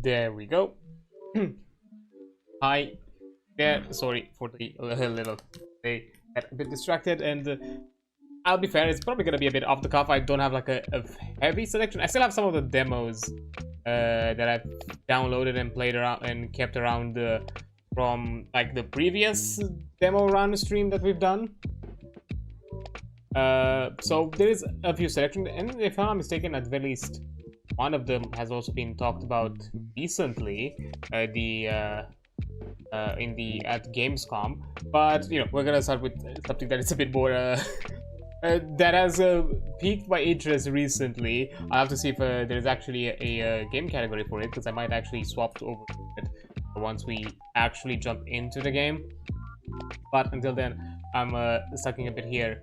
There we go. Hi there. Sorry for the little they got a bit distracted, and I'll be fair, it's probably gonna be a bit off the cuff. I don't have like a heavy selection. I still have some of the demos that I've downloaded and played around and kept around from like the previous demo run stream that we've done. So there is a few selections, and if I'm not mistaken, at the very least one of them has also been talked about recently, at Gamescom. But you know, we're gonna start with something that is a bit more that has piqued my interest recently. I'll have to see if there is actually a game category for it, because I might actually swap over it once we actually jump into the game. But until then, I'm stucking a bit here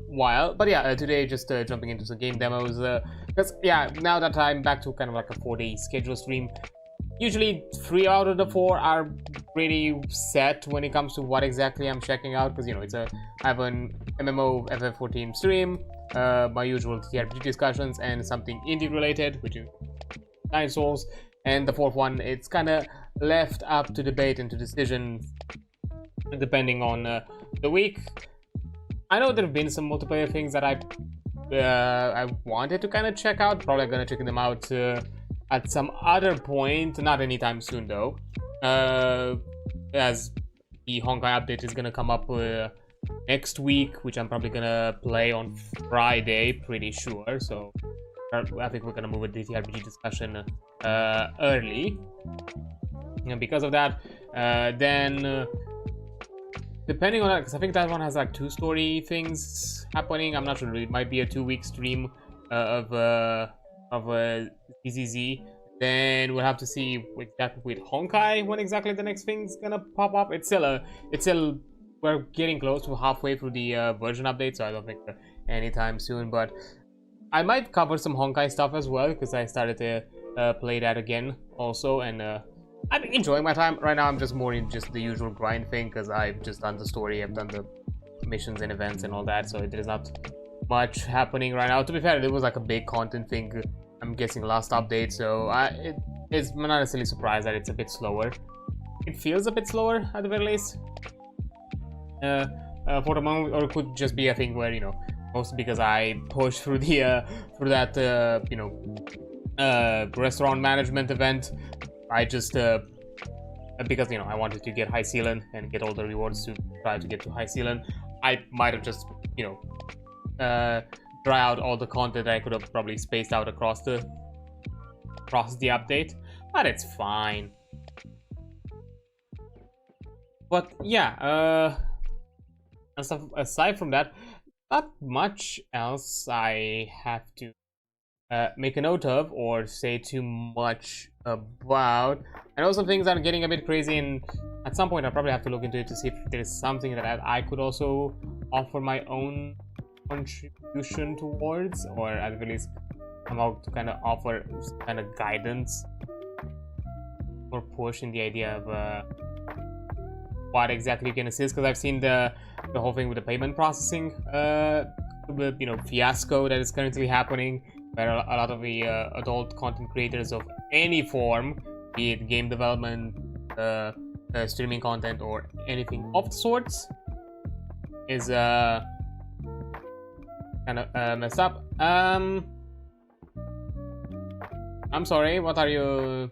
while. But yeah, today just jumping into some game demos, because yeah, now that I'm back to kind of like a 4-day schedule stream, usually 3 out of the 4 are pretty set when it comes to what exactly I'm checking out, because you know, I have an MMO FF14 stream, my usual TRPG discussions, and something indie related, which is 9 Souls, and the 4th one, it's kind of left up to debate and to decision depending on the week. I know there have been some multiplayer things that I wanted to kind of check out. Probably gonna check them out at some other point, not anytime soon though, as the Honkai update is gonna come up next week, which I'm probably gonna play on Friday, pretty sure. So I think we're gonna move the TRPG discussion early, and because of that, then depending on that, because I think that one has like 2 story things happening. I'm not sure. It might be a 2-week stream of ZZZ. Then we'll have to see exactly with Honkai when exactly the next thing's gonna pop up. It's still we're getting close to halfway through the version update, so I don't think anytime soon. But I might cover some Honkai stuff as well, because I started to play that again also, and I'm enjoying my time right now. I'm just more in just the usual grind thing, because I've just done the story, I've done the missions and events and all that, so there's not much happening right now. To be fair, it was like a big content thing, I'm guessing, last update, so it's not necessarily surprised that it's a bit slower. It feels a bit slower at the very least for the moment, or it could just be a thing where, you know, mostly because I pushed through the through that you know, restaurant management event. I just because, you know, I wanted to get high ceiling and get all the rewards to try to get to high ceiling, I might have just, you know, try out all the content that I could have probably spaced out across the update, but it's fine. But yeah, aside from that, not much else I have to make a note of or say too much about. I know some things are getting a bit crazy, and at some point I'll probably have to look into it to see if there's something that I could also offer my own contribution towards, or at least somehow to kind of offer kind of guidance or push in the idea of what exactly you can assist, because I've seen the whole thing with the payment processing you know, fiasco that is currently happening, where a lot of the adult content creators of any form, be it game development, streaming content, or anything of the sorts, is kind of messed up. I'm sorry, what are you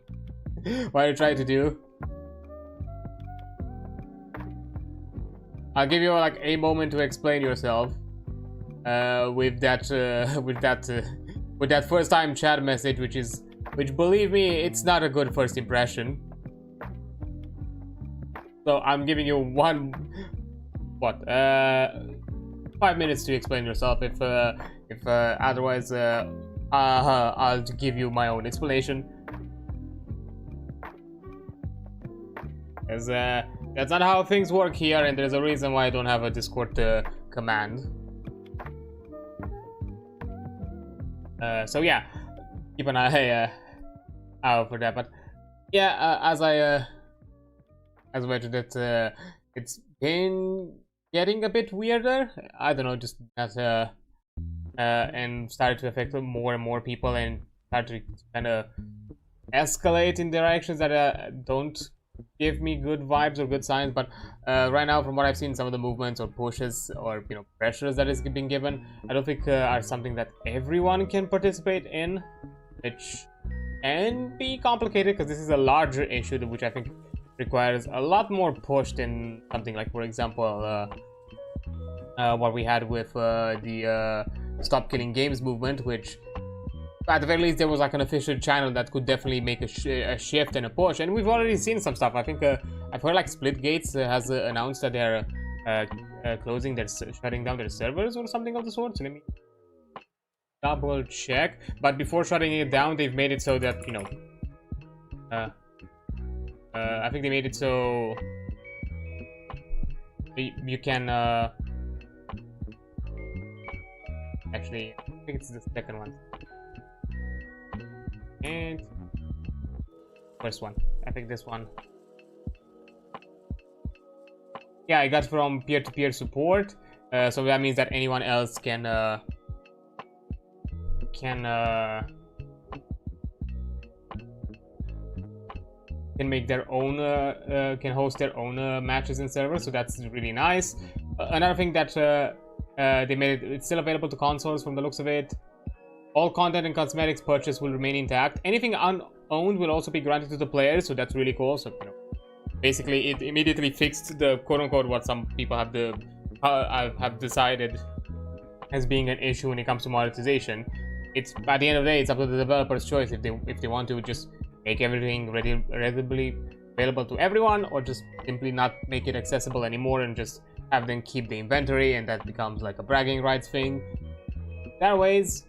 trying to do? I'll give you like a moment to explain yourself with that first time chat message, which believe me, it's not a good first impression. So I'm giving you 5 minutes to explain yourself. If otherwise, I'll give you my own explanation. As that's not how things work here, and there's a reason why I don't have a Discord command. So yeah, keep an eye out for that. But yeah, as I mentioned, that it's been getting a bit weirder. I don't know, just that and started to affect more and more people, and started to kind of escalate in directions that don't give me good vibes or good signs. But right now, from what I've seen, some of the movements or pushes or pressures that is being given, I don't think are something that everyone can participate in, which can be complicated because this is a larger issue which I think requires a lot more push than something like, for example, what we had with the Stop Killing Games movement, which at the very least there was like an official channel that could definitely make a shift and a push, and we've already seen some stuff. I think I've heard like Splitgate has announced that they're shutting down their servers or something of the sort. So let me double check. But before shutting it down, they've made it so that I think they made it so you can actually, I think it's the second one and first one. I think this one. Yeah, I got from peer-to-peer support, so that means that anyone else can make their own can host their own matches and servers, so that's really nice. Another thing that they made it's still available to consoles from the looks of it. All content and cosmetics purchased will remain intact. Anything unowned will also be granted to the players, so that's really cool. So basically it immediately fixed the quote-unquote what some people have decided as being an issue when it comes to monetization. It's at the end of the day, it's up to the developer's choice if they want to just make everything readily available to everyone, or just simply not make it accessible anymore and just have them keep the inventory, and that becomes like a bragging rights thing. That ways,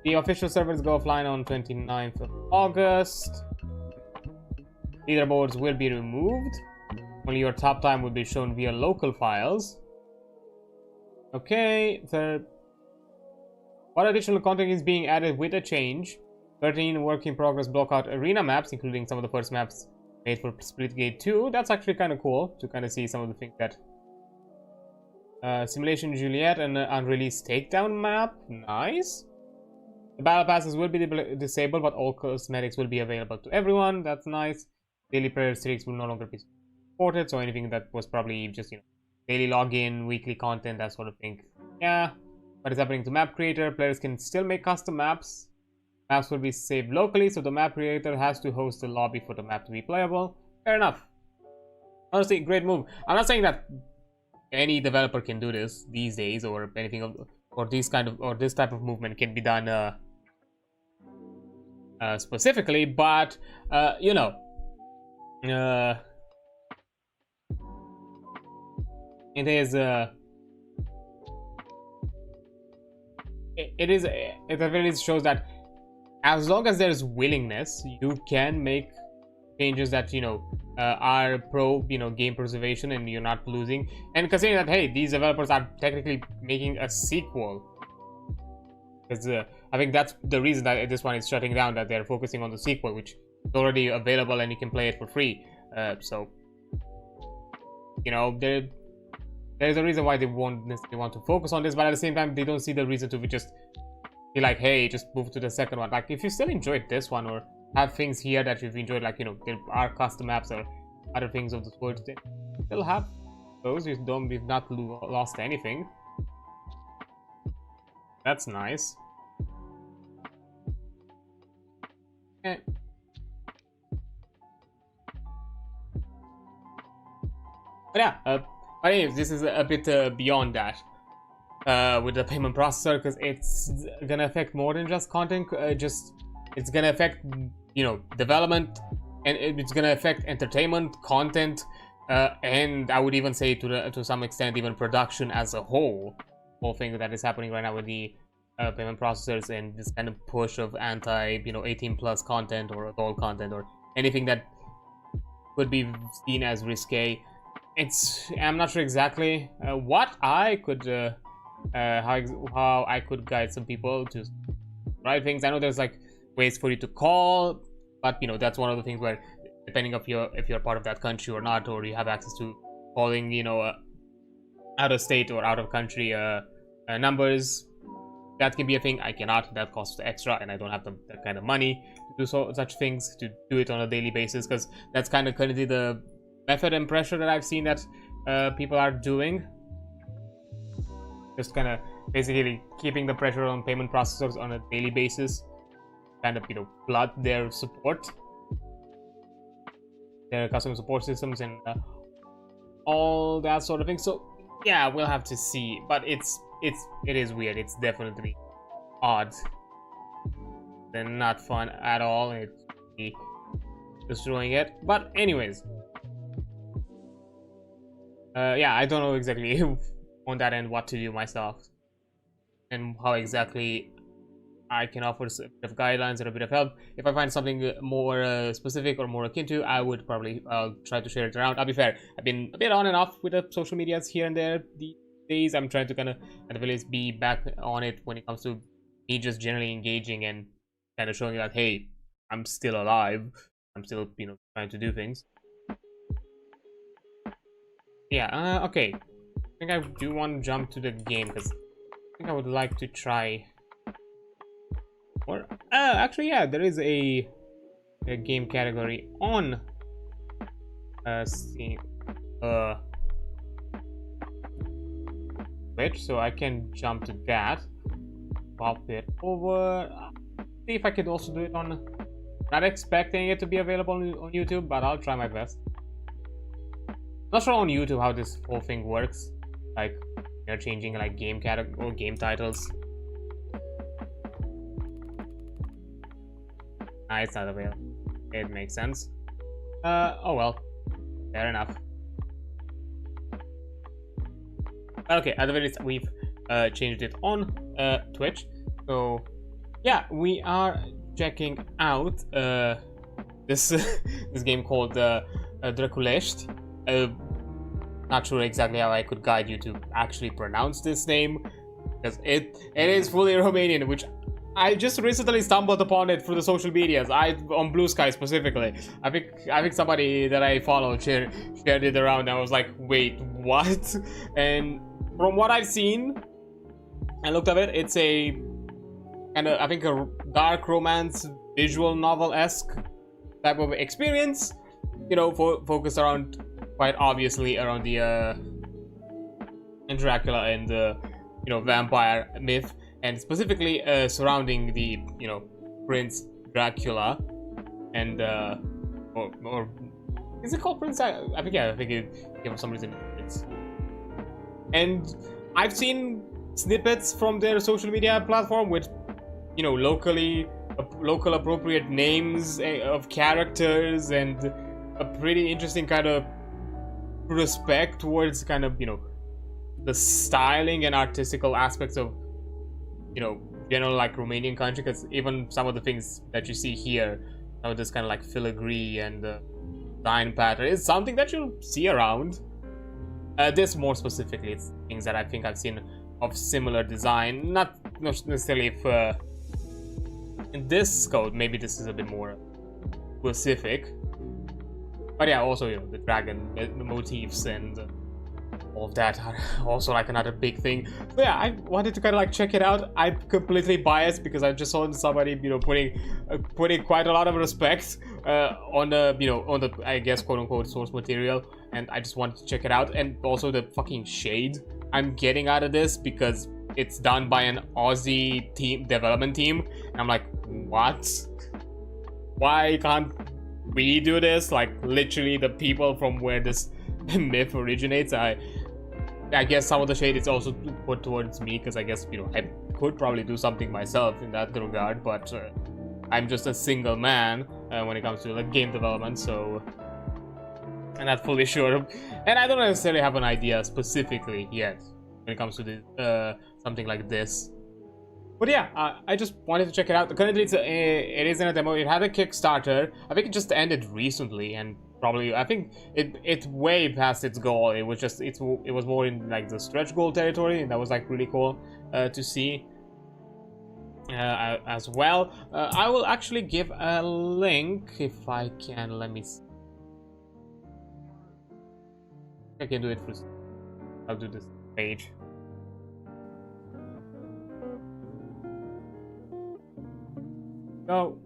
the official servers go offline on 29th of August. Leaderboards will be removed. Only your top time will be shown via local files. Okay, what additional content is being added with a change? 13 work-in-progress block-out arena maps, including some of the first maps made for Splitgate 2. That's actually kind of cool to kind of see some of the things that... Simulation Juliet and unreleased takedown map. Nice. The battle passes will be disabled, but all cosmetics will be available to everyone. That's nice. Daily prayer streaks will no longer be supported, so anything that was probably just, daily login, weekly content, that sort of thing. Yeah. What is happening to map creator? Players can still make custom maps. Maps will be saved locally, so the map creator has to host a lobby for the map to be playable. Fair enough. Honestly, great move. I'm not saying that any developer can do this these days, or anything or this type of movement can be done specifically, but it is it really shows that as long as there's willingness, you can make changes that are pro game preservation and you're not losing. And considering that, hey, these developers are technically making a sequel, because I think that's the reason that this one is shutting down, that they're focusing on the sequel, which is already available and you can play it for free. So there's a reason why they won't necessarily want to focus on this, but at the same time they don't see the reason to just be like, hey, just move to the second one. Like, if you still enjoyed this one, or have things here that you've enjoyed, like there are custom maps or other things of the sort, then still have those. We've not lost anything. That's nice. Okay. But yeah, but anyways, this is a bit beyond that with the payment processor, because it's gonna affect more than just content. It's gonna affect development, and it's gonna affect entertainment, content, and I would even say to some extent even production as a whole. Whole thing that is happening right now with the payment processors and this kind of push of anti 18+ content or adult content or anything that could be seen as risque. I'm not sure exactly what I could how I could guide some people to write things. I know there's like ways for you to call, but that's one of the things where, depending if you're part of that country or not, or you have access to calling out of state or out of country numbers, that can be a thing. I cannot. That costs extra, and I don't have that kind of money to do such things, to do it on a daily basis, because that's kind of currently the method and pressure that I've seen that people are doing. Just kind of basically keeping the pressure on payment processors on a daily basis, kind of, you know, flood their support, their customer support systems, and all that sort of thing. So yeah, we'll have to see, but it is weird. It's definitely odd and not fun at all. It's destroying it. But anyways, yeah, I don't know exactly on that end what to do myself, and how exactly I can offer a bit of guidelines and a bit of help. If I find something more specific or more akin to, I would probably try to share it around. I'll be fair, I've been a bit on and off with the social medias here and there these days. I'm trying to kind of at the least be back on it when it comes to me just generally engaging and kind of showing that, hey, I'm still alive. I'm still, you know, trying to do things. Yeah, okay. I think I do want to jump to the game, because I think I would like to try... Or actually, yeah, there is a game category on Steam, Twitch, so I can jump to that. Pop it over. See if I could also do it on. Not expecting it to be available on YouTube, but I'll try my best. Not sure on YouTube how this whole thing works. Like, they're changing like game category or game titles. It's not available. It makes sense. Oh well. Fair enough. Okay, at the very least, we've changed it on Twitch. So, yeah, we are checking out this this game called Drăculeşti. Not sure exactly how I could guide you to actually pronounce this name, because it is fully Romanian, which I just recently stumbled upon it through the social medias. On Blue Sky specifically. I think somebody that I follow shared it around, and I was like, wait, what? And from what I've seen and looked at it, it's a kind of, I think, a dark romance visual novel-esque type of experience. You know, focused around, quite obviously, around the Dracula and the, you know, vampire myth. And specifically surrounding the, you know, Prince Dracula, and or is it called Prince? I think, yeah, I think it for some reason it's. And I've seen snippets from their social media platform with, you know, local appropriate names of characters, and a pretty interesting kind of respect towards kind of, you know, the styling and artistical aspects of, you know, general like Romanian country, because even some of the things that you see here, some of this kind of like filigree and design pattern is something that you'll see around. This more specifically, it's things that I think I've seen of similar design, not necessarily if in this scope, maybe this is a bit more specific. But yeah, also, you know, the dragon, the motifs, and all of that are also like another big thing. So yeah, I wanted to kind of like check it out. I'm completely biased because I just saw somebody, you know, putting quite a lot of respect on the, you know, on the, I guess, quote unquote source material, and I just wanted to check it out. And also the fucking shade I'm getting out of this, because it's done by an Aussie development team, and I'm like, what? Why can't we do this? Like, literally the people from where this myth originates. I guess some of the shade is also put towards me, because I guess, you know, I could probably do something myself in that regard, but I'm just a single man when it comes to like game development, so I'm not fully sure, and I don't necessarily have an idea specifically yet when it comes to this, something like this. But yeah, I just wanted to check it out. Currently, it is in a demo. It had a Kickstarter. I think it just ended recently, and probably, I think it's way past its goal. It was just it was more in like the stretch goal territory, and that was like really cool to see as well. I will actually give a link if I can. Let me see. I can do it first. I'll do this page. Go.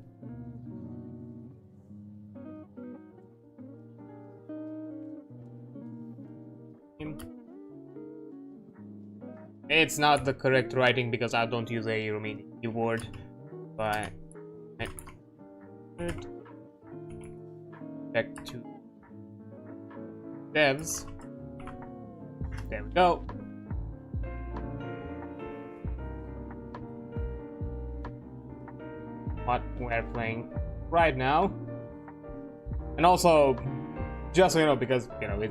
It's not the correct writing because I don't use a Romanian keyboard, but back to devs. There we go. What we're playing right now, and also just so you know, because you know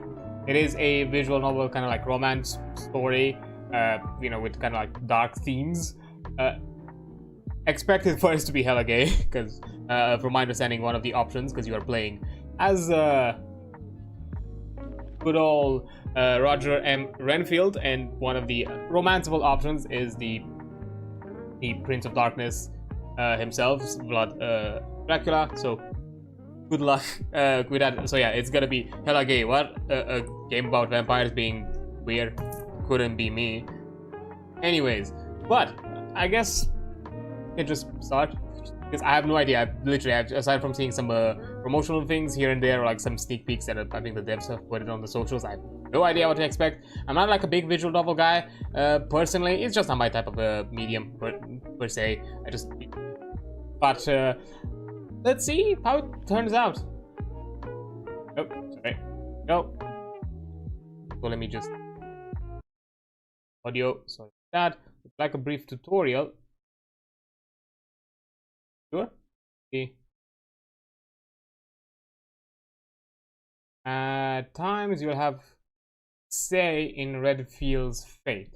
it is a visual novel, kind of like romance story, you know, with kind of like dark themes. Expect it first to be hella gay, because from my understanding, one of the options, because you are playing as good old Roger M. Renfield, and one of the romanceable options is the Prince of Darkness himself, Dracula. So good luck with that. So yeah, it's gonna be hella gay. What a game about vampires being weird couldn't be me. Anyways, but I guess we can just start, because I have no idea. Aside from seeing some promotional things here and there, or like some sneak peeks that I think the devs have put it on the socials, I have no idea what to expect. I'm not like a big visual novel guy personally. It's just not my type of medium per se. But let's see how it turns out. Oh, sorry. No. So let me just audio. Sorry for that. It's like a brief tutorial. Sure. Okay. At times you'll have say in Redfield's fate.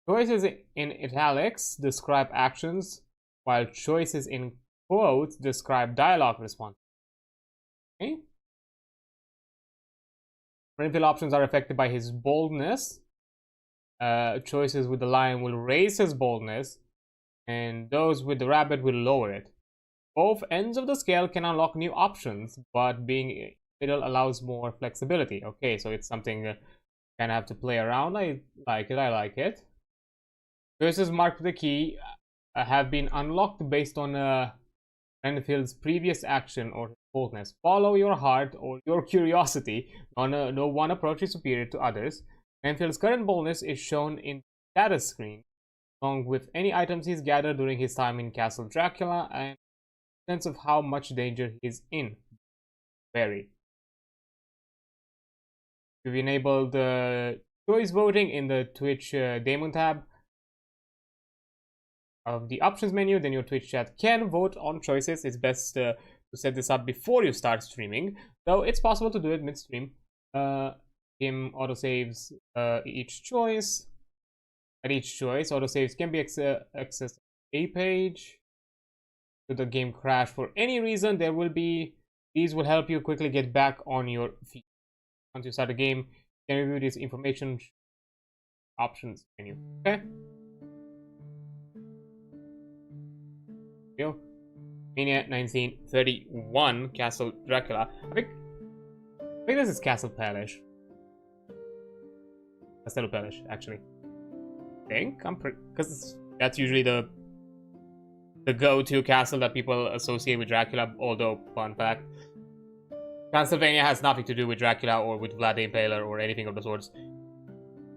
Choices in italics describe actions, while choices in quotes describe dialogue response. Okay. Renfield options are affected by his boldness. Choices with the lion will raise his boldness, and those with the rabbit will lower it. Both ends of the scale can unlock new options, but being middle allows more flexibility. Okay, so it's something kind of have to play around. I like it. Choices marked with the key have been unlocked based on Renfield's previous action or boldness. Follow your heart or your curiosity. No one approach is superior to others. Renfield's current boldness is shown in the status screen, along with any items he's gathered during his time in Castle Dracula, and a sense of how much danger he's in. Very. We've enabled choice voting in the Twitch daemon tab of the options menu. Then your Twitch chat can vote on choices. It's best to set this up before you start streaming, though it's possible to do it mid-stream. Game autosaves each choice. At each choice, autosaves can be accessed a page. Should the game crash for any reason, these will help you quickly get back on your feet. Once you start the game, you can review this information options menu. Okay. Mania 1931 Castle Dracula. I think this is Castle Palace. Castello Palace, actually. I think because that's usually the go-to castle that people associate with Dracula. Although, fun fact, Transylvania has nothing to do with Dracula or with Vlad the Impaler or anything of the sorts.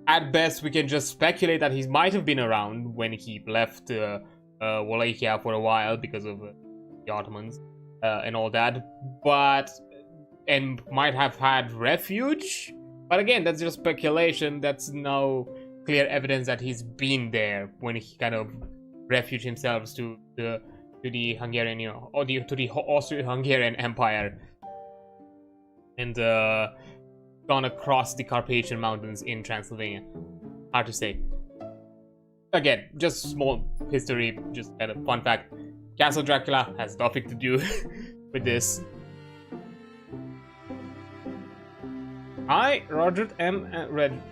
At best, we can just speculate that he might have been around when he left Wallachia for a while because of the Ottomans and all that, and might have had refuge. But again, that's just speculation. That's no clear evidence that he's been there when he kind of refuged himself to the Hungarian, or to the Austro-Hungarian Empire, and gone across the Carpathian Mountains in Transylvania. Hard to say. Again, just small history, just kind of fun fact. Castle Dracula has nothing to do with this. I, Roger M.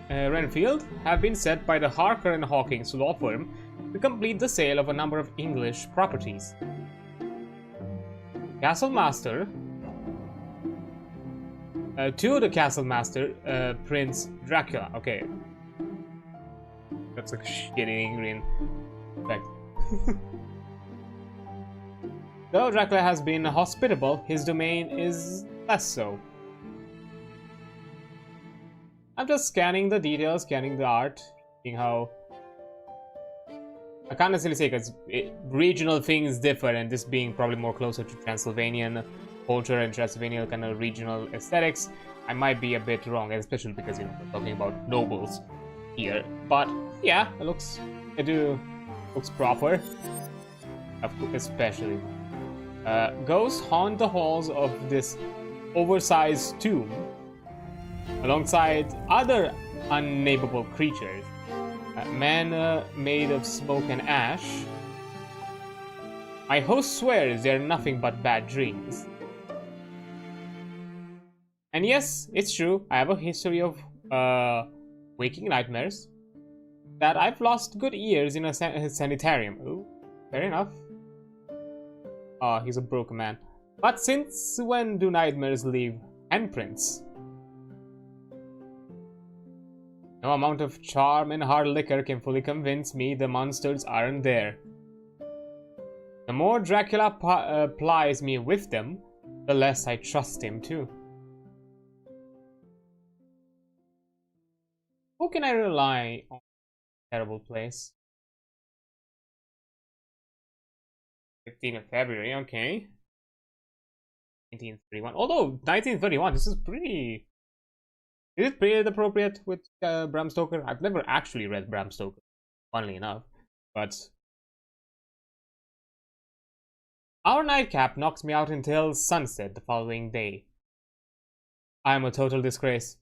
Renfield, have been set by the Harker and Hawkins law firm to complete the sale of a number of English properties. Castle Master, to the Castle Master, Prince Dracula. Okay. That's a shitty green effect. Though Dracula has been hospitable, his domain is less so. I'm just scanning the details, scanning the art, seeing how... I can't necessarily say because regional things differ, and this being probably more closer to Transylvanian culture and Transylvanian kind of regional aesthetics, I might be a bit wrong, especially because, you know, we're talking about nobles here. But yeah, it looks proper, especially. Ghosts haunt the halls of this oversized tomb alongside other unnameable creatures. Men made of smoke and ash. My host swears they're nothing but bad dreams. And yes, it's true, I have a history of waking nightmares. That I've lost good years in a sanitarium. Ooh, fair enough. Oh, he's a broken man. But since when do nightmares leave handprints? No amount of charm and hard liquor can fully convince me the monsters aren't there. The more Dracula plies me with them, the less I trust him too. Who can I rely on? Terrible place. 15th of February, okay. 1931. Although 1931, this is pretty. Is it pretty appropriate with Bram Stoker? I've never actually read Bram Stoker, funnily enough, but our nightcap knocks me out until sunset the following day. I'm a total disgrace,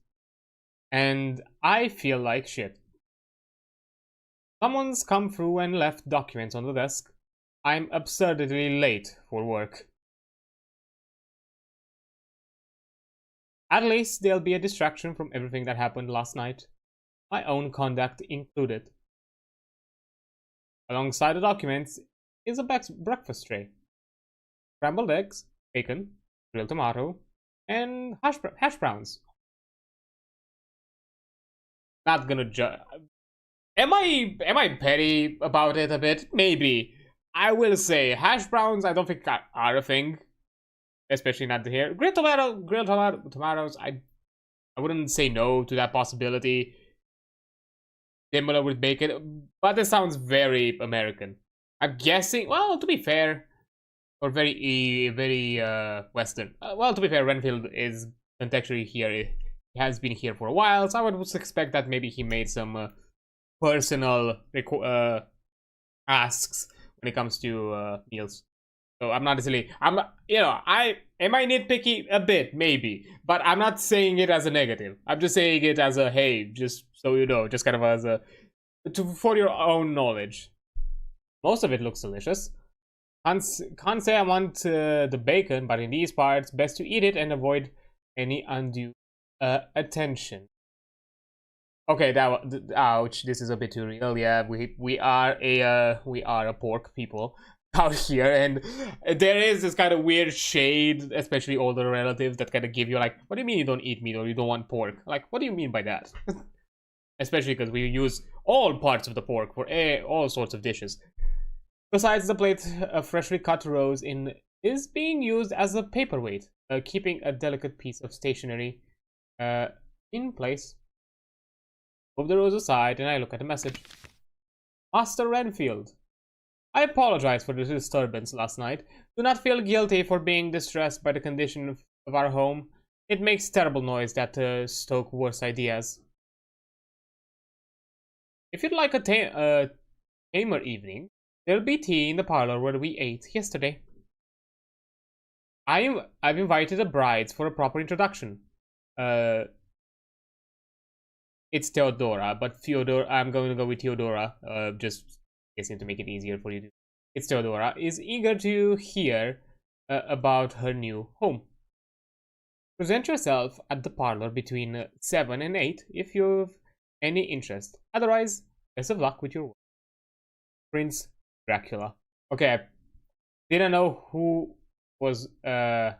and I feel like shit. Someone's come through and left documents on the desk. I'm absurdly late for work. At least there'll be a distraction from everything that happened last night, my own conduct included. Alongside the documents is a breakfast tray. Scrambled eggs, bacon, grilled tomato, and hash browns. Not gonna judge. Am I petty about it a bit? Maybe. I will say hash browns I don't think are a thing. Especially not here. Grilled tomatoes, I wouldn't say no to that possibility. Similar with bacon, but it sounds very American. I'm guessing, well, to be fair, or very Western. Well, to be fair, Renfield is contextually here. He has been here for a while, so I would expect that maybe he made some personal asks when it comes to meals. So I'm not necessarily, I nitpicky a bit, maybe, but I'm not saying it as a negative. I'm just saying it as a, hey, just so you know, just kind of as a, for your own knowledge. Most of it looks delicious. Can't say I want the bacon, but in these parts, best to eat it and avoid any undue attention. Okay, ouch, this is a bit too real. Yeah, we are a pork people out here, and there is this kind of weird shade, especially older relatives, that kind of give you like, what do you mean you don't eat meat or you don't want pork? Like, what do you mean by that? Especially because we use all parts of the pork for all sorts of dishes. Besides, the plate of freshly cut rose is being used as a paperweight, keeping a delicate piece of stationery in place. Move the rose aside and I look at the message. Master Renfield, I apologize for the disturbance last night. Do not feel guilty for being distressed by the condition of our home. It makes terrible noise that stoke worse ideas. If you'd like a tamer evening, there'll be tea in the parlor where we ate yesterday. I've invited the brides for a proper introduction. It's Theodora, but I'm going to go with Theodora, just guessing to make it easier for you. It's Theodora is eager to hear about her new home. Present yourself at the parlor between 7 and 8 if you've any interest. Otherwise, best of luck with your work. Prince Dracula. Okay, I didn't know who was writing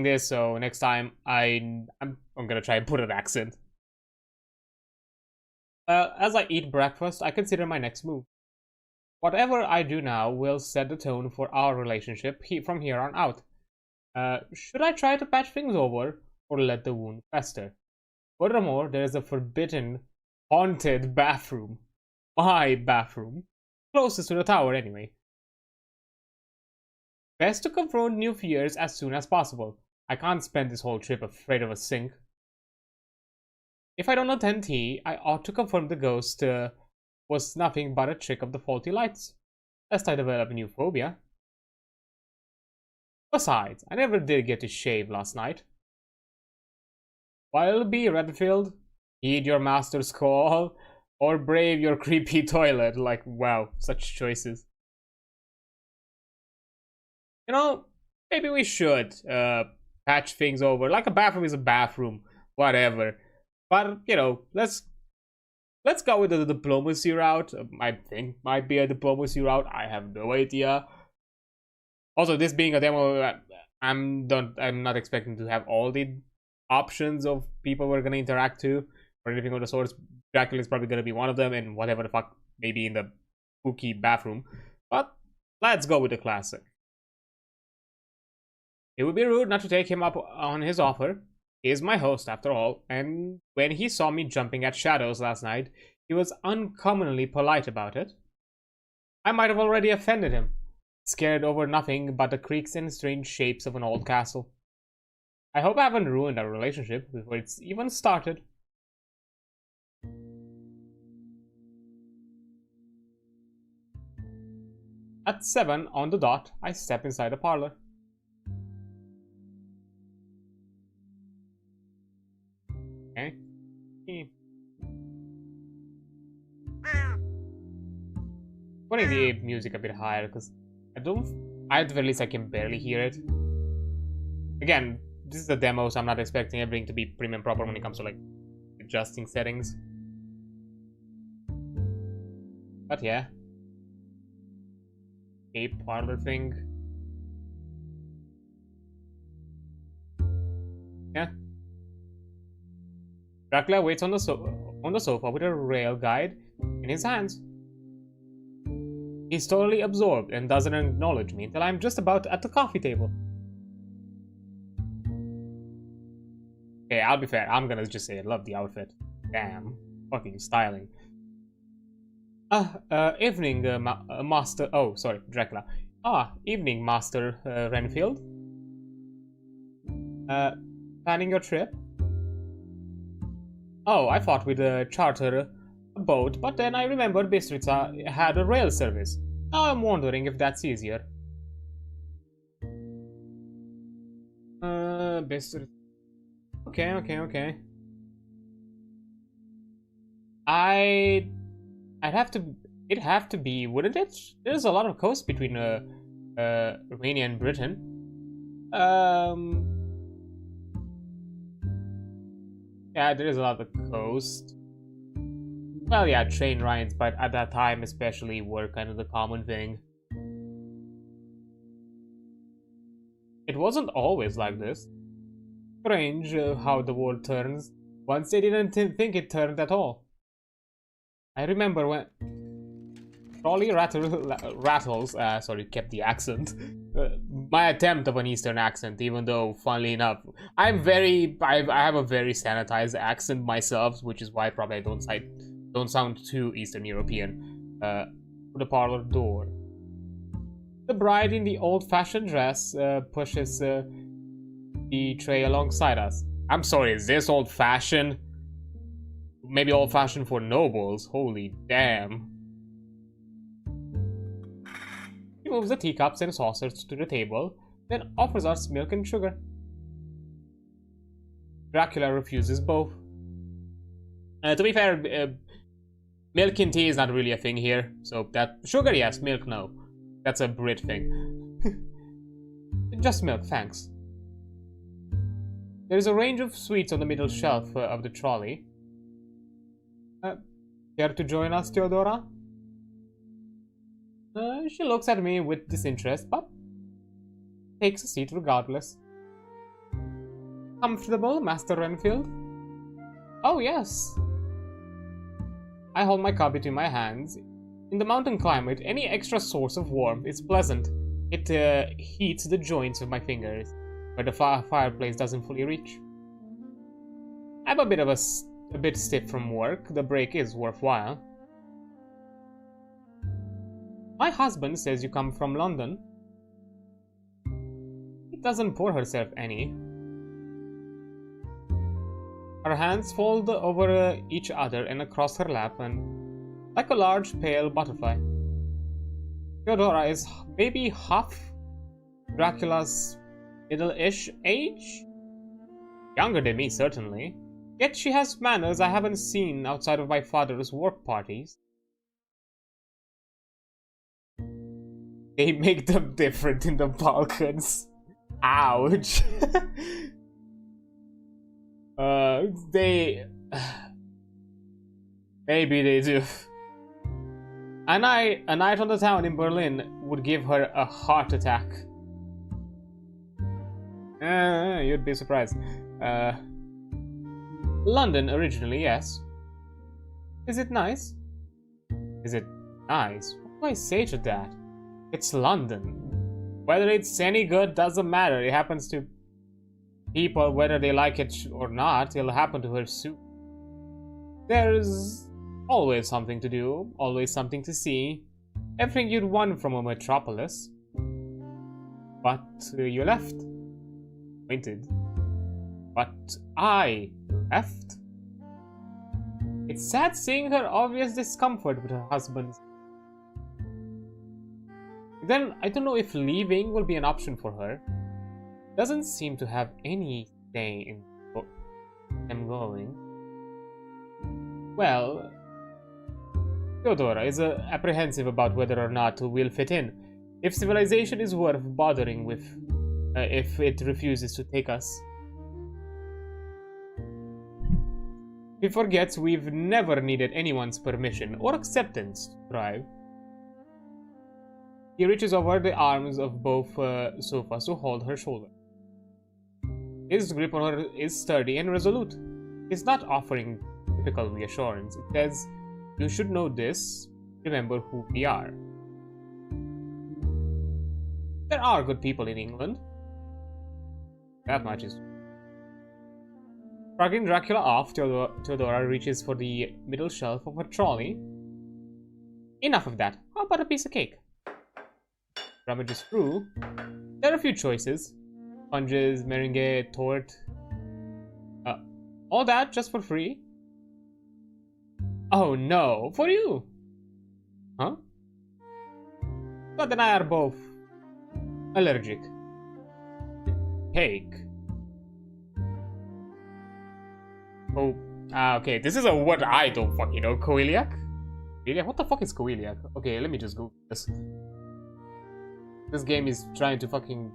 this, so next time I'm gonna try and put an accent. As I eat breakfast, I consider my next move. Whatever I do now will set the tone for our relationship from here on out. Should I try to patch things over or let the wound fester? Furthermore, there is a forbidden, haunted bathroom. My bathroom. Closest to the tower, anyway. Best to confront new fears as soon as possible. I can't spend this whole trip afraid of a sink. If I don't attend tea, I ought to confirm the ghost was nothing but a trick of the faulty lights, lest I develop a new phobia. Besides, I never did get to shave last night. What'll be, Redfield? Heed your master's call, or brave your creepy toilet? Like, wow, such choices. You know, maybe we should patch things over. Like, a bathroom is a bathroom, whatever. But, you know, let's go with the diplomacy route. I think might be a diplomacy route. I have no idea. Also, this being a demo, I'm not expecting to have all the options of people we're gonna interact to or anything of the sort. Dracula is probably gonna be one of them, and whatever the fuck, maybe in the spooky bathroom. But let's go with the classic. It would be rude not to take him up on his offer. He is my host, after all, and when he saw me jumping at shadows last night, he was uncommonly polite about it. I might have already offended him, scared over nothing but the creaks and strange shapes of an old castle. I hope I haven't ruined our relationship before it's even started. At 7 on the dot, I step inside the parlor. Okay. Putting the music a bit higher because at the very least I can barely hear it. Again, this is a demo, so I'm not expecting everything to be prim and proper when it comes to like adjusting settings. But yeah. A parlor thing. Yeah. Dracula waits on the sofa with a rail guide in his hands. He's totally absorbed and doesn't acknowledge me until I'm just about at the coffee table. Okay, I'll be fair. I'm gonna just say I love the outfit. Damn. Fucking styling. Evening, Master... Oh, sorry, Dracula. Evening, Master Renfield. Planning your trip? Oh, I thought we'd charter a boat, but then I remembered Bistritza had a rail service. Now I'm wondering if that's easier. Bistritza... Okay. It'd have to be, wouldn't it? There's a lot of coast between Romania and Britain. Yeah, there is a lot of coast. Well, yeah, train rides, but at that time especially were kind of the common thing. It wasn't always like this. Strange how the world turns. Once they didn't think it turned at all. I remember when trolley rattles, sorry, kept the accent. My attempt of an Eastern accent, even though, funnily enough, I have a very sanitized accent myself, which is why probably I don't sound too Eastern European. To the parlor door. The bride in the old-fashioned dress pushes the tray alongside us. I'm sorry, is this old-fashioned? Maybe old-fashioned for nobles. Holy damn. He moves the teacups and saucers to the table, then offers us milk and sugar. Dracula refuses both. To be fair, milk and tea is not really a thing here. So that sugar, yes, milk, no. That's a Brit thing. Just milk, thanks. There is a range of sweets on the middle shelf of the trolley. Care to join us, Theodora? She looks at me with disinterest, but takes a seat regardless. Comfortable, Master Renfield? Oh, yes. I hold my cup between my hands. In the mountain climate, any extra source of warmth is pleasant. It heats the joints of my fingers, where the fireplace doesn't fully reach. I'm a bit stiff from work. The break is worthwhile. My husband says you come from London. He doesn't pour herself any. Her hands fold over each other and across her lap, and like a large pale butterfly. Theodora is maybe half Dracula's middle-ish age? Younger than me, certainly. Yet she has manners I haven't seen outside of my father's work parties. They make them different in the Balkans. Ouch. Maybe they do. A night on the town in Berlin would give her a heart attack. You'd be surprised. London originally, yes. Is it nice? Is it nice? What do I say to that? It's London. Whether it's any good doesn't matter. It happens to people whether they like it or not. It'll happen to her soon. There's always something to do, always something to see. Everything you'd want from a metropolis. But you left. Pointed. But I left. It's sad seeing her obvious discomfort with her husband. Then I don't know if leaving will be an option for her. Doesn't seem to have any say in them going. Well, Theodora is apprehensive about whether or not we'll fit in. If civilization is worth bothering with, if it refuses to take us. He forgets we've never needed anyone's permission or acceptance to thrive. He reaches over the arms of both sofas to hold her shoulder. His grip on her is sturdy and resolute. He's not offering typical reassurance. It says, you should know this, remember who we are. There are good people in England. That much is true. Shrugging Dracula off, Theodora reaches for the middle shelf of her trolley. Enough of that. How about a piece of cake? Rummages through. There are a few choices. Sponges, meringue, torte. All that just for free? Oh no, for you! Huh? Scott and I are both allergic. Cake. Oh, okay, this is a word I don't fucking know. Coeliac? Coeliac? What the fuck is coeliac? Okay, let me just go this. This game is trying to fucking...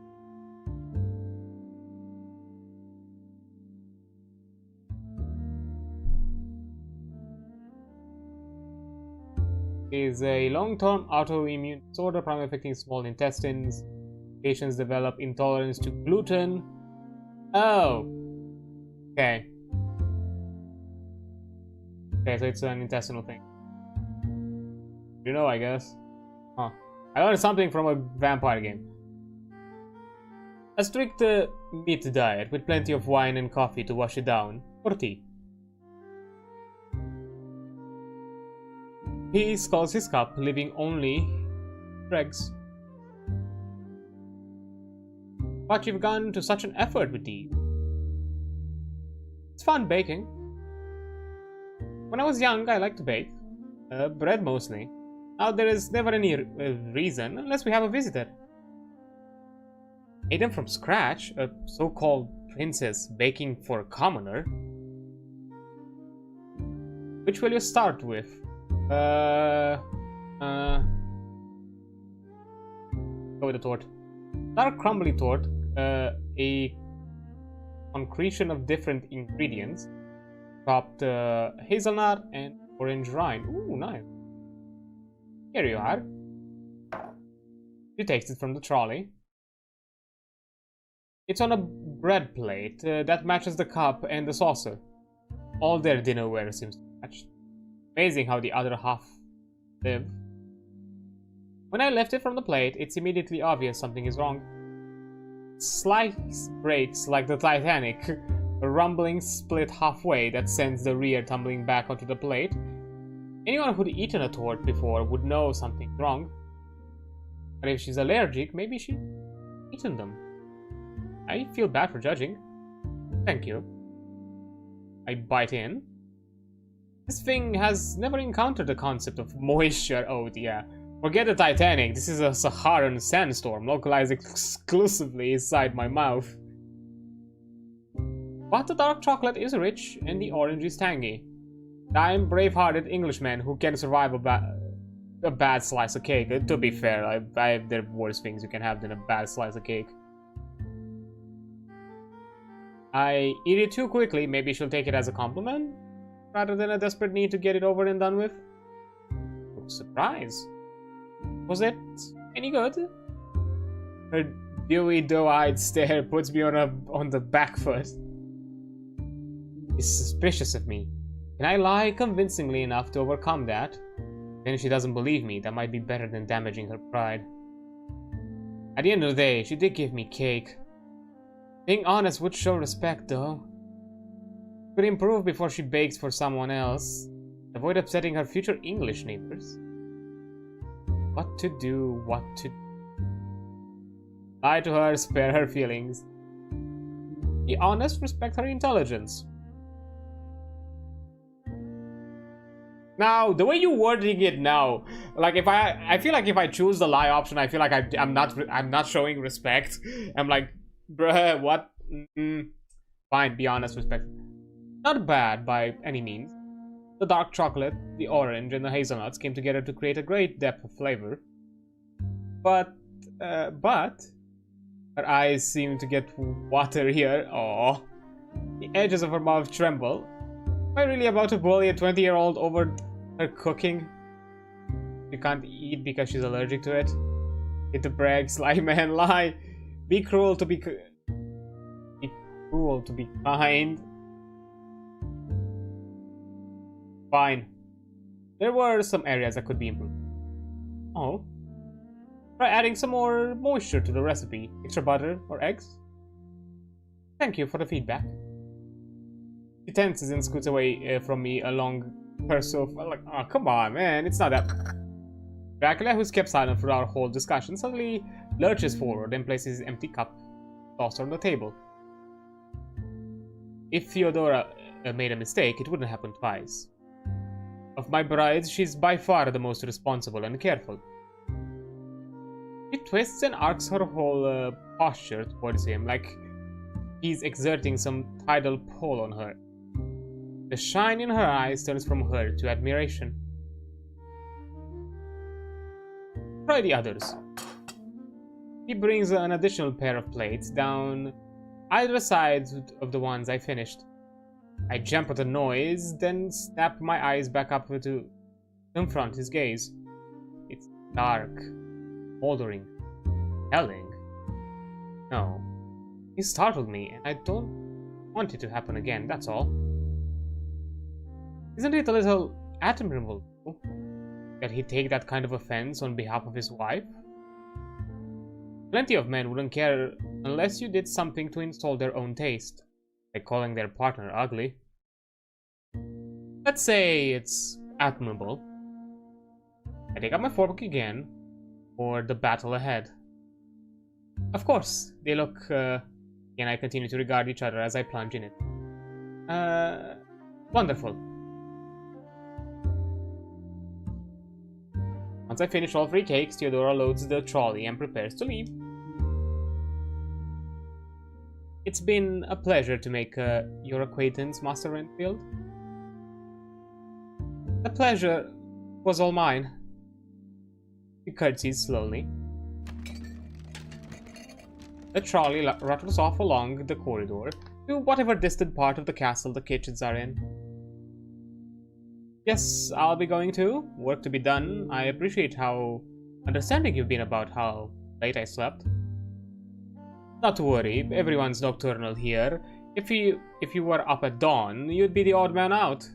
is a long-term autoimmune disorder primarily affecting small intestines. Patients develop intolerance to gluten. Oh. Okay. Okay, so it's an intestinal thing. You know, I guess. Huh. I learned something from a vampire game. A strict meat diet with plenty of wine and coffee to wash it down. Or tea. He sculls his cup, leaving only dregs. But you've gone to such an effort with tea. It's fun baking. When I was young, I liked to bake. Bread mostly. Now there is never any reason unless we have a visitor. Made them from scratch, a so-called princess baking for a commoner. Which will you start with? Go with the torte. Dark crumbly torte, a concretion of different ingredients. Chopped hazelnut and orange rind. Ooh, nice. Here you are. She takes it from the trolley. It's on a bread plate that matches the cup and the saucer. All their dinnerware seems to match. Amazing how the other half live. When I lift it from the plate, it's immediately obvious something is wrong. Slice breaks like the Titanic, a rumbling split halfway that sends the rear tumbling back onto the plate. Anyone who'd eaten a torte before would know something's wrong. But if she's allergic, maybe she's eaten them. I feel bad for judging. Thank you. I bite in. This thing has never encountered the concept of moisture. Oh, yeah. Forget the Titanic. This is a Saharan sandstorm localized exclusively inside my mouth. But the dark chocolate is rich and the orange is tangy. I'm brave-hearted Englishman who can survive a bad slice of cake. To be fair, there are worse things you can have than a bad slice of cake. I eat it too quickly. Maybe she'll take it as a compliment rather than a desperate need to get it over and done with. Surprise. Was it any good? Her dewy, doe-eyed stare puts me on the back foot. She's suspicious of me. Can I lie convincingly enough to overcome that? Then if she doesn't believe me, that might be better than damaging her pride. At the end of the day, she did give me cake. Being honest would show respect, though. Could improve before she bakes for someone else. Avoid upsetting her future English neighbors. What to do, what to... Lie to her, spare her feelings. Be honest, respect her intelligence. Now, the way you're wording it now, like I feel like if I choose the lie option, I feel like I'm not showing respect. I'm like, bruh, what? Fine, be honest, respect. Not bad by any means. The dark chocolate, the orange, and the hazelnuts came together to create a great depth of flavor. But her eyes seem to get waterier. Aww. The edges of her mouth tremble. Am I really about to bully a 20-year-old over her cooking? She can't eat because she's allergic to it. Hit the brags, lie man, lie. Be cruel to be kind. Fine. There were some areas that could be improved. Oh. Try adding some more moisture to the recipe. Extra butter or eggs? Thank you for the feedback. She tenses and scoots away from me along her sofa. Like, oh, come on, man. It's not that... Dracula, who's kept silent through our whole discussion, suddenly lurches forward and places his empty cup saucer on the table. If Theodora made a mistake, it wouldn't happen twice. Of my brides, she's by far the most responsible and careful. She twists and arcs her whole posture towards him, like he's exerting some tidal pull on her. The shine in her eyes turns from her to admiration. Try the others. He brings an additional pair of plates down either side of the ones I finished. I jump at the noise, then snap my eyes back up to confront his gaze. It's dark, moldering, telling. No, he startled me, and I don't want it to happen again, that's all. Isn't it a little admirable that he'd take that kind of offense on behalf of his wife? Plenty of men wouldn't care unless you did something to install their own taste, like calling their partner ugly. Let's say it's admirable. I take up my fork again for the battle ahead. Of course, they look, and I continue to regard each other as I plunge in it. Wonderful. Once I finish all 3 cakes, Theodora loads the trolley and prepares to leave. It's been a pleasure to make your acquaintance, Master Renfield. The pleasure was all mine. He curtsies slowly. The trolley rattles off along the corridor to whatever distant part of the castle the kitchens are in. Yes, I'll be going too. Work to be done. I appreciate how understanding you've been about how late I slept. Not to worry, everyone's nocturnal here. If you were up at dawn, you'd be the odd man out.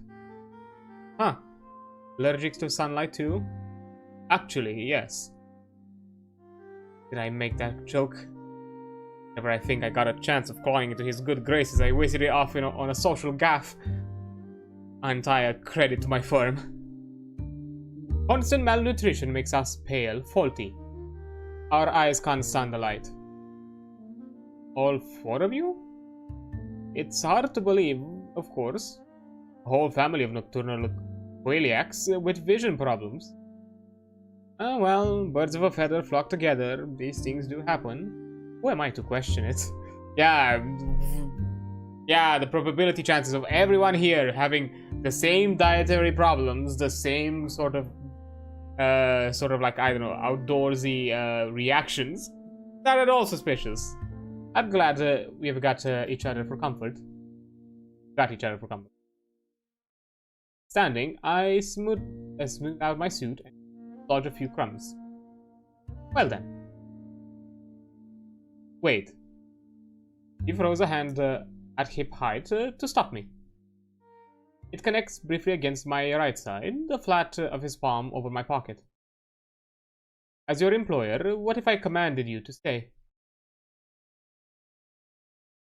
Huh. Allergic to sunlight too? Actually, yes. Did I make that joke? Whenever I think I got a chance of clawing into his good graces, I wasted it off on a social gaffe. Entire credit to my firm. Constant malnutrition makes us pale, faulty. Our eyes can't stand the light. All 4 of you? It's hard to believe, of course. A whole family of nocturnal coeliacs with vision problems. Oh well, birds of a feather flock together. These things do happen. Who am I to question it? Yeah, the probability chances of everyone here having the same dietary problems, the same sort of like, I don't know, outdoorsy reactions, not at all suspicious. I'm glad we've got each other for comfort. Standing, I smooth out my suit and dodge a few crumbs. Well then. Wait. He throws a hand at hip height to stop me. It connects briefly against my right side, the flat of his palm over my pocket. As your employer, what if I commanded you to stay?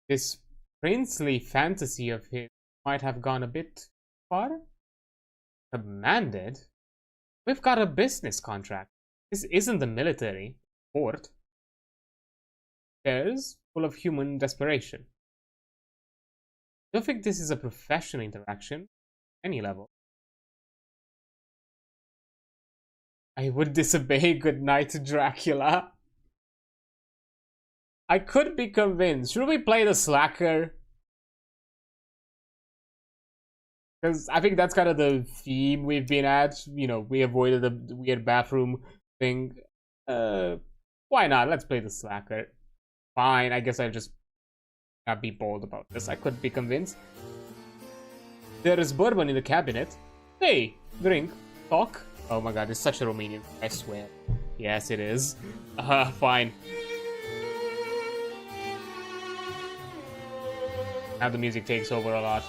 This princely fantasy of his might have gone a bit far. Commanded? We've got a business contract. This isn't the military court. There's full of human desperation. I don't think this is a professional interaction, any level. I would disobey. Good night, Dracula. I could be convinced. Should we play the slacker? Because I think that's kind of the theme we've been at. You know, we avoided the weird bathroom thing. Why not? Let's play the slacker. Fine, I guess I'll just not be bold about this. I could be convinced. There is bourbon in the cabinet. Hey, drink, talk. Oh my god, it's such a Romanian, I swear. Yes, it is. Fine. Now the music takes over a lot.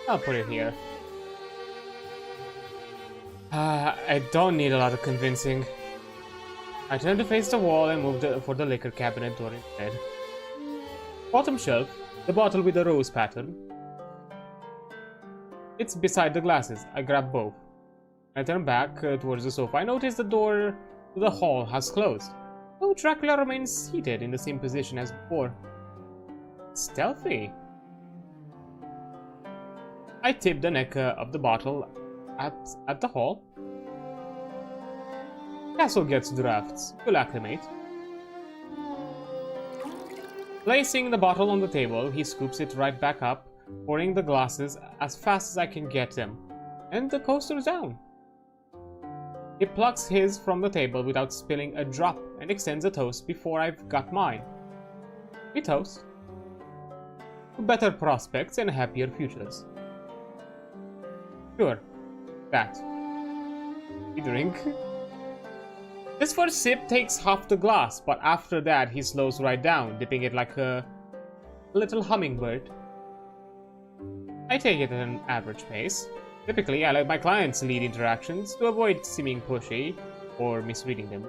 I'll put it here. I don't need a lot of convincing. I turned to face the wall and moved for the liquor cabinet door instead. Bottom shelf, the bottle with the rose pattern. It's beside the glasses. I grab both. I turn back towards the sofa. I notice the door to the hall has closed. Oh, Dracula remains seated in the same position as before. Stealthy. I tip the neck of the bottle at the hall. Castle gets drafts. You'll acclimate. Placing the bottle on the table, he scoops it right back up, pouring the glasses as fast as I can get them, and the coaster's down. He plucks his from the table without spilling a drop and extends a toast before I've got mine. We toast. To better prospects and happier futures. Sure. That. We drink. This first sip takes half the glass, but after that he slows right down, dipping it like a little hummingbird. I take it at an average pace. Typically, I let my clients lead interactions to avoid seeming pushy or misreading them.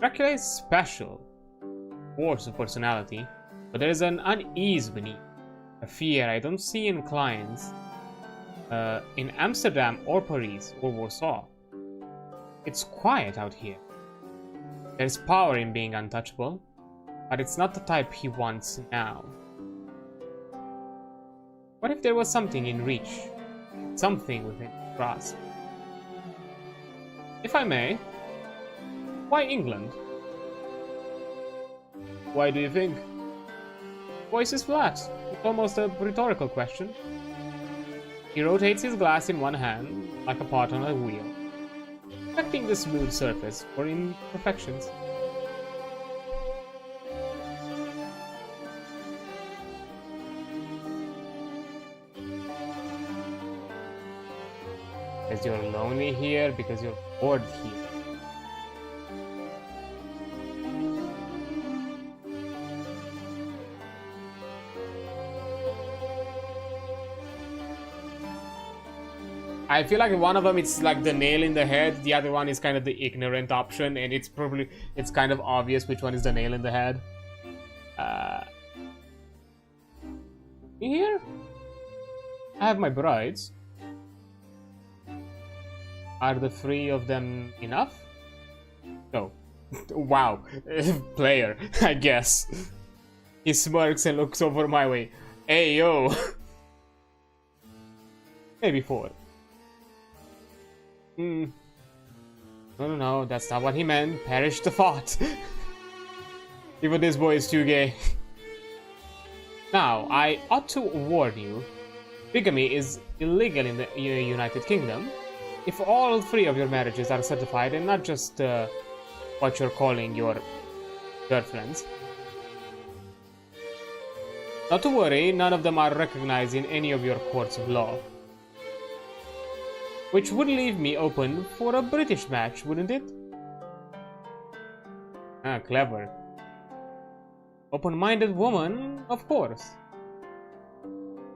Dracula is special, force of personality, but there is an unease beneath, a fear I don't see in clients in Amsterdam or Paris or Warsaw. It's quiet out here. There's power in being untouchable, but it's not the type he wants now. What if there was something in reach? Something within grasp? If I may, why England? Why do you think? Voice is flat. It's almost a rhetorical question. He rotates his glass in one hand, like a pot on a wheel, checking the smooth surface for imperfections. Because you're lonely here, because you're bored here. I feel like one of them it's like the nail in the head, the other one is kind of the ignorant option, and it's kind of obvious which one is the nail in the head. Here I have my brides. Are the 3 of them enough? No. Wow. Player, I guess. He smirks and looks over my way. Hey, yo. Maybe 4. No, that's not what he meant. Perish the thought. Even this boy is too gay. Now, I ought to warn you. Bigamy is illegal in the United Kingdom. If all 3 of your marriages are certified and not just what you're calling your girlfriends. Not to worry, none of them are recognized in any of your courts of law. Which would leave me open for a British match, wouldn't it? Ah, clever. Open-minded woman, of course.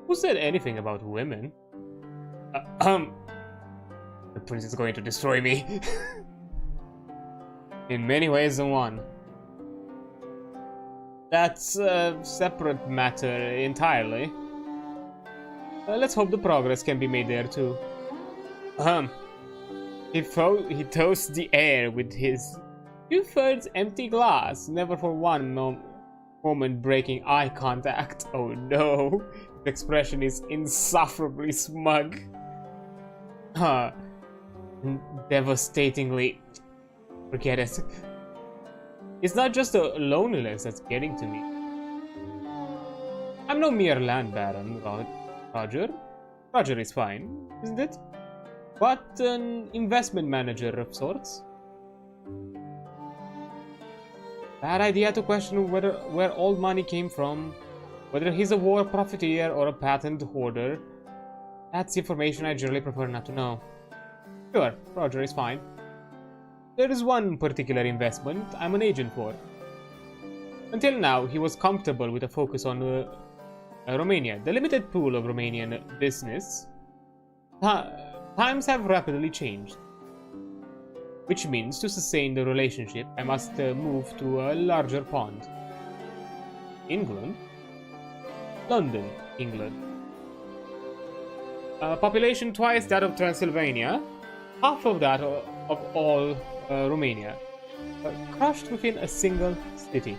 Who said anything about women? The prince is going to destroy me. In many ways than one. That's a separate matter entirely. Let's hope the progress can be made there too. He toasts the air with his 2/3 empty glass, never for one moment breaking eye contact. Oh no, his expression is insufferably smug. Devastatingly. Forget it. It's not just the loneliness that's getting to me. I'm no mere land baron, Roger. Roger is fine, isn't it? But an investment manager of sorts. Bad idea to question where all money came from, whether he's a war profiteer or a patent hoarder. That's information I generally prefer not to know. Sure, Roger is fine. There is one particular investment I'm an agent for. Until now, he was comfortable with a focus on Romania, the limited pool of Romanian business. Times have rapidly changed, which means to sustain the relationship, I must move to a larger pond. England? London, England. Population twice that of Transylvania, half of that of all Romania, crushed within a single city.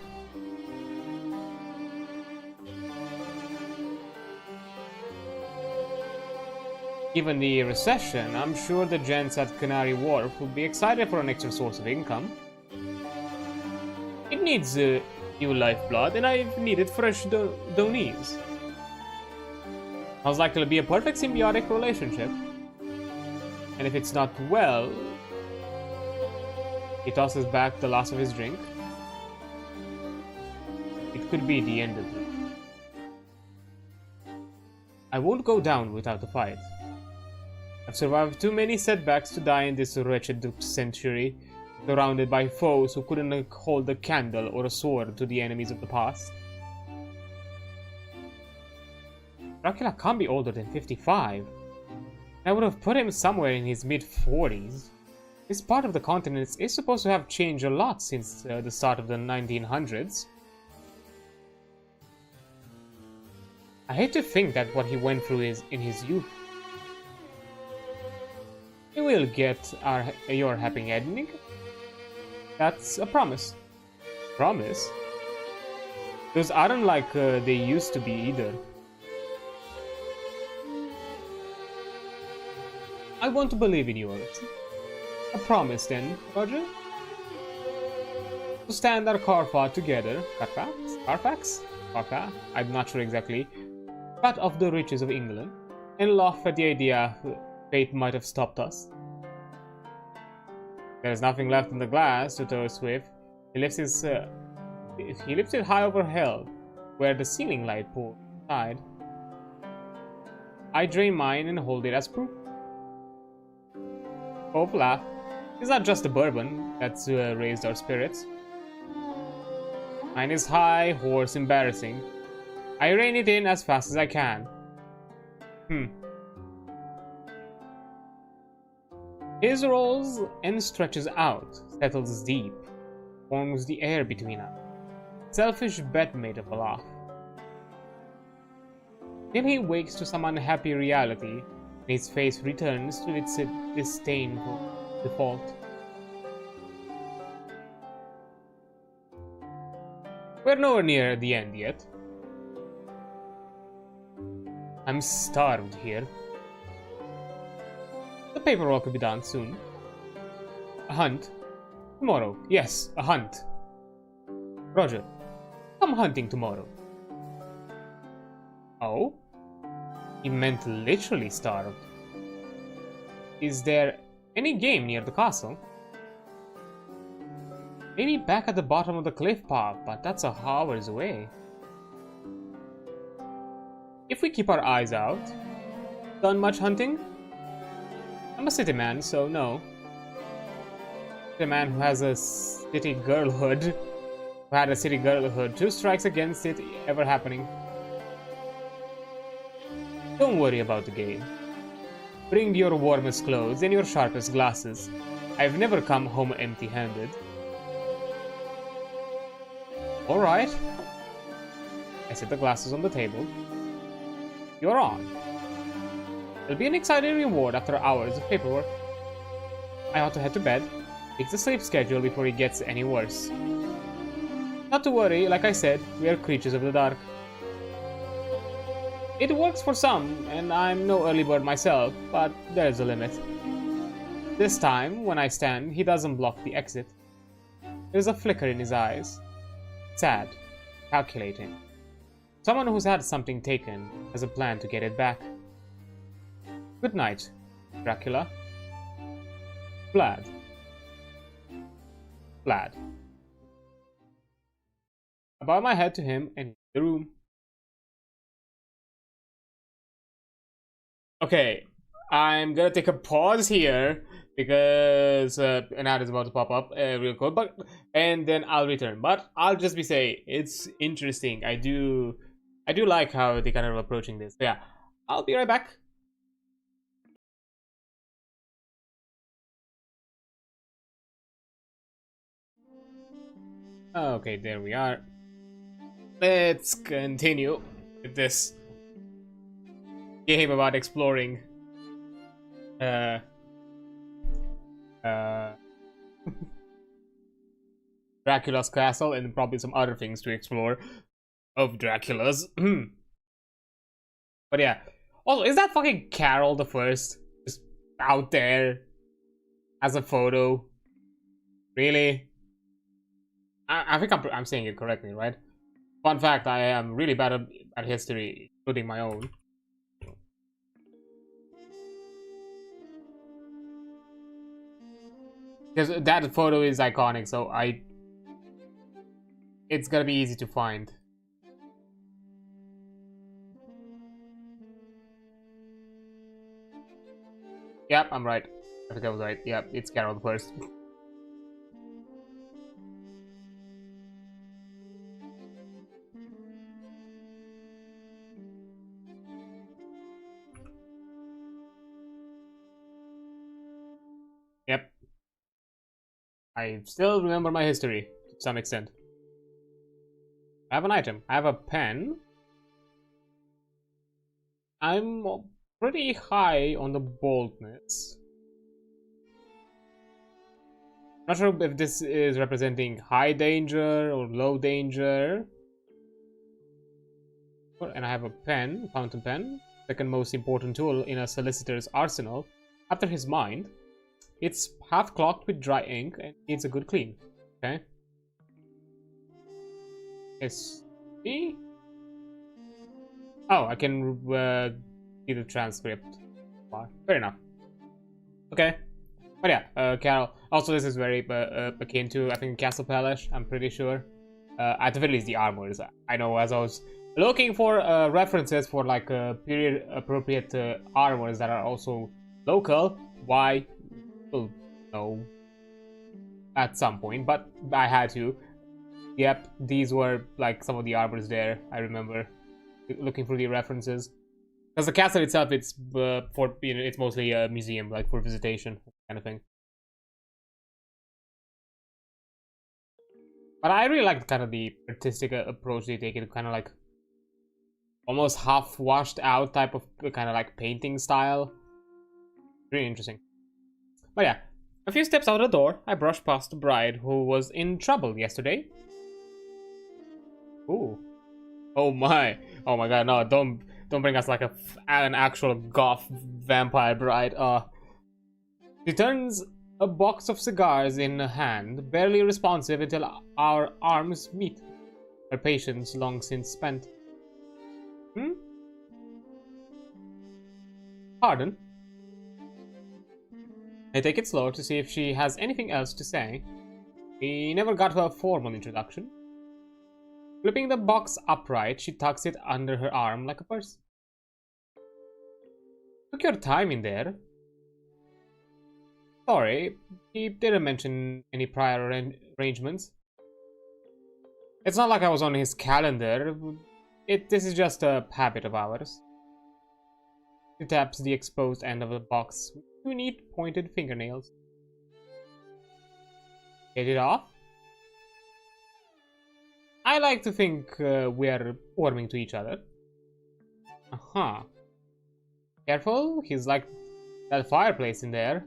Given the recession, I'm sure the gents at Canary Wharf would be excited for an extra source of income. It needs new lifeblood, and I've needed fresh donees. Sounds like it'll be a perfect symbiotic relationship. And if it's not well... He tosses back the last of his drink. It could be the end of it. I won't go down without a fight. I've survived too many setbacks to die in this wretched century, surrounded by foes who couldn't hold a candle or a sword to the enemies of the past. Dracula can't be older than 55. I would have put him somewhere in his mid-40s. This part of the continent is supposed to have changed a lot since the start of the 1900s. I hate to think that what he went through is in his youth. We will get your happy ending. That's a promise. Promise? Those aren't like they used to be either. I want to believe in yours. A promise then, Roger? To stand our Carfax together, Carfax? I'm not sure exactly, but of the riches of England, and laugh at the idea fate might have stopped us. There's nothing left in the glass to toast with. He lifts it high overhead, where the ceiling light poured inside. I drain mine and hold it as proof. Hope laugh. It's not just the bourbon that's raised our spirits. Mine is high, horse, embarrassing. I rein it in as fast as I can. His rolls and stretches out, settles deep, forms the air between us. Selfish bedmate of a laugh. Till he wakes to some unhappy reality, and his face returns to its disdainful default. We're nowhere near the end yet. I'm starved here. The paperwork will be done soon. A hunt? Tomorrow. Yes, a hunt. Roger. Come hunting tomorrow. Oh? He meant literally starved. Is there any game near the castle? Maybe back at the bottom of the cliff path, but that's a hours away. If we keep our eyes out. Done much hunting? I'm a city man, so no. A man who has a city girlhood. Who had a city girlhood. 2 strikes against it ever happening. Don't worry about the game. Bring your warmest clothes and your sharpest glasses. I've never come home empty-handed. Alright. I set the glasses on the table. You're on. There'll be an exciting reward after hours of paperwork. I ought to head to bed. Fix the sleep schedule before it gets any worse. Not to worry, like I said, we are creatures of the dark. It works for some, and I'm no early bird myself, but there's a limit. This time, when I stand, he doesn't block the exit. There's a flicker in his eyes. Sad. Calculating. Someone who's had something taken has a plan to get it back. Good night, Dracula. Vlad. Vlad. I bow my head to him and leave the room. Okay, I'm gonna take a pause here because an ad is about to pop up real quick, and then I'll return. But I'll just be saying it's interesting. I do like how they kind of approaching this. So yeah, I'll be right back. Okay, there we are. Let's continue with this game about exploring Dracula's castle and probably some other things to explore of Dracula's. But yeah. Also, is that fucking Carol the First just out there as a photo? Really? I think I'm saying it correctly, right? Fun fact, I am really bad at history, including my own. Because that photo is iconic, so it's gonna be easy to find. Yep, I'm right. I think I was right. Yep, it's Carol the First. Yep. I still remember my history to some extent. I have an item. I have a pen. I'm pretty high on the boldness. Not sure if this is representing high danger or low danger. And I have a pen, fountain pen. Second most important tool in a solicitor's arsenal. After his mind. It's half clogged with dry ink and needs a good clean. Okay. See? Oh, I can see the transcript. Fair enough. Okay. But yeah, Carol. Also, this is very akin to, I think, Castle Palace. I'm pretty sure. At the very least, the armors. I know, as I was looking for references for like period-appropriate armors that are also local. Why? Well, no. At some point, but I had to. Yep, these were like some of the armors there. I remember looking for the references. Because the castle itself, it's for it's mostly a museum, like for visitation. kind of thing. But I really like kind of the artistic approach they take. It kind of like almost half washed out type of kind of like painting style. Really interesting. But yeah, a few steps out the door, I brushed past the bride who was in trouble yesterday. Ooh. Oh my god, no, don't bring us like an actual goth vampire bride. She turns a box of cigars in her hand, barely responsive until our arms meet. Her patience long since spent. Pardon? I take it slow to see if she has anything else to say. We never got to a formal introduction. Flipping the box upright, she tucks it under her arm like a purse. Took your time in there. Sorry, he didn't mention any prior arrangements. It's not like I was on his calendar. This is just a habit of ours. He taps the exposed end of the box with two neat pointed fingernails. Get it off? I like to think we're warming to each other. Uh-huh. Careful, he's like that fireplace in there.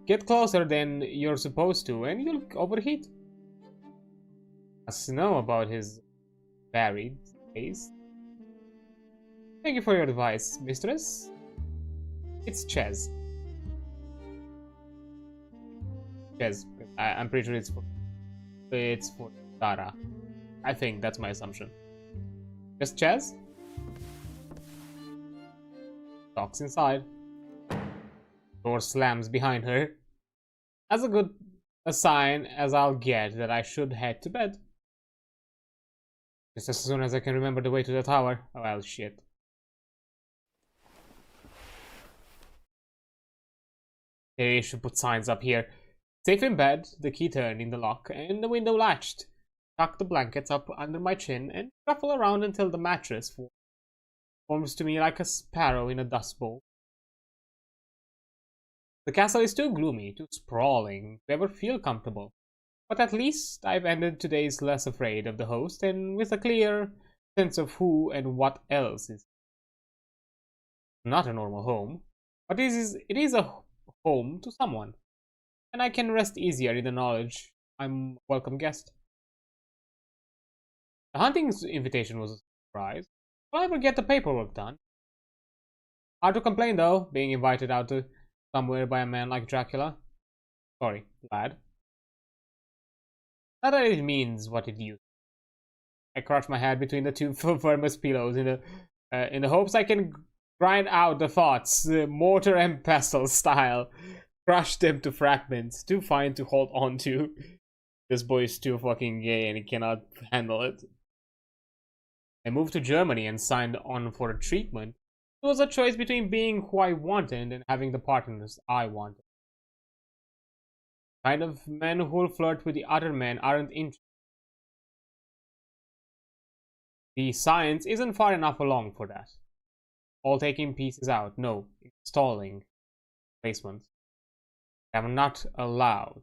Get closer than you're supposed to and you'll overheat. Must know about his varied taste. Thank you for your advice, mistress. It's Ches. Ches. I'm pretty sure it's for Tara. I think that's my assumption. Just Ches? Talks inside. Door slams behind her. As good a sign as I'll get that I should head to bed. Just as soon as I can remember the way to the tower. Oh well, shit. They should put signs up here. Safe in bed, the key turned in the lock, and the window latched. Tuck the blankets up under my chin and shuffle around until the mattress forms to me like a sparrow in a dust bowl. The castle is too gloomy, too sprawling to ever feel comfortable. But at least I've ended today's less afraid of the host and with a clear sense of who and what else is. Not a normal home, but it is a home to someone. And I can rest easier in the knowledge I'm a welcome guest. The hunting invitation was a surprise. Will I ever get the paperwork done? Hard to complain though, being invited out to somewhere by a man like Dracula. Sorry, lad. Not that it means what it used. I crouch my head between the two firmest pillows in the hopes I can grind out the thoughts, mortar and pestle style. Crush them to fragments, too fine to hold on to. This boy is too fucking gay and he cannot handle it. I moved to Germany and signed on for a treatment. It was a choice between being who I wanted and having the partners I wanted. Kind of men who'll flirt with the other men aren't interested. The science isn't far enough along for that. All taking pieces out, no, installing placements. I'm not allowed.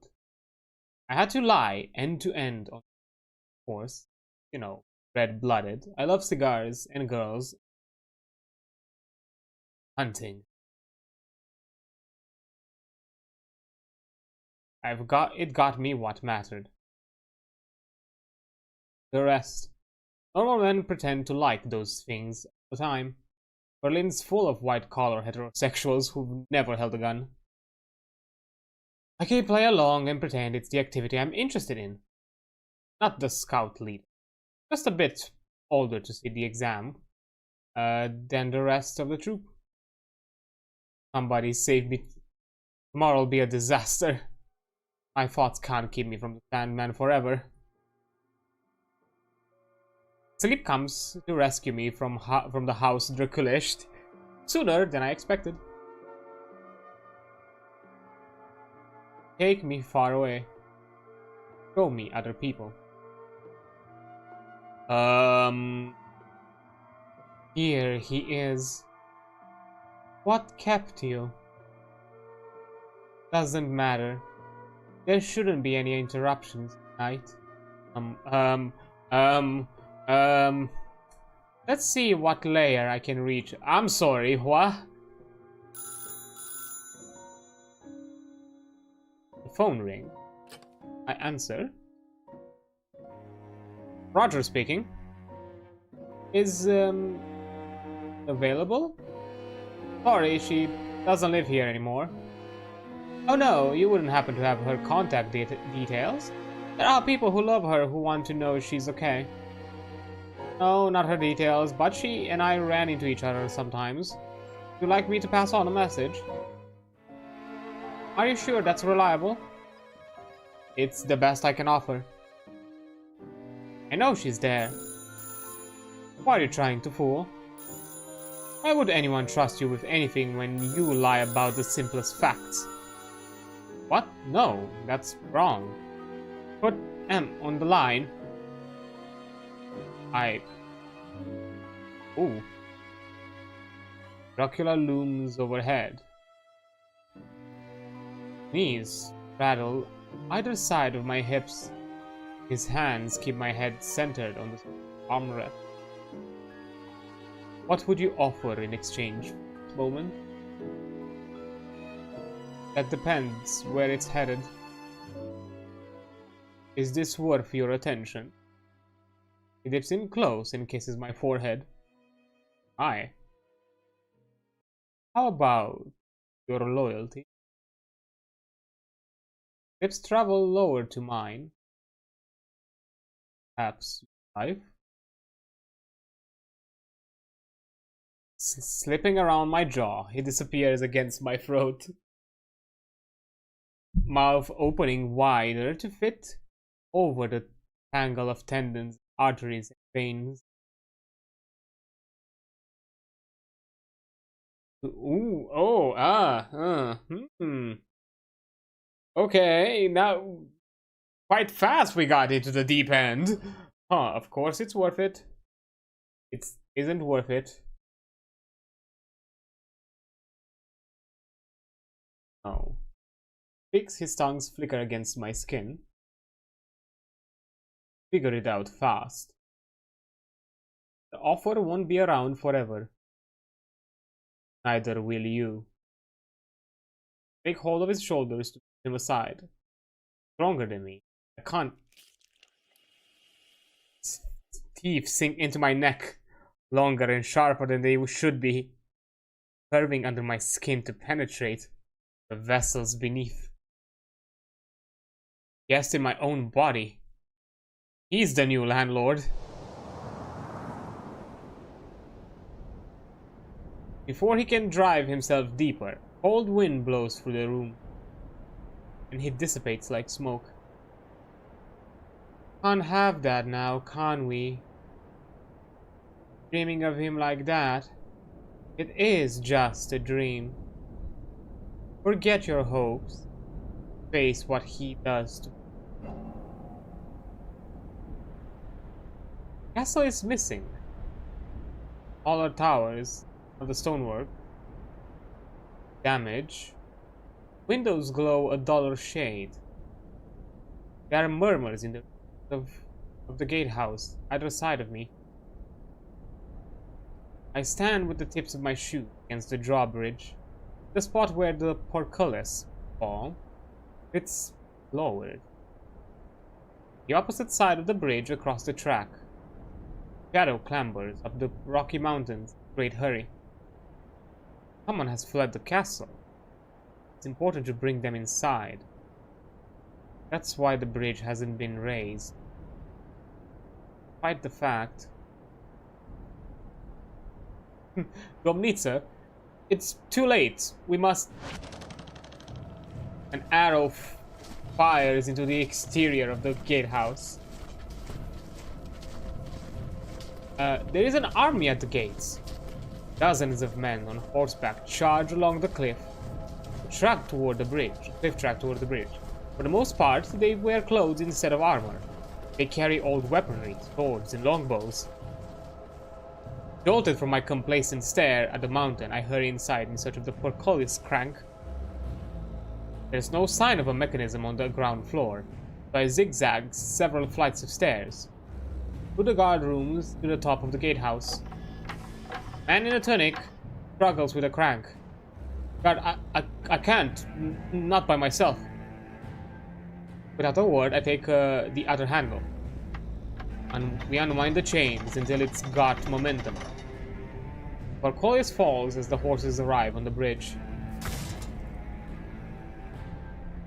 I had to lie end to end on course, you know, red-blooded. I love cigars and girls. Hunting. It got me what mattered. The rest. Normal men pretend to like those things all the time. Berlin's full of white-collar heterosexuals who've never held a gun. I can play along and pretend it's the activity I'm interested in. Not the scout leader. Just a bit older to see the exam than the rest of the troop. Somebody save me. Tomorrow'll be a disaster. My thoughts can't keep me from the Sandman forever. Sleep comes to rescue me from the house Drăculeşti sooner than I expected. Take me far away. Show me other people. Here he is. What kept you? Doesn't matter. There shouldn't be any interruptions tonight. Let's see what layer I can reach. I'm sorry, what? The phone ring. I answer. Roger speaking. Is, available? Sorry, she doesn't live here anymore. Oh no, you wouldn't happen to have her contact details? There are people who love her who want to know she's okay. No, not her details, but she and I ran into each other sometimes. Would you like me to pass on a message? Are you sure that's reliable? It's the best I can offer. I know she's there. Why are you trying to fool? Why would anyone trust you with anything when you lie about the simplest facts? What? No, that's wrong. Put M on the line. Ooh. Dracula looms overhead. Knees rattle either side of my hips. His hands keep my head centered on the armrest. What would you offer in exchange, Bowman? That depends where it's headed. Is this worth your attention? He dips in close and kisses my forehead. Aye. How about your loyalty? Lips travel lower to mine. Perhaps life? Slipping around my jaw, he disappears against my throat. Mouth opening wider to fit over the tangle of tendons, arteries, and veins. Ooh, oh, Okay, now quite fast we got into the deep end. Huh, of course it's worth it. It isn't worth it. No. Fix his tongues flicker against my skin. Figure it out fast. The offer won't be around forever. Neither will you. Take hold of his shoulders to push him aside. Stronger than me. I can't. His teeth sink into my neck, longer and sharper than they should be, curving under my skin to penetrate the vessels beneath. Guessed in my own body. He's the new landlord. Before he can drive himself deeper, cold wind blows through the room, and he dissipates like smoke. Can't have that now, can we? Dreaming of him like that, it is just a dream. Forget your hopes. Face what he does to you. Castle is missing. All our towers of the stonework. Damage. Windows glow a duller shade. There are murmurs in the of the gatehouse either side of me. I stand with the tips of my shoes against the drawbridge, the spot where the portcullis fall. It's lowered. The opposite side of the bridge across the track. Shadow clambers up the rocky mountains in great hurry. Someone has fled the castle. It's important to bring them inside. That's why the bridge hasn't been raised. Despite the fact... Domnitsa, it's too late. We must... An arrow fires into the exterior of the gatehouse. There is an army at the gates. Dozens of men on horseback charge along the cliff track toward the bridge. For the most part, they wear clothes instead of armor. They carry old weaponry, swords and longbows. Jolted from my complacent stare at the mountain, I hurry inside in search of the portcullis crank. There's no sign of a mechanism on the ground floor, so I zigzag several flights of stairs. Through the guard rooms to the top of the gatehouse. Man in a tunic struggles with a crank. God, I can't. Not by myself. Without a word, I take the other handle. And we unwind the chains until it's got momentum. Drăculeşti falls as the horses arrive on the bridge.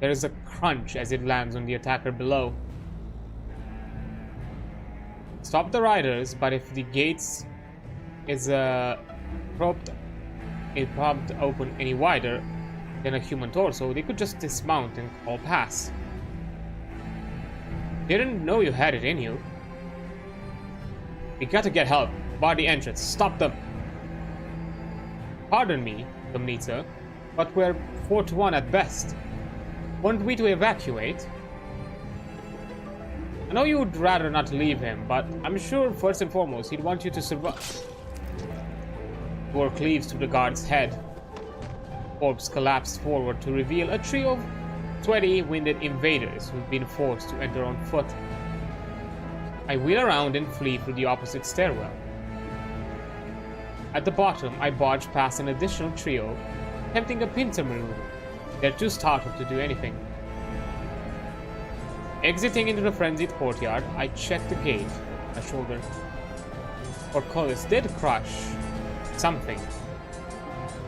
There is a crunch as it lands on the attacker below. Stop the riders, but if the gates is propped open any wider than a human torso, they could just dismount and call pass. Didn't know you had it in you. We gotta get help. Bar the entrance. Stop them. Pardon me, Domnitsa, but we're 4-1 at best. Want we to evacuate? I know you would rather not leave him, but I'm sure first and foremost he'd want you to survive. Door cleaves to the guard's head. Corpse collapsed forward to reveal a trio of sweaty, winded invaders who've been forced to enter on foot. I wheel around and flee through the opposite stairwell. At the bottom, I barge past an additional trio, attempting a pincer maneuver. They're too startled to do anything. Exiting into the frenzied courtyard, I check the gate on my shoulder. Drăculești did crush something.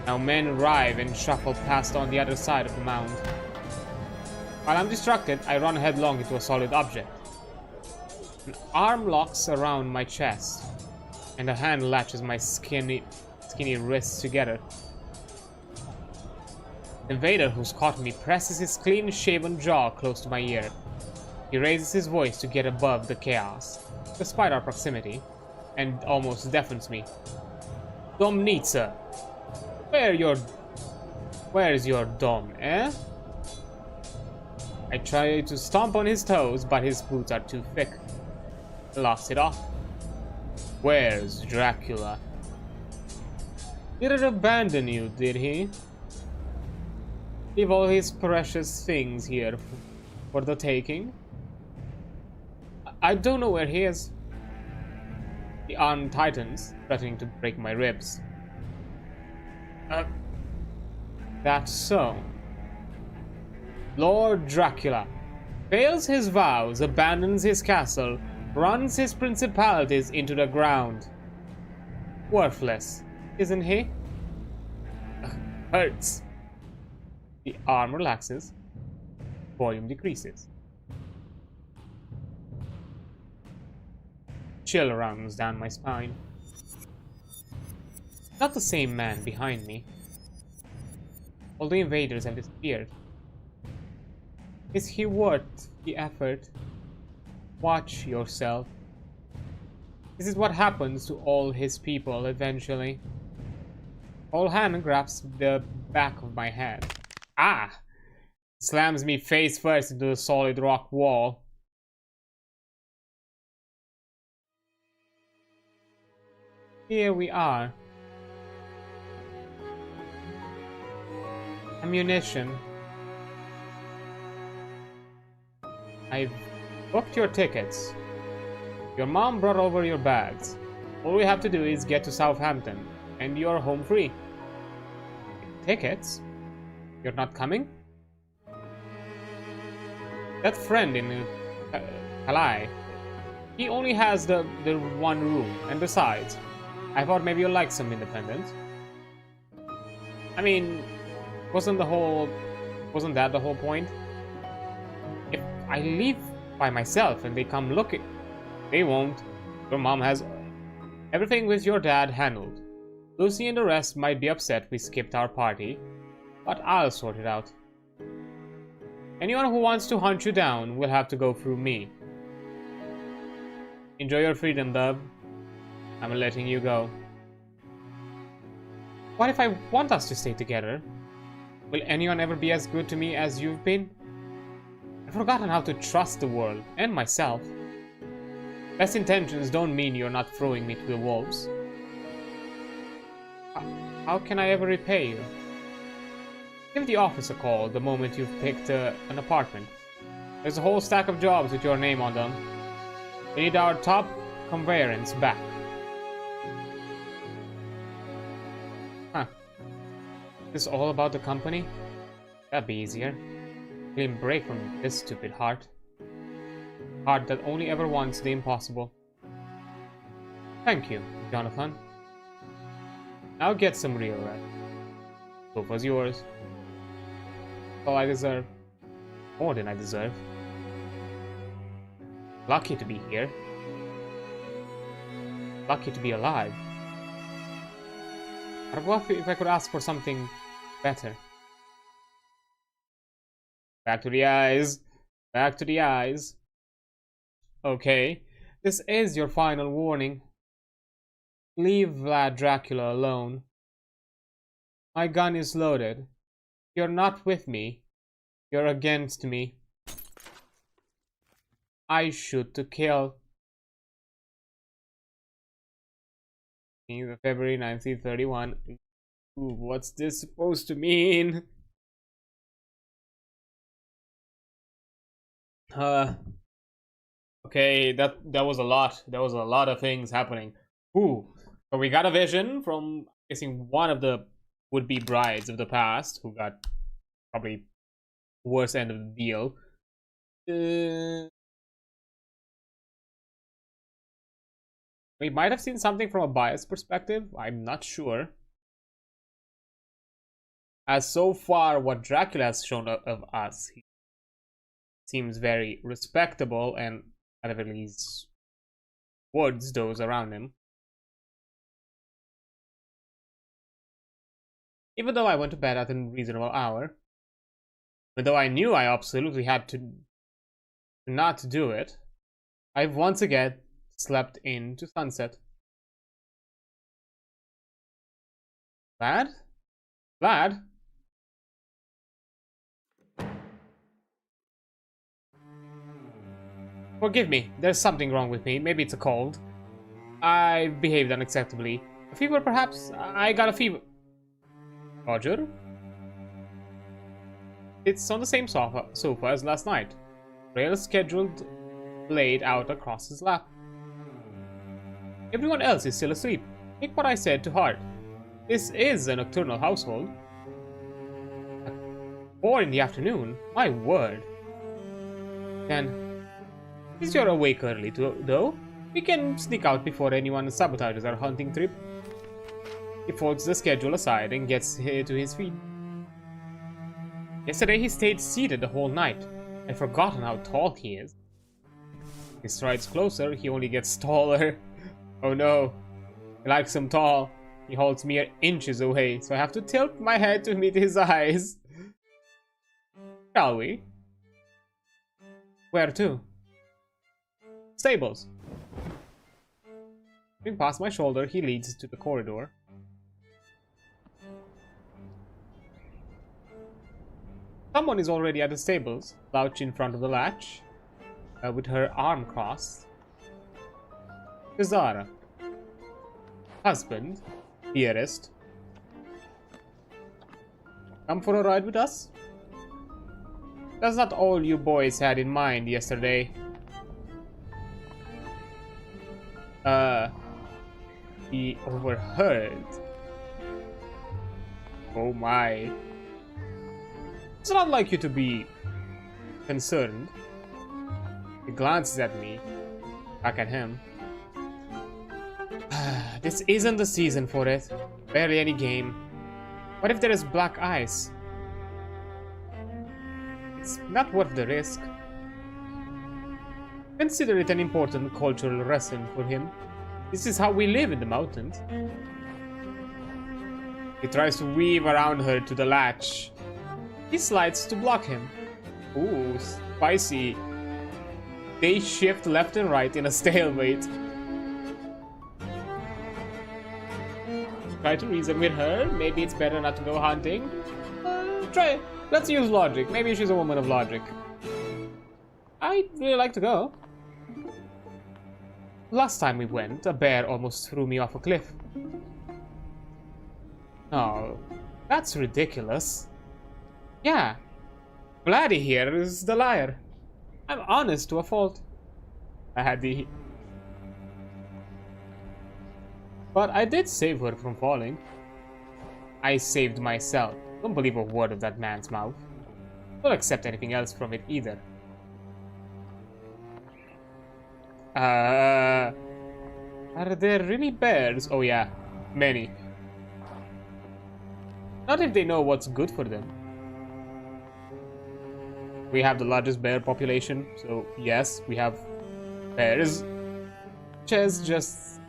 Now men arrive and shuffle past on the other side of the mound. While I'm distracted, I run headlong into a solid object. An arm locks around my chest, and a hand latches my skinny wrists together. The invader who's caught me presses his clean-shaven jaw close to my ear. He raises his voice to get above the chaos, despite our proximity, and almost deafens me. Domnitsa, where's your dom, eh? I try to stomp on his toes, but his boots are too thick. I lost it off. Where's Dracula? Didn't abandon you, did he? Leave all his precious things here for the taking? I don't know where he is. The arm tightens, threatening to break my ribs. That's so. Lord Dracula fails his vows, abandons his castle, runs his principalities into the ground. Worthless, isn't he? Hurts. The arm relaxes, volume decreases. Chill runs down my spine. Not the same man behind me. All the invaders have disappeared. Is he worth the effort? Watch yourself. This is what happens to all his people eventually. Whole hand grabs the back of my head. Ah! Slams me face first into the solid rock wall. Here we are. Ammunition. I've booked your tickets. Your mom brought over your bags. All we have to do is get to Southampton, and you're home free. Tickets? You're not coming? That friend in Calais, he only has the one room, and besides, I thought maybe you'd like some independence. I mean, wasn't that the whole point? If I leave by myself and they come looking, they won't. Your mom has everything with your dad handled. Lucy and the rest might be upset we skipped our party, but I'll sort it out. Anyone who wants to hunt you down will have to go through me. Enjoy your freedom, Dub. I'm letting you go. What if I want us to stay together? Will anyone ever be as good to me as you've been? I've forgotten how to trust the world, and myself. Best intentions don't mean you're not throwing me to the wolves. How can I ever repay you? Give the office a call the moment you've picked an apartment. There's a whole stack of jobs with your name on them. We need our top conveyance back. Huh. Is this all about the company? That'd be easier. Clean break from this stupid heart. Heart that only ever wants the impossible. Thank you, Jonathan. Now get some real rest. Sofa's yours. All I deserve. More than I deserve. Lucky to be here. Lucky to be alive. What if I could ask for something better? Back to the eyes. Back to the eyes. Okay. This is your final warning. Leave Vlad Dracula alone. My gun is loaded. You're not with me. You're against me. I shoot to kill. February 1931. Ooh, what's this supposed to mean? Okay, that was a lot. There was a lot of things happening. Ooh, so we got a vision from, I'm guessing, one of the would-be brides of the past, who got probably worst end of the deal. We might have seen something from a biased perspective. I'm not sure. As so far, what Dracula has shown of us, he seems very respectable and at the very least wards those around him. Even though I went to bed at a reasonable hour, even though I knew I absolutely had to not do it, I've once again slept into sunset. Vlad? Vlad? Forgive me, there's something wrong with me. Maybe it's a cold. I behaved unacceptably. A fever, perhaps? I got a fever. Roger? It's on the same sofa as last night. Rail scheduled laid out across his lap. Everyone else is still asleep. Take what I said to heart. This is a nocturnal household. At 4 in the afternoon? My word. Then, since you're awake early though, we can sneak out before anyone sabotages our hunting trip. He folds the schedule aside and gets to his feet. Yesterday he stayed seated the whole night. I've forgotten how tall he is. He strides closer, he only gets taller. Oh no, he likes him tall. He holds mere inches away, so I have to tilt my head to meet his eyes. Shall we? Where to? Stables. Looking past my shoulder, he leads to the corridor. Someone is already at the stables, slouched in front of the latch, with her arm crossed. Zara. Husband. Dearest. Come for a ride with us? That's not all you boys had in mind yesterday. He overheard. Oh my. It's not like you to be concerned. He glances at me, back at him. This isn't the season for it. Barely any game. What if there is black ice? It's not worth the risk. Consider it an important cultural lesson for him. This is how we live in the mountains. He tries to weave around her to the latch. He slides to block him. Ooh, spicy. They shift left and right in a stalemate. Try to reason with her. Maybe it's better not to go hunting. Try. Let's use logic. Maybe she's a woman of logic. I'd really like to go. Last time we went, a bear almost threw me off a cliff. Oh, that's ridiculous. Yeah, Vladdy here is the liar. I'm honest to a fault. I had the... But I did save her from falling. I saved myself. Don't believe a word of that man's mouth. Don't accept anything else from it either. Are there really bears? Oh yeah, many. Not if they know what's good for them. We have the largest bear population, so yes, we have bears. Ches just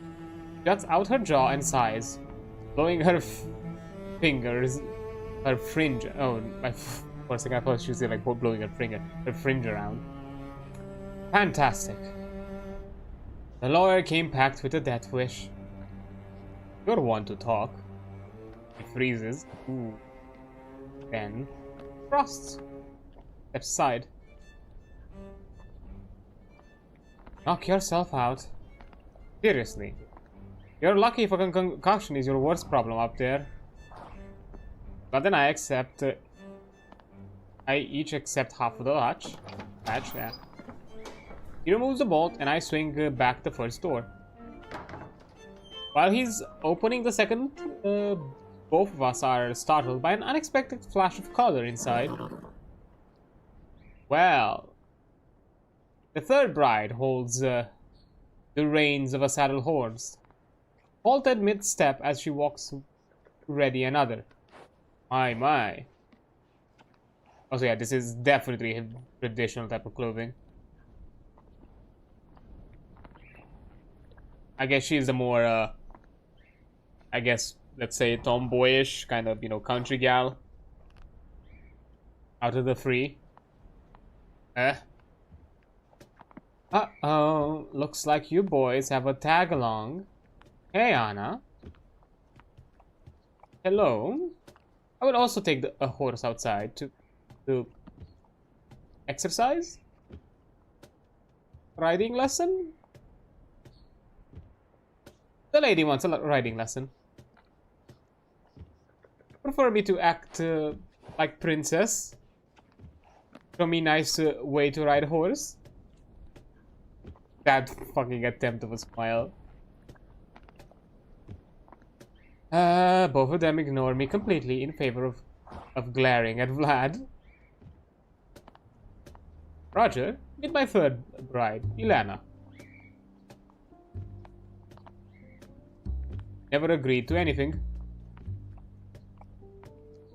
juts out her jaw and sighs, blowing her fingers, her fringe. Oh, for a second I thought she was like blowing her fringe around. Fantastic. The lawyer came packed with a death wish. You're one to talk. He freezes. Ooh. Then frosts. Steps aside. Knock yourself out. Seriously. You're lucky if a concoction is your worst problem up there. But then I each accept half of the hatch. Yeah. He removes the bolt and I swing back the first door. While he's opening the second, both of us are startled by an unexpected flash of color inside. Well, the third bride holds the reins of a saddle horse, halted mid-step as she walks to ready another. My. Also, yeah, this is definitely a traditional type of clothing. I guess she's the more, I guess, let's say, tomboyish, kind of, you know, country gal. Out of the three. Uh-oh, looks like you boys have a tag-along. Hey, Anna. Hello. I would also take a horse outside to exercise? Riding lesson? The lady wants a riding lesson. Prefer me to act like princess? Show me nice way to ride a horse? That fucking attempt of a smile. Both of them ignore me completely in favor of glaring at Vlad. Roger, meet my third bride, Ilana. Never agreed to anything.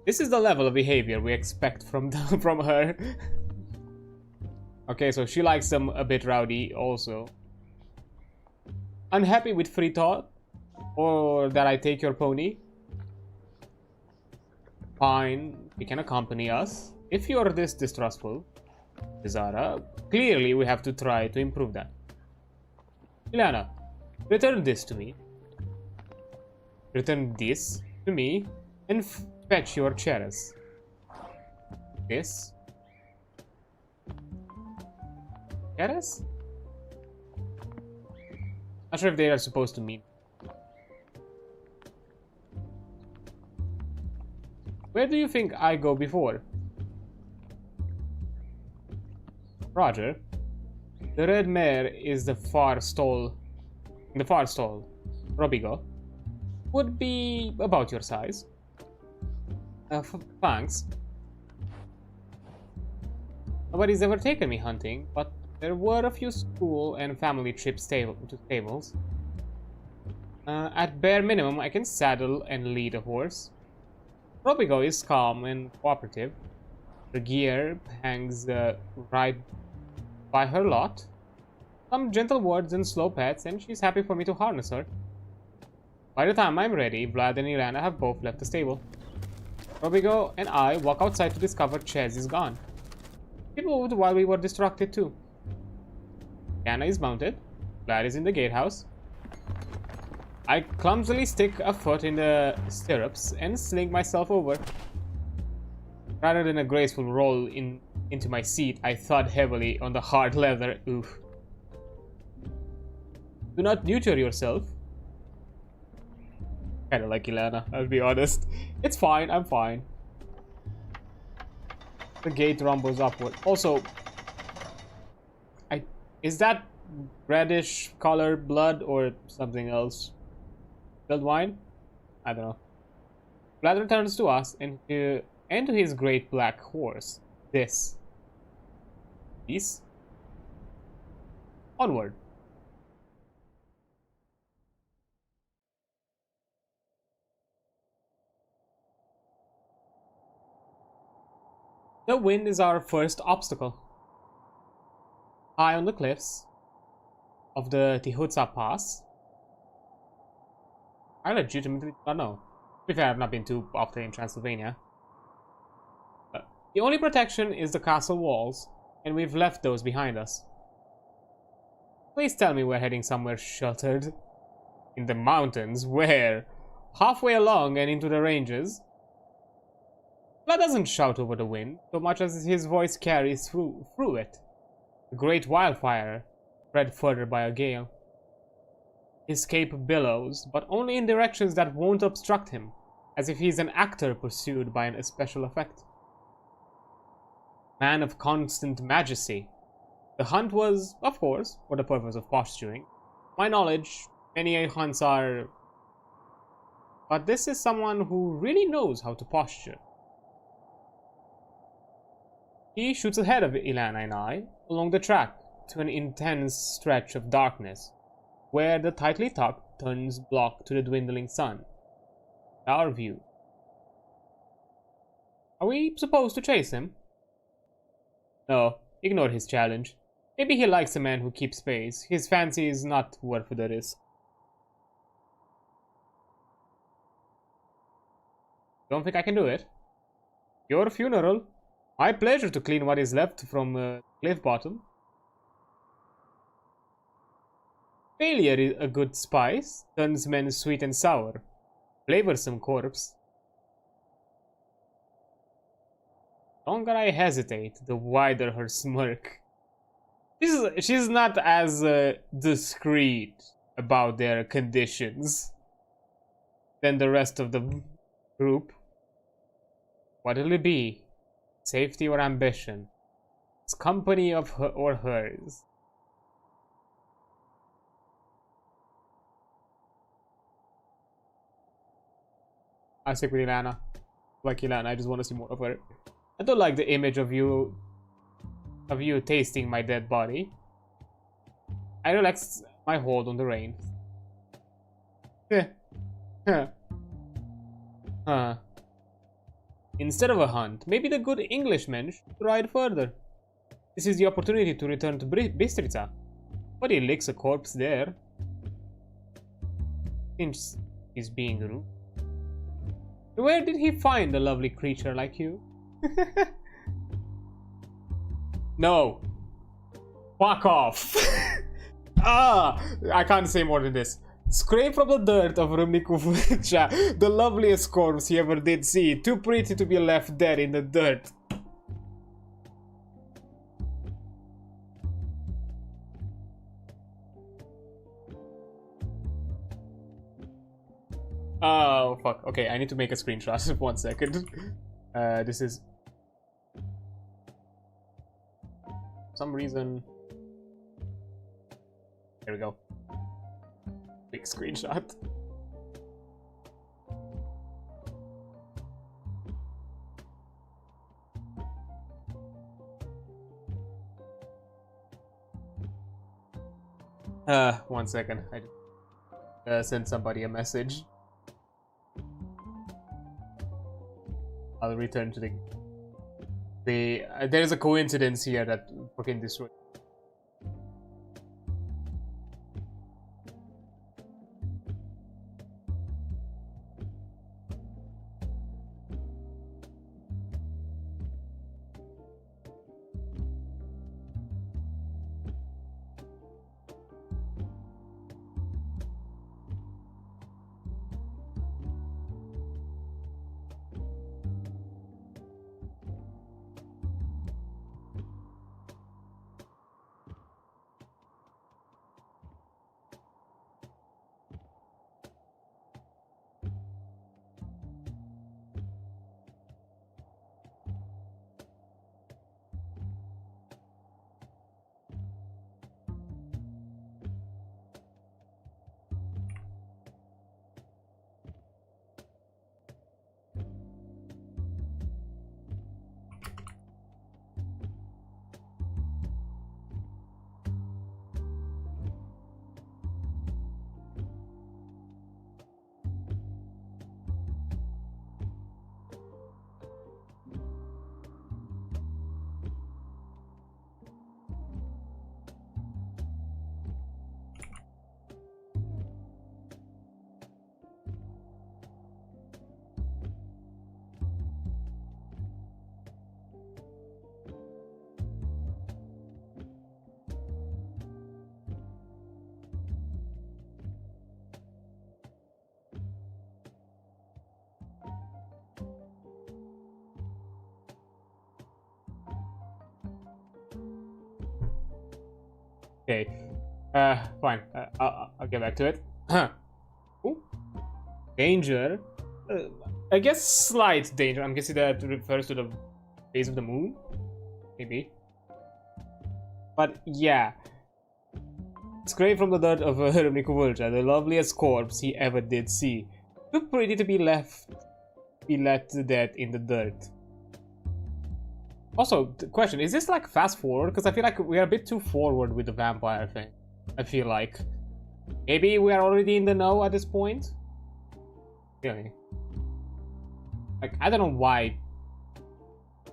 This is the level of behavior we expect from her. Okay, so she likes them a bit rowdy also. Unhappy with free thought? Or that I take your pony? Fine, you can accompany us. If you're this distrustful, Zara, clearly we have to try to improve that. Ilana, return this to me. Return this to me and fetch your chairs. This. Chairs? Not sure if they are supposed to mean. Where do you think I go before? Roger. The red mare is the far stall. In the far stall. Robigo. Would be about your size. Thanks. Nobody's ever taken me hunting, but there were a few school and family trips to stables. At bare minimum, I can saddle and lead a horse. Robigo is calm and cooperative. Her gear hangs right by her lot. Some gentle words and slow pets, and she's happy for me to harness her. By the time I'm ready, Vlad and Ilana have both left the stable. Robigo and I walk outside to discover Ches is gone. He moved while we were distracted too. Anna is mounted. Vlad is in the gatehouse. I clumsily stick a foot in the stirrups and sling myself over. Rather than a graceful roll into my seat, I thud heavily on the hard leather. Oof. Do not neuter yourself. Kinda like Ilana, I'll be honest. It's fine, I'm fine. The gate rumbles upward. Also, is that reddish color blood or something else? Spilled wine? I don't know. Vlad returns to us and to his great black horse. This. Peace. Onward. The wind is our first obstacle. High on the cliffs of the Tihutsa Pass. I legitimately don't know. To be fair, I've not been too often in Transylvania. The only protection is the castle walls, and we've left those behind us. Please tell me we're heading somewhere sheltered. In the mountains, where? Halfway along and into the ranges. Vlad doesn't shout over the wind, so much as his voice carries through it. A great wildfire, spread further by a gale. His cape billows, but only in directions that won't obstruct him, as if he's an actor pursued by a special effect. Man of constant majesty. The hunt was, of course, for the purpose of posturing. My knowledge, many hunts are... But this is someone who really knows how to posture. He shoots ahead of Ilana and I, along the track, to an intense stretch of darkness, where the tightly tucked turns block to the dwindling sun. Our view. Are we supposed to chase him? No, ignore his challenge. Maybe he likes a man who keeps pace. His fancy is not worth the risk. Don't think I can do it? Your funeral. My pleasure to clean what is left from cliff bottom. Failure is a good spice, turns men sweet and sour. Flavorsome corpse. The longer I hesitate, the wider her smirk. She's not as discreet about their conditions than the rest of the group. What'll it be? Safety or ambition? It's company of her or hers. I stick with Ilana. Like Ilana, I just want to see more of her. I don't like the image of you tasting my dead body. I relax my hold on the reins. Instead of a hunt, maybe the good Englishman should ride further. This is the opportunity to return to Bistrica. But he licks a corpse there. Thinks he's being rude. Where did he find a lovely creature like you? No. Fuck off. I can't say more than this. Scrape from the dirt of Rumnikuvucha, the loveliest corpse he ever did see, too pretty to be left dead in the dirt. Oh, fuck. Okay, I need to make a screenshot. 1 second. This is... some reason... There we go. Big screenshot. One second. I sent somebody a message. I'll return to the there's a coincidence here that fucking destroyed. Okay. Fine. I'll get back to it. Ooh. Danger. I guess slight danger. I'm guessing that refers to the phase of the moon. Maybe. But yeah. Scraped from the dirt of Drăculeşti, the loveliest corpse he ever did see. Too pretty to be left to death in the dirt. Also, the question, is this like fast forward? Because I feel like we are a bit too forward with the vampire thing. I feel like. Maybe we are already in the know at this point? Really? Like, I don't know why.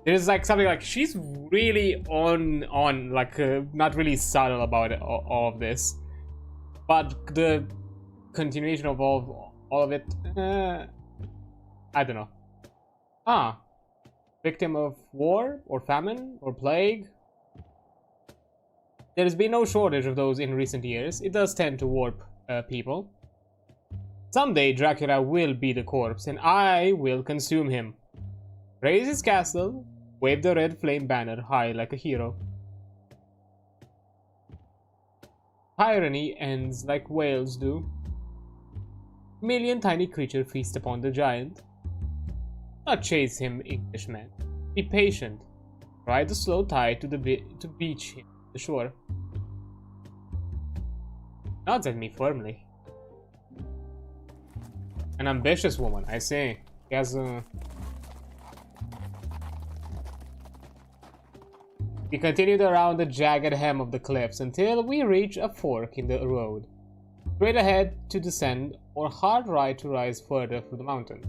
There's like something like, she's really on like, not really subtle about it, all of this. But the continuation of all of it, I don't know. Ah. Victim of war, or famine, or plague. There has been no shortage of those in recent years. It does tend to warp people. Someday Dracula will be the corpse, and I will consume him. Raise his castle, wave the red flame banner high like a hero. Tyranny ends like whales do. Million tiny creatures feast upon the giant. Not chase him, Englishman. Be patient. Ride the slow tide to beach him to the shore. Nods at me firmly. An ambitious woman, I say. He has a... We continued around the jagged hem of the cliffs until we reach a fork in the road. Straight ahead to descend, or hard right to rise further through the mountain.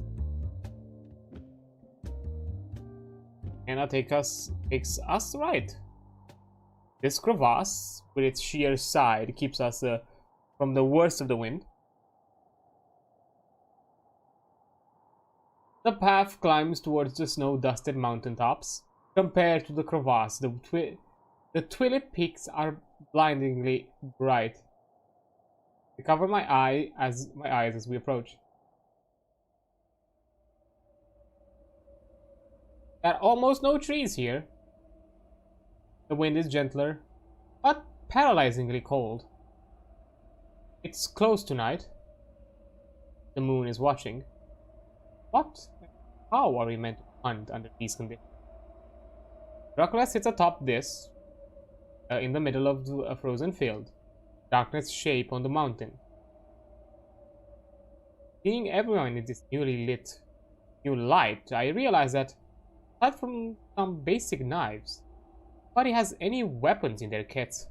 And that takes us right. This crevasse, with its sheer side, keeps us from the worst of the wind. The path climbs towards the snow-dusted mountaintops. Compared to the crevasse, the twilit peaks are blindingly bright. They cover my eyes as we approach. There are almost no trees here. The wind is gentler, but paralyzingly cold. It's close tonight. The moon is watching. What? How are we meant to hunt under these conditions? Dracula sits atop this, in the middle of a frozen field. Darkness shape on the mountain. Seeing everyone in this newly lit new light, I realize that, aside from some basic knives, nobody has any weapons in their kits.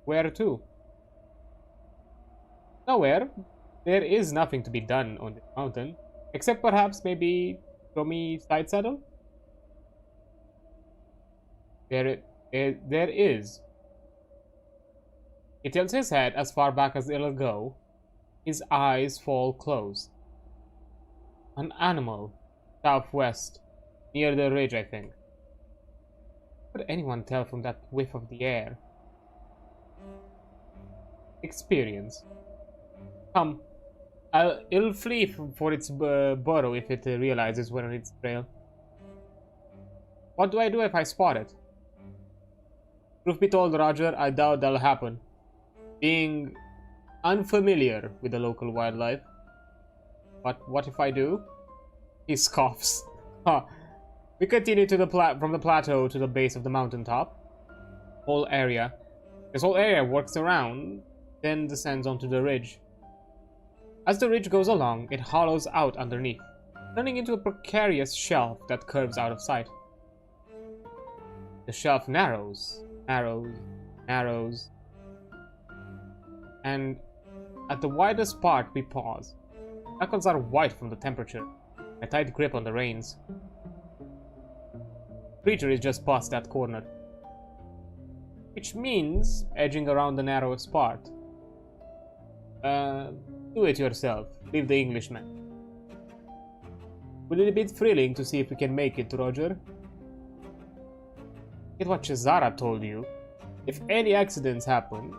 Where to? Nowhere. There is nothing to be done on this mountain, except perhaps maybe throw me side saddle? There is. He tilts his head as far back as it'll go. His eyes fall close. An animal. Southwest. Near the ridge, I think. Could anyone tell from that whiff of the air? Experience. Come. It'll flee for its burrow if it realizes we're on its trail. What do I do if I spot it? Truth be told, Roger, I doubt that'll happen. Being unfamiliar with the local wildlife. But what if I do? He scoffs. Huh. We continue to from the plateau to the base of the mountaintop. This whole area works around, then descends onto the ridge. As the ridge goes along, it hollows out underneath, turning into a precarious shelf that curves out of sight. The shelf narrows, and at the widest part we pause. Knuckles are white from the temperature, a tight grip on the reins. The creature is just past that corner, which means edging around the narrowest part. Do it yourself. Leave the Englishman. Will it be thrilling to see if we can make it, Roger? Get what Cesara told you. If any accidents happen,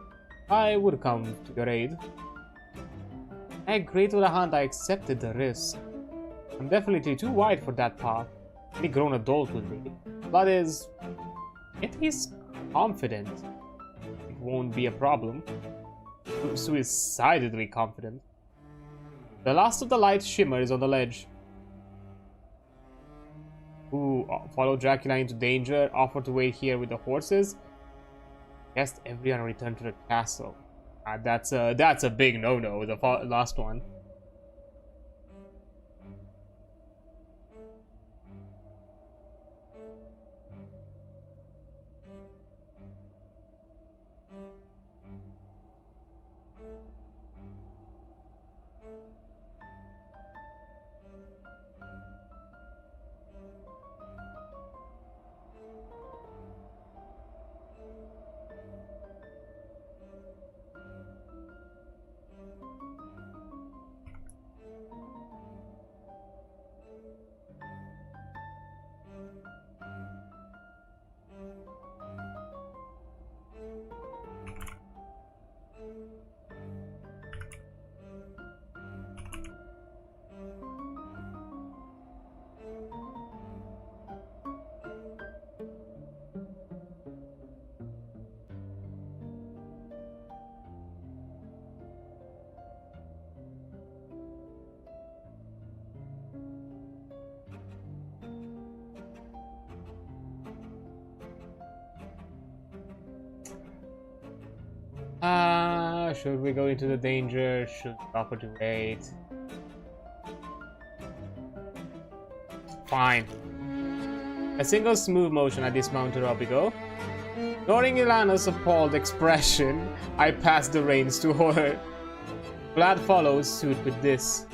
I would come to your aid. I agreed to the hunt. I accepted the risk. I'm definitely too wide for that path. Any grown adult would be. But is... It is confident it won't be a problem. Suicidally confident. The last of the light shimmers on the ledge. Who follow Dracula into danger, offer to wait here with the horses. Guest everyone return to the castle. That's a big no-no, the last one. Should we go into the danger? Should we offer to wait? Fine. A single smooth motion I dismounted Robigo. Ignoring Ilana's appalled expression, I passed the reins to her. Vlad follows suit with this.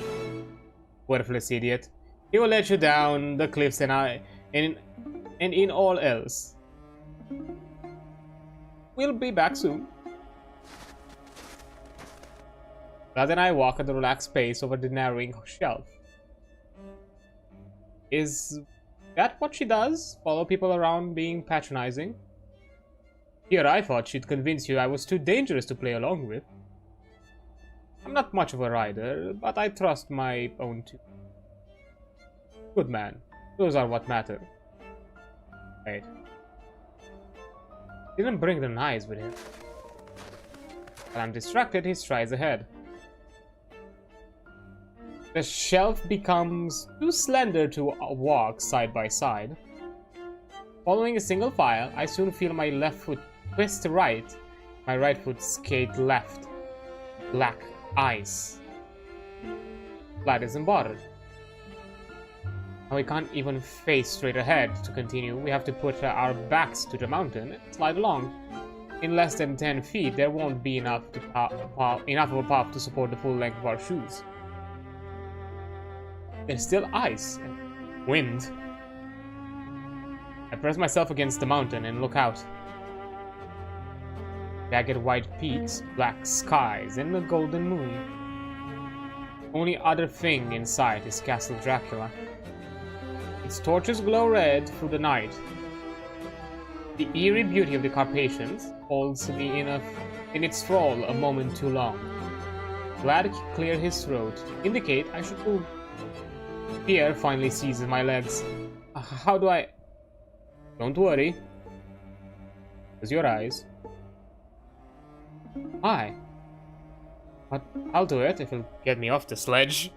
Worthless idiot. He will let you down the cliffs and in all else. We'll be back soon. Vlad and I walk at a relaxed pace over the narrowing shelf. Is that what she does? Follow people around being patronizing? Here I thought she'd convince you I was too dangerous to play along with. I'm not much of a rider, but I trust my own too. Good man. Those are what matter. Wait. Didn't bring the knives with him. While I'm distracted, he strides ahead. The shelf becomes too slender to walk side by side. Following a single file, I soon feel my left foot twist right, my right foot skate left. Black ice. Vlad isn't bothered. Now we can't even face straight ahead to continue. We have to put our backs to the mountain and slide along. In less than 10 feet, there won't be enough of a path to support the full length of our shoes. There's still ice and wind. I press myself against the mountain and look out. Jagged white peaks, black skies, and a golden moon. Only other thing in sight is Castle Dracula. Its torches glow red through the night. The eerie beauty of the Carpathians holds me in its thrall a moment too long. Glad to clear his throat, indicate I should move. Fear finally seizes my legs. How do I... Don't worry. Close your eyes. Why? But I'll do it if it'll get me off the sledge.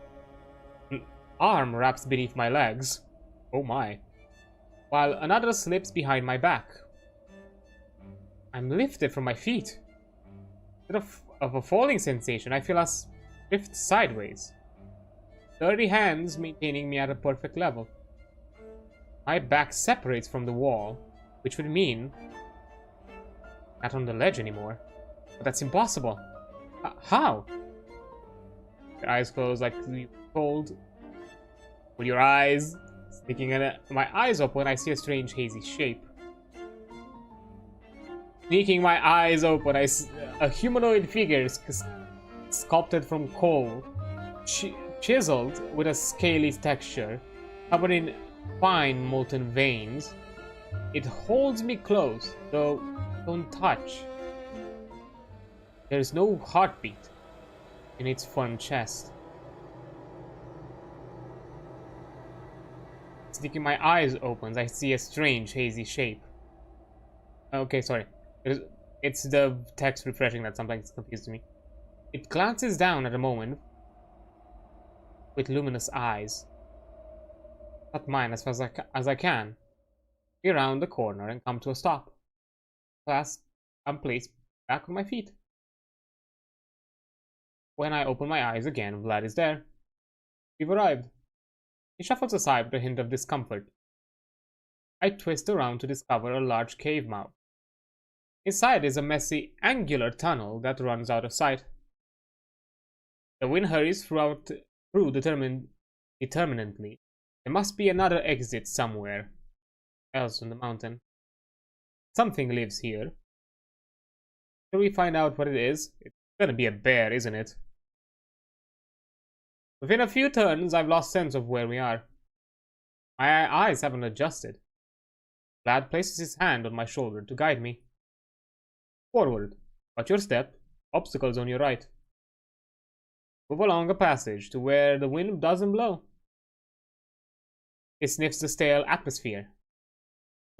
An arm wraps beneath my legs. Oh my. While another slips behind my back. I'm lifted from my feet. Instead of a falling sensation, I feel us drift sideways. 30 hands maintaining me at a perfect level. My back separates from the wall, which would mean not on the ledge anymore. But that's impossible. How? Your eyes close like you cold. With your eyes sticking in my eyes open, I see a strange hazy shape. Sneaking my eyes open, I see a humanoid figure sculpted from coal. Chiseled with a scaly texture, covered in fine molten veins. It holds me close, though don't touch. There is no heartbeat in its firm chest. Sticking my eyes open, I see a strange hazy shape. Okay, sorry. It's the text refreshing that sometimes confuses me. It glances down at a moment with luminous eyes. Not mine as fast as I can. Be around the corner and come to a stop. Fast, I'm placed back on my feet. When I open my eyes again, Vlad is there. We've arrived. He shuffles aside with a hint of discomfort. I twist around to discover a large cave mouth. Inside is a messy, angular tunnel that runs out of sight. The wind hurries through determinantly. There must be another exit somewhere else on the mountain. Something lives here. Shall we find out what it is? It's gonna be a bear, isn't it? Within a few turns, I've lost sense of where we are. My eyes haven't adjusted. Vlad places his hand on my shoulder to guide me. Forward. Watch your step. Obstacles on your right. Move along a passage to where the wind doesn't blow. It sniffs the stale atmosphere.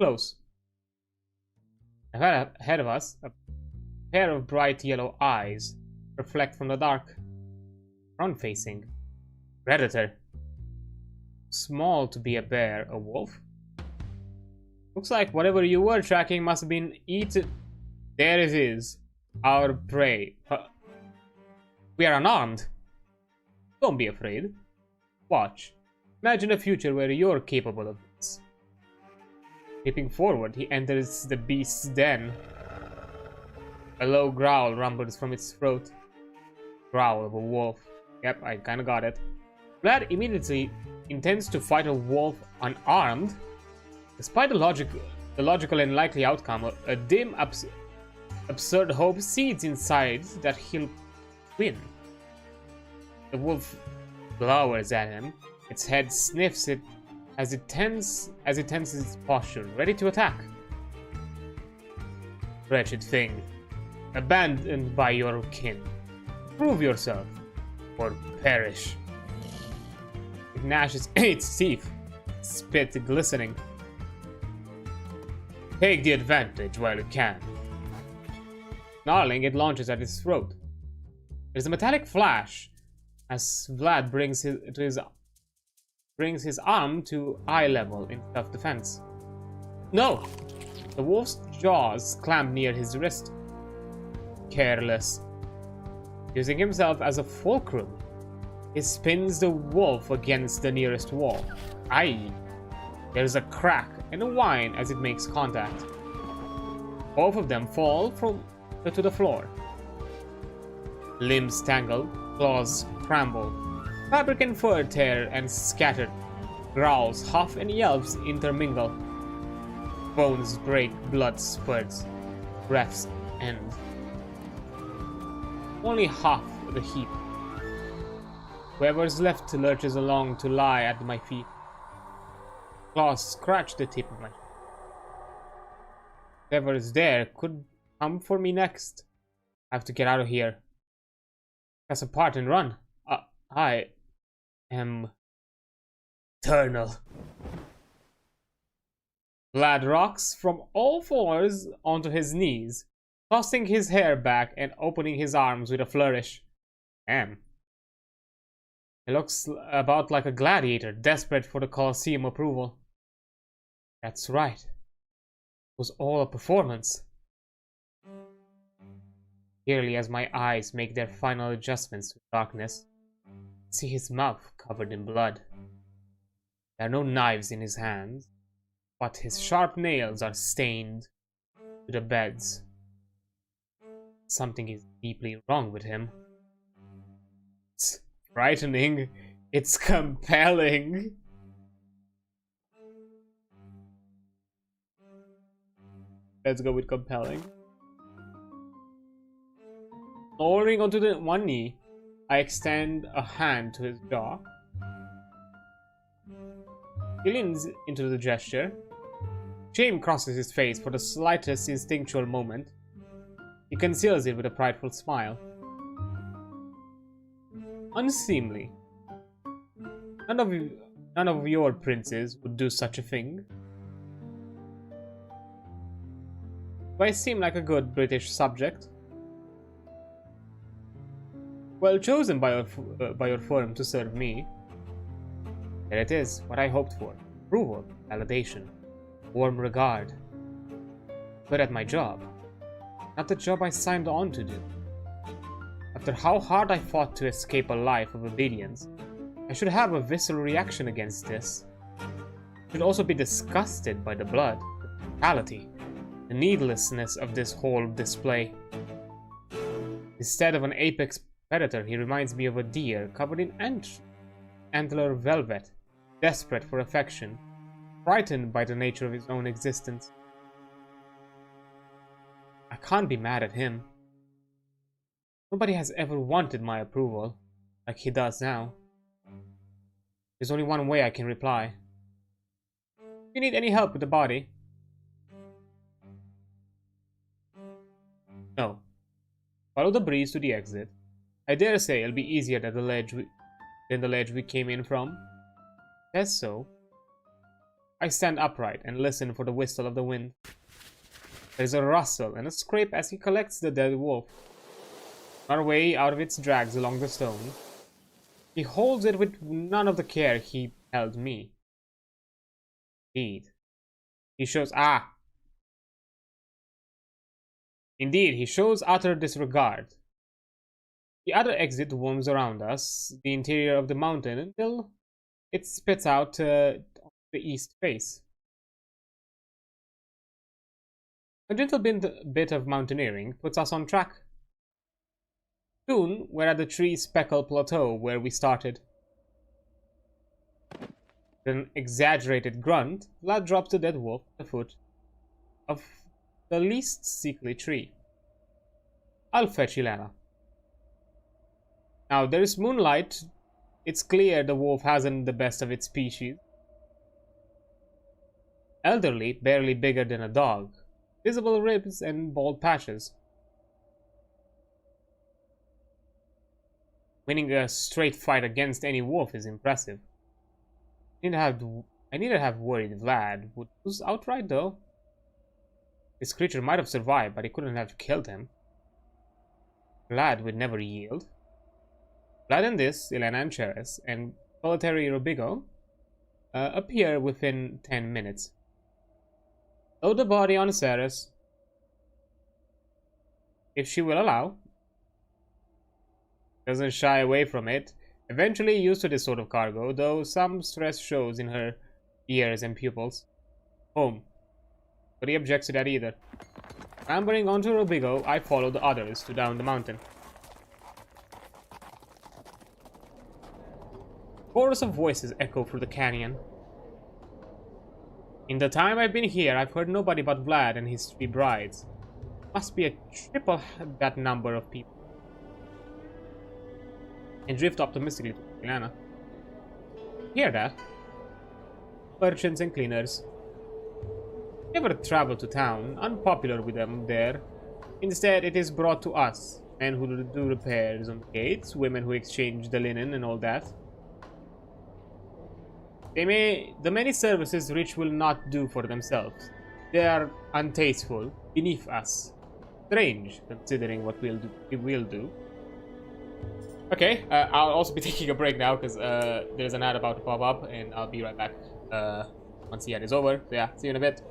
Close. Ahead of us, a pair of bright yellow eyes reflect from the dark. Front-facing. Predator. Small to be a bear, a wolf? Looks like whatever you were tracking must have been eaten. There it is. Our prey. We are unarmed. Don't be afraid. Watch. Imagine a future where you're capable of this. Leaping forward, he enters the beast's den. A low growl rumbles from its throat. Growl of a wolf. Yep, I kinda got it. Vlad immediately intends to fight a wolf unarmed. Despite the logical and likely outcome, a dim, absurd hope seeds inside that he'll win. The wolf glowers at him. Its head sniffs it as it tenses its posture, ready to attack. Wretched thing, abandoned by your kin. Prove yourself, or perish. It gnashes its teeth, spit glistening. Take the advantage while you can. Snarling, it launches at its throat. There's a metallic flash as Vlad brings his arm to eye level in self-defense. No! The wolf's jaws clamp near his wrist. Careless. Using himself as a fulcrum, he spins the wolf against the nearest wall. Aye! There's a crack and a whine as it makes contact. Both of them fall to the floor. Limbs tangle, claws scramble, fabric and fur tear and scatter. Growls, huff and yelps intermingle. Bones break, blood spurts, breaths end. Only half the heap. Whoever's left lurches along to lie at my feet. Claws scratch the tip of my... Whoever is there could come for me next. I have to get out of here. Press apart and run. I am eternal. Vlad rocks from all fours onto his knees, tossing his hair back and opening his arms with a flourish. Damn. He looks about like a gladiator, desperate for the Colosseum approval. That's right. It was all a performance. Clearly, as my eyes make their final adjustments to darkness, I see his mouth covered in blood. There are no knives in his hands, but his sharp nails are stained to the beds. Something is deeply wrong with him. It's frightening. It's compelling. Let's go with compelling. Lowering onto the one knee, I extend a hand to his jaw. He leans into the gesture. Shame crosses his face for the slightest instinctual moment. He conceals it with a prideful smile. Unseemly. None of your princes would do such a thing. Do I seem like a good British subject? Well chosen by your firm to serve me. There it is, what I hoped for. Approval, validation, warm regard. But at my job. Not the job I signed on to do. After how hard I fought to escape a life of obedience, I should have a visceral reaction against this. I should also be disgusted by the blood, the brutality, the needlessness of this whole display. Instead of an apex predator, he reminds me of a deer covered in antler velvet, desperate for affection, frightened by the nature of his own existence. I can't be mad at him. Nobody has ever wanted my approval, like he does now. There's only one way I can reply. If you need any help with the body? No. Follow the breeze to the exit. I dare say it'll be easier than the ledge we came in from. Says so. I stand upright and listen for the whistle of the wind. There's a rustle and a scrape as he collects the dead wolf. Our way out of its drags along the stone. He holds it with none of the care he held me. Indeed. He shows Indeed, he shows utter disregard. The other exit worms around us, the interior of the mountain, until it spits out the east face. A gentle bit of mountaineering puts us on track. Soon, we're at the tree-speckled plateau where we started. With an exaggerated grunt, Vlad drops the dead wolf at the foot of the least sickly tree. I'll fetch Ilana. Now, there's moonlight. It's clear the wolf hasn't the best of its species. Elderly, barely bigger than a dog. Visible ribs and bald patches. Winning a straight fight against any wolf is impressive. I need to have worried Vlad would lose outright though. This creature might have survived, but he couldn't have killed him. Vlad would never yield. Vlad and this, Ilana and Cheres, and solitary Robigo appear within 10 minutes. Load the body on Ceres, if she will allow. Doesn't shy away from it. Eventually used to this sort of cargo, though some stress shows in her ears and pupils. Home. But he objects to that either. Clambering onto Robigo, I follow the others to down the mountain. Chorus of voices echo through the canyon. In the time I've been here, I've heard nobody but Vlad and his 3 brides. Must be a triple that number of people. And drift optimistically to Ilana. Hear that? Merchants and cleaners. Never travel to town, unpopular with them there. Instead, it is brought to us. Men who do repairs on the gates, women who exchange the linen and all that. The many services rich will not do for themselves. They are untasteful, beneath us. Strange, considering what we will do. Okay, I'll also be taking a break now, because there's an ad about to pop up, and I'll be right back once the ad is over. So yeah, see you in a bit.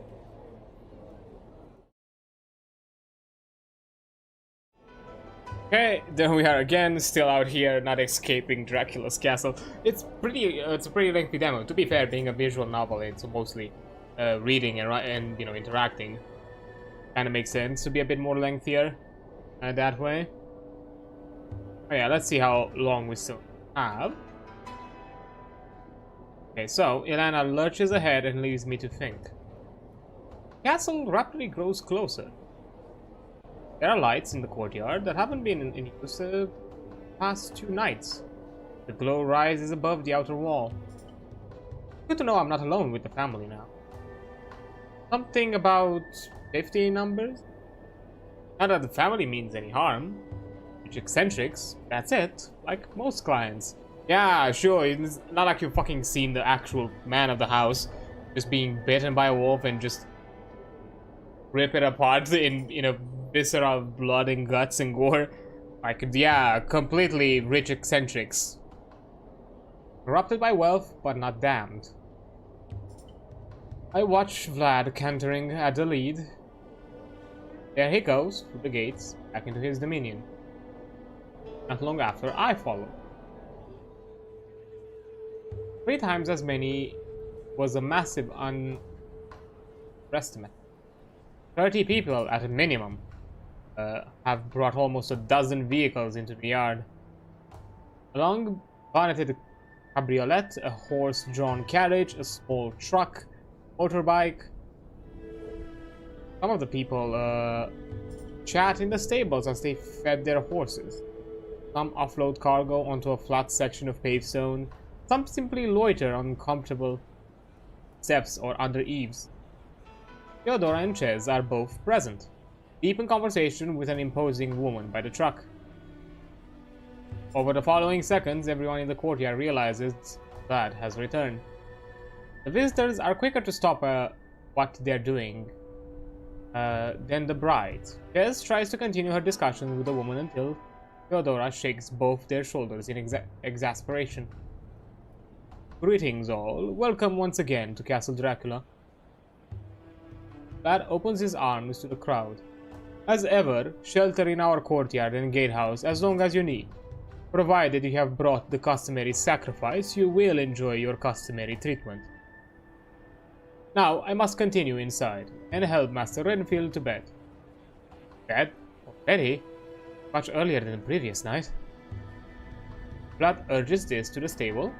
Okay, there we are again, still out here, not escaping Drăculeşti Castle. It's a pretty lengthy demo. To be fair, being a visual novel, it's mostly reading and you know, interacting. Kind of makes sense to be a bit more lengthier that way. Oh yeah, let's see how long we still have. Okay, so Ilana lurches ahead and leaves me to think. The castle rapidly grows closer. There are lights in the courtyard that haven't been in use the past 2 nights. The glow rises above the outer wall. Good to know I'm not alone with the family now. Something about 50 numbers? Not that the family means any harm. Which eccentrics, that's it, like most clients. Yeah, sure, it's not like you've fucking seen the actual man of the house just being bitten by a wolf and just rip it apart in a viscera of blood and guts and gore. Yeah, completely rich eccentrics. Corrupted by wealth, but not damned. I watch Vlad cantering at the lead. There he goes, through the gates, back into his dominion. Not long after, I follow. 3 times as many was a massive underestimate. 30 people at a minimum have brought almost a dozen vehicles into the yard. A long bonneted cabriolet, a horse-drawn carriage, a small truck, motorbike. Some of the people chat in the stables as they fed their horses. Some offload cargo onto a flat section of paved stone. Some simply loiter on comfortable steps or under eaves. Theodora and Ches are both present, deep in conversation with an imposing woman by the truck. Over the following seconds, everyone in the courtyard realizes Vlad has returned. The visitors are quicker to stop what they're doing than the bride. Ches tries to continue her discussion with the woman until Theodora shakes both their shoulders in exasperation. Greetings all, welcome once again to Castle Dracula. Vlad opens his arms to the crowd. As ever, shelter in our courtyard and gatehouse as long as you need. Provided you have brought the customary sacrifice, you will enjoy your customary treatment. Now, I must continue inside and help Master Renfield to bed. Bed? Already? Much earlier than the previous night. Vlad urges this to the stable.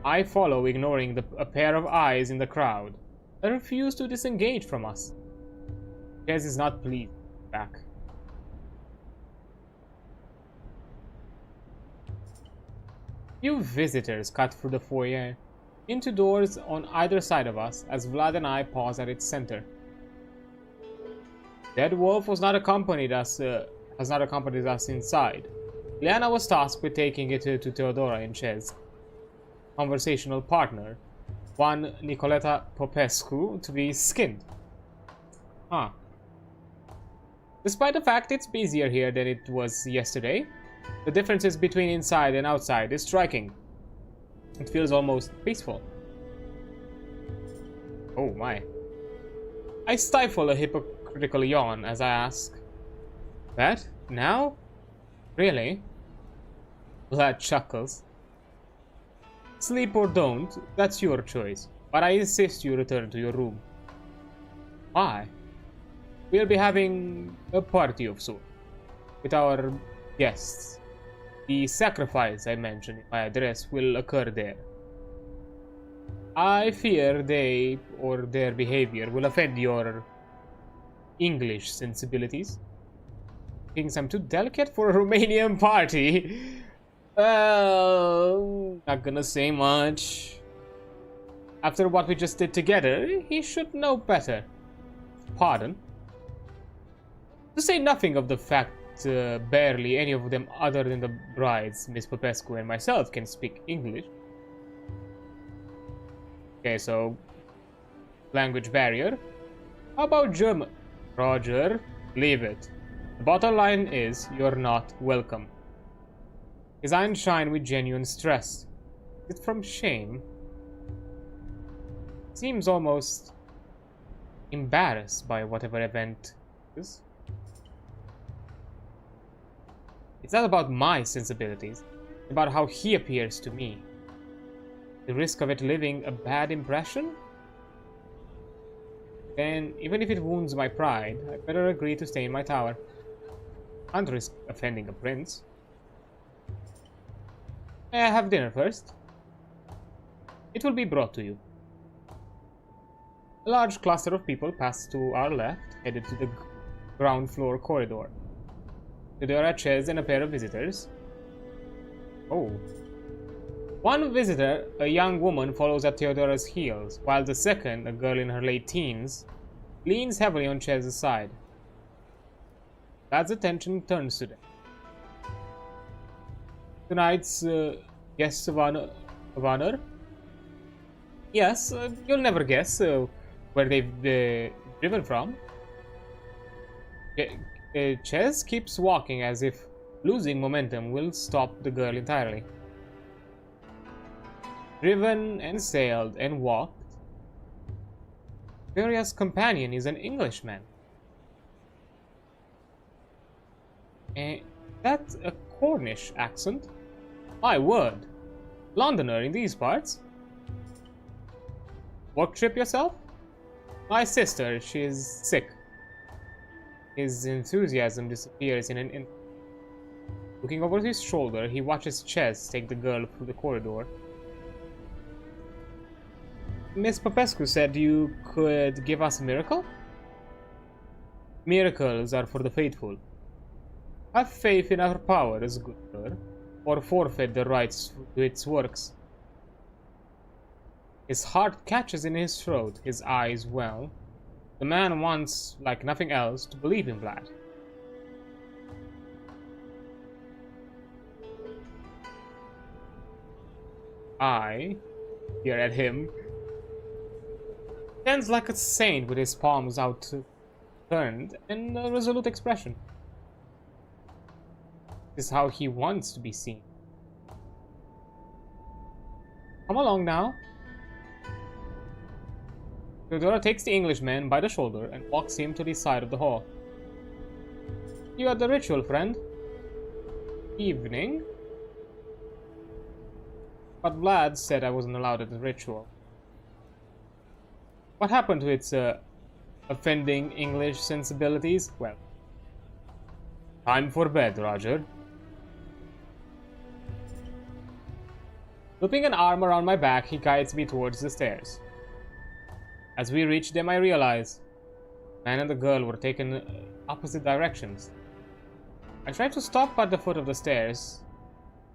I follow, ignoring a pair of eyes in the crowd. They refuse to disengage from us. Ches is not pleased. Back. Few visitors cut through the foyer, into doors on either side of us, as Vlad and I pause at its center. Dead Wolf has not accompanied us inside. Liana was tasked with taking it to Theodora and Ches. Conversational partner, one Nicoleta Popescu, to be skinned. Huh. Despite the fact it's busier here than it was yesterday, the differences between inside and outside is striking. It feels almost peaceful. Oh my. I stifle a hypocritical yawn as I ask, "That? Now? Really?" Vlad chuckles. "Sleep or don't, that's your choice, but I insist you return to your room." Why? We'll be having a party of sorts with our guests. The sacrifice I mentioned in my address will occur there. I fear they or their behavior will offend your English sensibilities. Thinks I'm too delicate for a Romanian party. Well, not gonna say much. After what we just did together, he should know better. Pardon? To say nothing of the fact barely any of them other than the brides, Miss Popescu and myself, can speak English. Okay, so language barrier. How about German? Roger, leave it. The bottom line is you're not welcome. His eyes shine with genuine stress. Is it from shame? Seems almost embarrassed by whatever event is. It's not about my sensibilities, it's about how he appears to me. The risk of it leaving a bad impression? Then, even if it wounds my pride, I'd better agree to stay in my tower. Can't risk offending a prince. May I have dinner first? It will be brought to you. A large cluster of people pass to our left, headed to the ground floor corridor. There are chairs and a pair of visitors. Oh. One visitor, a young woman, follows at Theodora's heels, while the second, a girl in her late teens, leans heavily on Chez's side. Vlad's attention turns to them. Tonight's guests of honor? Yes, you'll never guess where they've driven from. Ches keeps walking as if losing momentum will stop the girl entirely. Driven and sailed and walked. Victoria's companion is an Englishman. That's a Cornish accent? My word. Londoner in these parts? Work trip yourself? My sister, she's sick. His enthusiasm disappears in an instant. Looking over his shoulder, he watches Ches take the girl through the corridor. Miss Popescu said you could give us a miracle? Miracles are for the faithful. Have faith in our powers, good sir, or forfeit the rights to its works. His heart catches in his throat, his eyes well. The man wants, like nothing else, to believe in Vlad. I peer at him. Stands like a saint with his palms outturned and a resolute expression. This is how he wants to be seen. Come along now. Theodora takes the Englishman by the shoulder and walks him to the side of the hall. You at the ritual, friend? Evening? But Vlad said I wasn't allowed at the ritual. What happened to its offending English sensibilities? Well, time for bed, Roger. Looping an arm around my back, he guides me towards the stairs. As we reach them, I realize the man and the girl were taken opposite directions. I try to stop at the foot of the stairs,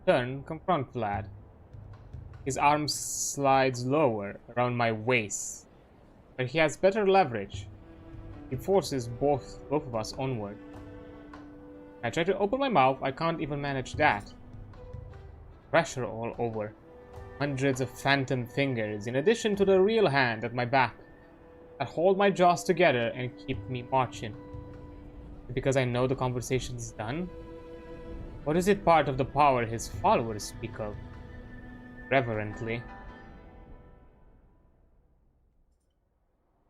turn, confront Vlad. His arm slides lower around my waist, but he has better leverage. He forces both of us onward. I try to open my mouth, I can't even manage that. Pressure all over. Hundreds of phantom fingers, in addition to the real hand at my back, that hold my jaws together and keep me marching. Because I know the conversation's done? Or is it part of the power his followers speak of? Reverently.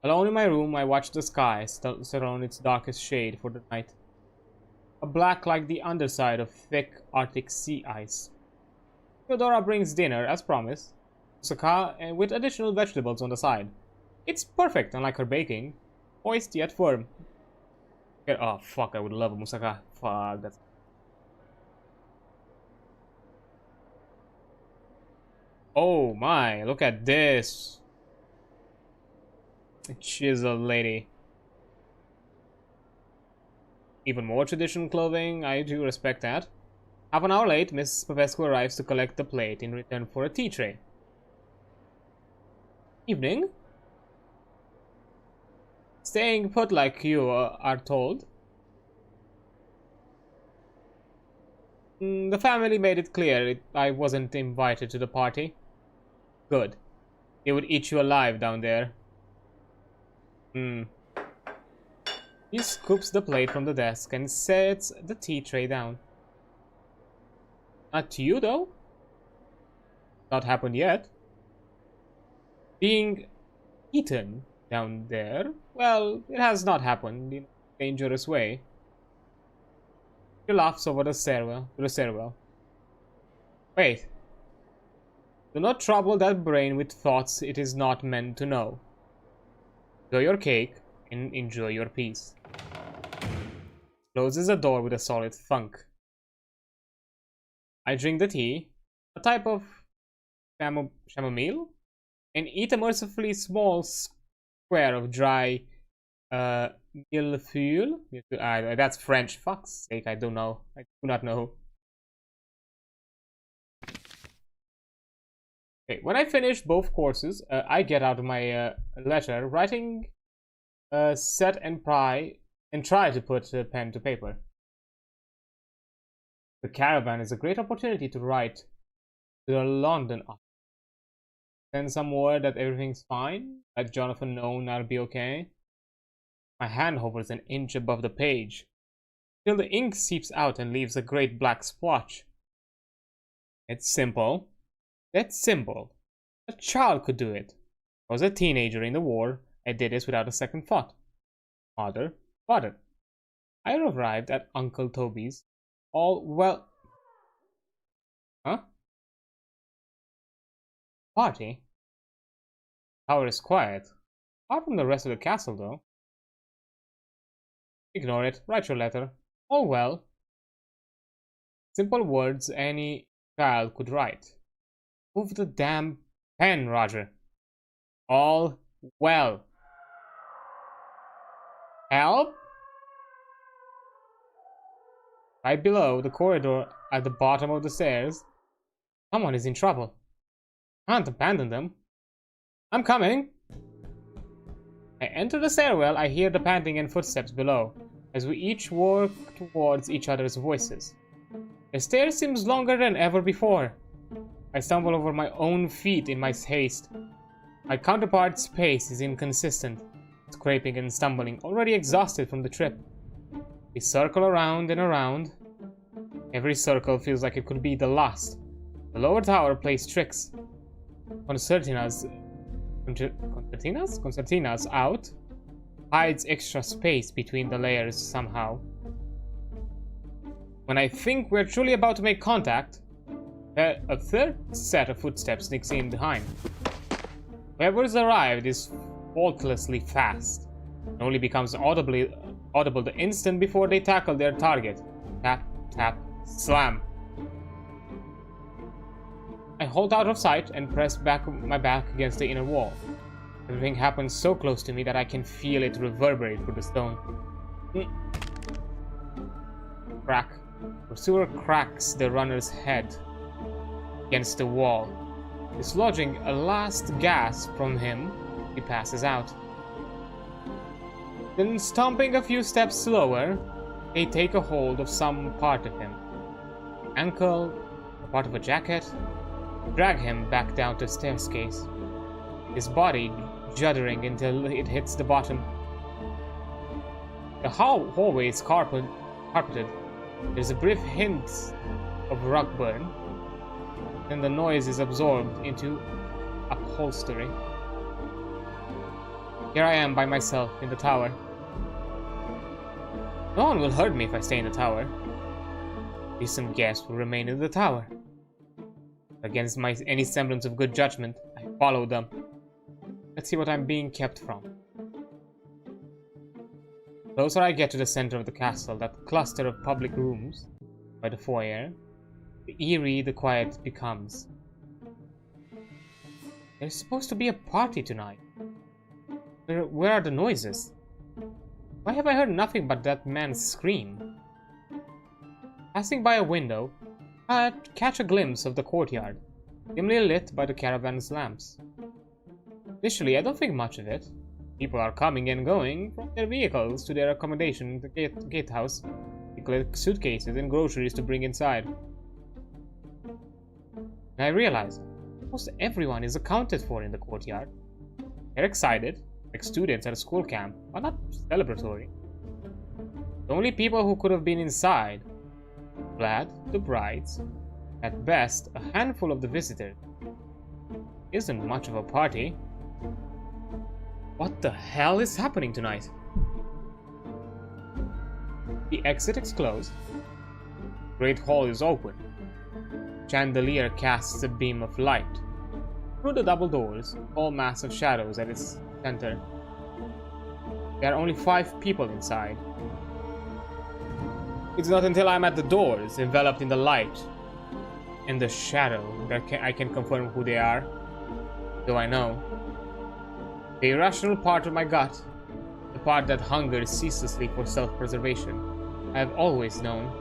Alone in my room, I watch the sky surround its darkest shade for the night. A black like the underside of thick Arctic sea ice. Theodora brings dinner, as promised, moussaka and with additional vegetables on the side. It's perfect, unlike her baking. Moist yet firm. Oh fuck, I would love a moussaka. Fuck, that's... Oh my, look at this. A chiseled lady. Even more traditional clothing, I do respect that. Half an hour late, Miss Popescu arrives to collect the plate in return for a tea tray. Evening? Staying put like you are told. The family made it clear I wasn't invited to the party. Good. They would eat you alive down there. He scoops the plate from the desk and sets the tea tray down. Not to you, though. Not happened yet. Being eaten down there, well, it has not happened in a dangerous way. He laughs over the stairwell. Wait. Do not trouble that brain with thoughts it is not meant to know. Enjoy your cake and enjoy your peace. Closes the door with a solid thunk. I drink the tea, a type of chamomile, and eat a mercifully small square of dry millefeuille. That's French. Fuck's sake, I don't know. I do not know. Okay, when I finish both courses, I get out my letter, writing set and try to put pen to paper. The caravan is a great opportunity to write to the London office. Send some word that everything's fine. Let Jonathan know and I'll be okay. My hand hovers an inch above the page, till the ink seeps out and leaves a great black splotch. It's simple. That's simple. A child could do it. I was a teenager in the war. I did this without a second thought. Father, father. I arrived at Uncle Toby's. All well. Huh? Party? Tower is quiet. Apart from the rest of the castle, though. Ignore it. Write your letter. All well. Simple words any child could write. Move the damn pen, Roger. All well. Help? Right below the corridor at the bottom of the stairs. Someone is in trouble. Can't abandon them. I'm coming. I enter the stairwell. I hear the panting and footsteps below, as we each walk towards each other's voices. The stair seems longer than ever before. I stumble over my own feet in my haste. My counterpart's pace is inconsistent, scraping and stumbling, already exhausted from the trip. We circle around and around. Every circle feels like it could be the last. The lower tower plays tricks. Concertinas out, hides extra space between the layers somehow. When I think we're truly about to make contact, a third set of footsteps sneaks in behind. Whoever's arrived is faultlessly fast, and only becomes audible the instant before they tackle their target. Tap, tap, slam. I hold out of sight and press my back against the inner wall. Everything happens so close to me that I can feel it reverberate through the stone. Crack. Pursuer cracks the runner's head against the wall. Dislodging a last gasp from him, he passes out. Then, stomping a few steps slower, they take a hold of some part of him. Ankle, a part of a jacket, drag him back down the staircase, his body juddering until it hits the bottom. The hallway is carpeted. There's a brief hint of rug burn, then the noise is absorbed into upholstery. Here I am by myself in the tower. No one will hurt me if I stay in the tower. Decent guests will remain in the tower. Against any semblance of good judgment, I follow them. Let's see what I'm being kept from. The closer I get to the center of the castle, that cluster of public rooms by the foyer, the eerie the quiet becomes. There's supposed to be a party tonight. Where are the noises? Why have I heard nothing but that man's scream? Passing by a window, I catch a glimpse of the courtyard, dimly lit by the caravan's lamps. Initially, I don't think much of it. People are coming and going from their vehicles to their accommodation in the gatehouse. They collect suitcases and groceries to bring inside. And I realize almost everyone is accounted for in the courtyard. They're excited, like students at a school camp, but not celebratory. The only people who could have been inside: Vlad, the brides, at best a handful of the visitors. Isn't much of a party. What the hell is happening tonight? The exit is closed. Great hall is open. Chandelier casts a beam of light. Through the double doors, all mass of shadows at its center. There are only 5 people inside. It's not until I'm at the doors, enveloped in the light and the shadow, that I can confirm who they are. Though I know. The irrational part of my gut, the part that hungers ceaselessly for self-preservation, I have always known.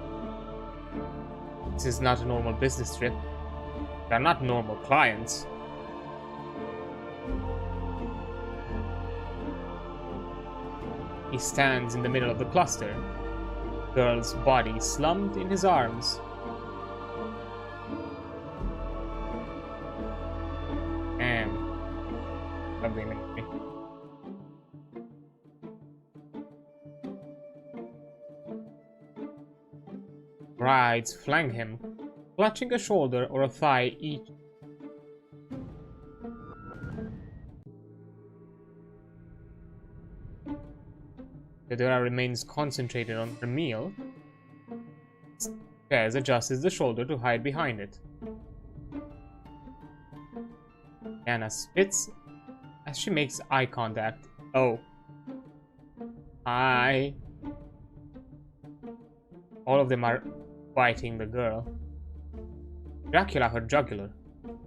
This is not a normal business trip. They are not normal clients. He stands in the middle of the cluster, girl's body slumped in his arms. brides flank him, clutching a shoulder or a thigh each. Fedora remains concentrated on her meal. Tez adjusts the shoulder to hide behind it. Anna spits as she makes eye contact. Oh. Hi. All of them are biting the girl. Dracula her jugular.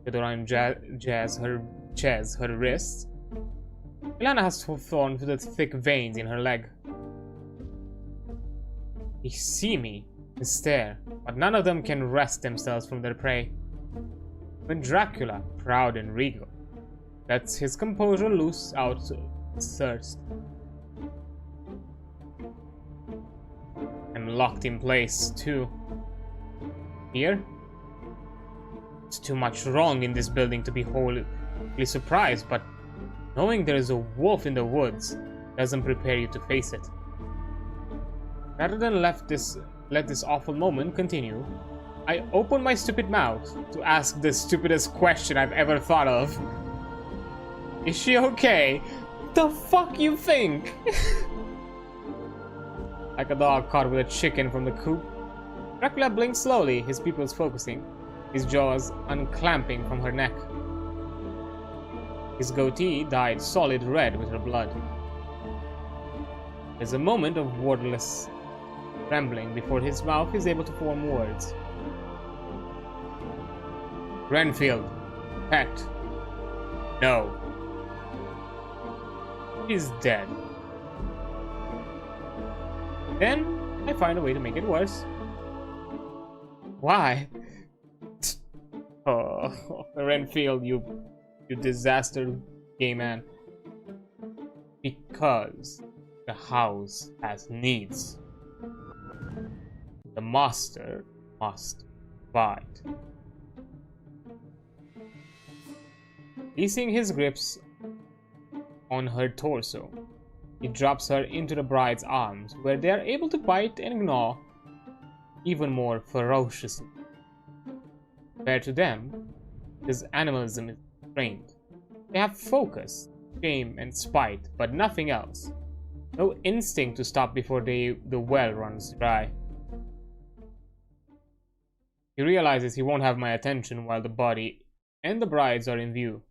Fedora and Jazz her wrists. Ilana has thorns with the thick veins in her leg. They see me and stare, but none of them can wrest themselves from their prey. When Dracula, proud and regal, lets his composure loose out its thirst. I'm locked in place, too. Here? It's too much wrong in this building to be wholly surprised, but knowing there is a wolf in the woods doesn't prepare you to face it. Rather than let this awful moment continue, I open my stupid mouth to ask the stupidest question I've ever thought of. Is she okay? The fuck you think? Like a dog caught with a chicken from the coop, Dracula blinks slowly, his pupils focusing, his jaws unclamping from her neck. His goatee dyed solid red with her blood. There's a moment of wordless trembling before his mouth is able to form words. Renfield. Pet. No. He's dead. Then I find a way to make it worse. Why? Oh, Renfield, you disaster gay man. Because the house has needs. The master must fight. Releasing his grips on her torso, he drops her into the bride's arms, where they are able to bite and gnaw even more ferociously. Compared to them, his animalism is trained. They have focus, shame, and spite, but nothing else. No instinct to stop before the well runs dry. He realizes he won't have my attention while the body and the brides are in view.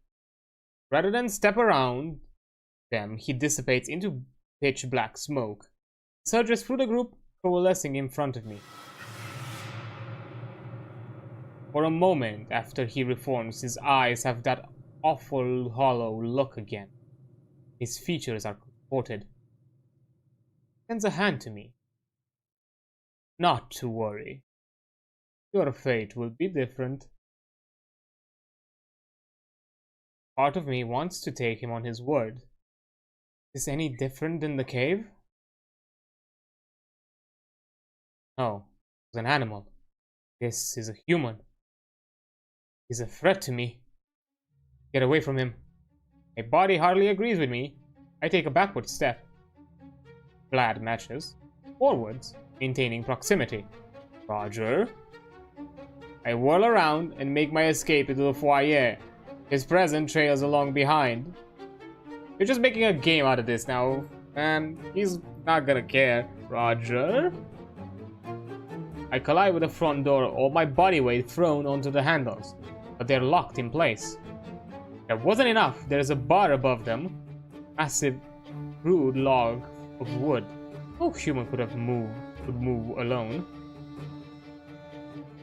Rather than step around them, he dissipates into pitch black smoke, surges through the group, coalescing in front of me. For a moment after he reforms, his eyes have that awful hollow look again. His features are contorted. He extends a hand to me. Not to worry. Your fate will be different. Part of me wants to take him on his word. Is this any different than the cave? No, it's an animal. This is a human. He's a threat to me. Get away from him. My body hardly agrees with me. I take a backward step. Vlad matches. Forwards, maintaining proximity. Roger. I whirl around and make my escape into the foyer. His present trails along behind. You're just making a game out of this now, and he's not gonna care. Roger. I collide with the front door, all my body weight thrown onto the handles, but they're locked in place. That wasn't enough. There's a bar above them. Massive, crude log of wood. No human could move alone.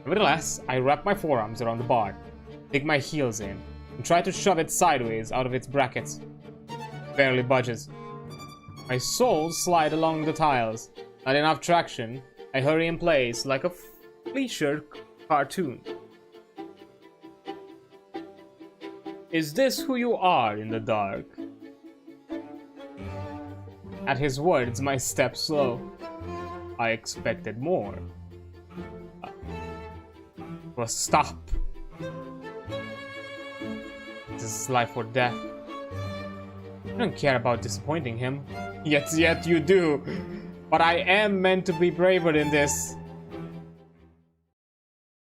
Nevertheless, I wrap my forearms around the bar, dig my heels in, and try to shove it sideways out of its brackets. Barely budges. My soles slide along the tiles. Not enough traction. I hurry in place like a Fleischer cartoon. Is this who you are in the dark? At his words, my steps slow. I expected more. But stop. This is life or death. I don't care about disappointing him. Yet you do. But I am meant to be braver than this.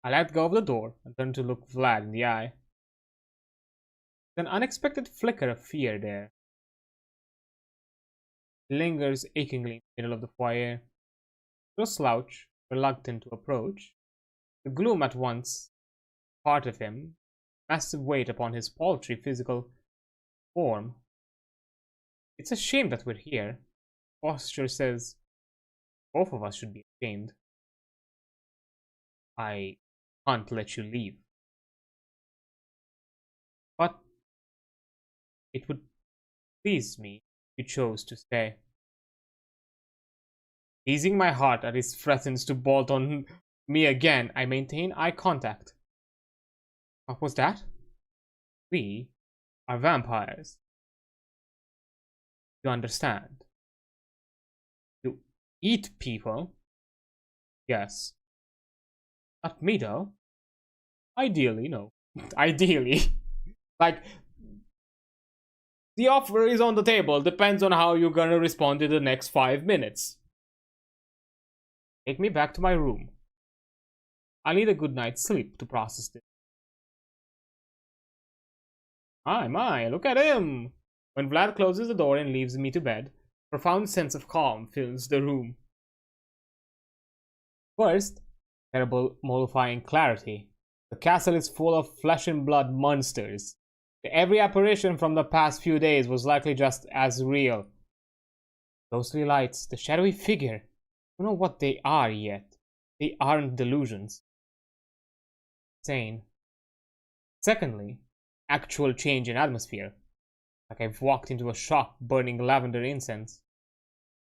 I let go of the door and turned to look Vlad in the eye. An unexpected flicker of fear there. He lingers achingly in the middle of the foyer. To slouch, reluctant to approach. The gloom at once part of him, massive weight upon his paltry physical form. It's a shame that we're here. Posture says both of us should be ashamed. I can't let you leave. But it would please me if you chose to stay. Easing my heart at his threats to bolt on me again, I maintain eye contact. What was that? We are vampires. You understand? You eat people? Yes. Not me though. Ideally, no. Ideally. Like, the offer is on the table. Depends on how you're gonna respond in the next 5 minutes. Take me back to my room. I need a good night's sleep to process this. My, look at him! When Vlad closes the door and leaves me to bed, a profound sense of calm fills the room. First, terrible, mollifying clarity. The castle is full of flesh and blood monsters. Every apparition from the past few days was likely just as real. Ghostly lights, the shadowy figure. I don't know what they are yet. They aren't delusions. Sane. Secondly, actual change in atmosphere. Like I've walked into a shop burning lavender incense.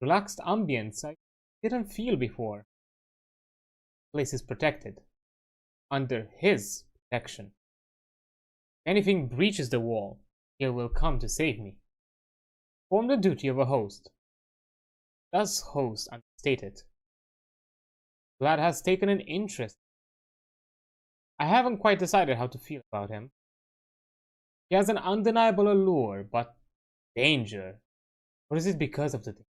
Relaxed ambience I didn't feel before. The place is protected. Under his protection. If anything breaches the wall, he will come to save me. Perform the duty of a host. Does host understate it? Vlad has taken an interest. I haven't quite decided how to feel about him. He has an undeniable allure, but danger. Or is it because of the thing?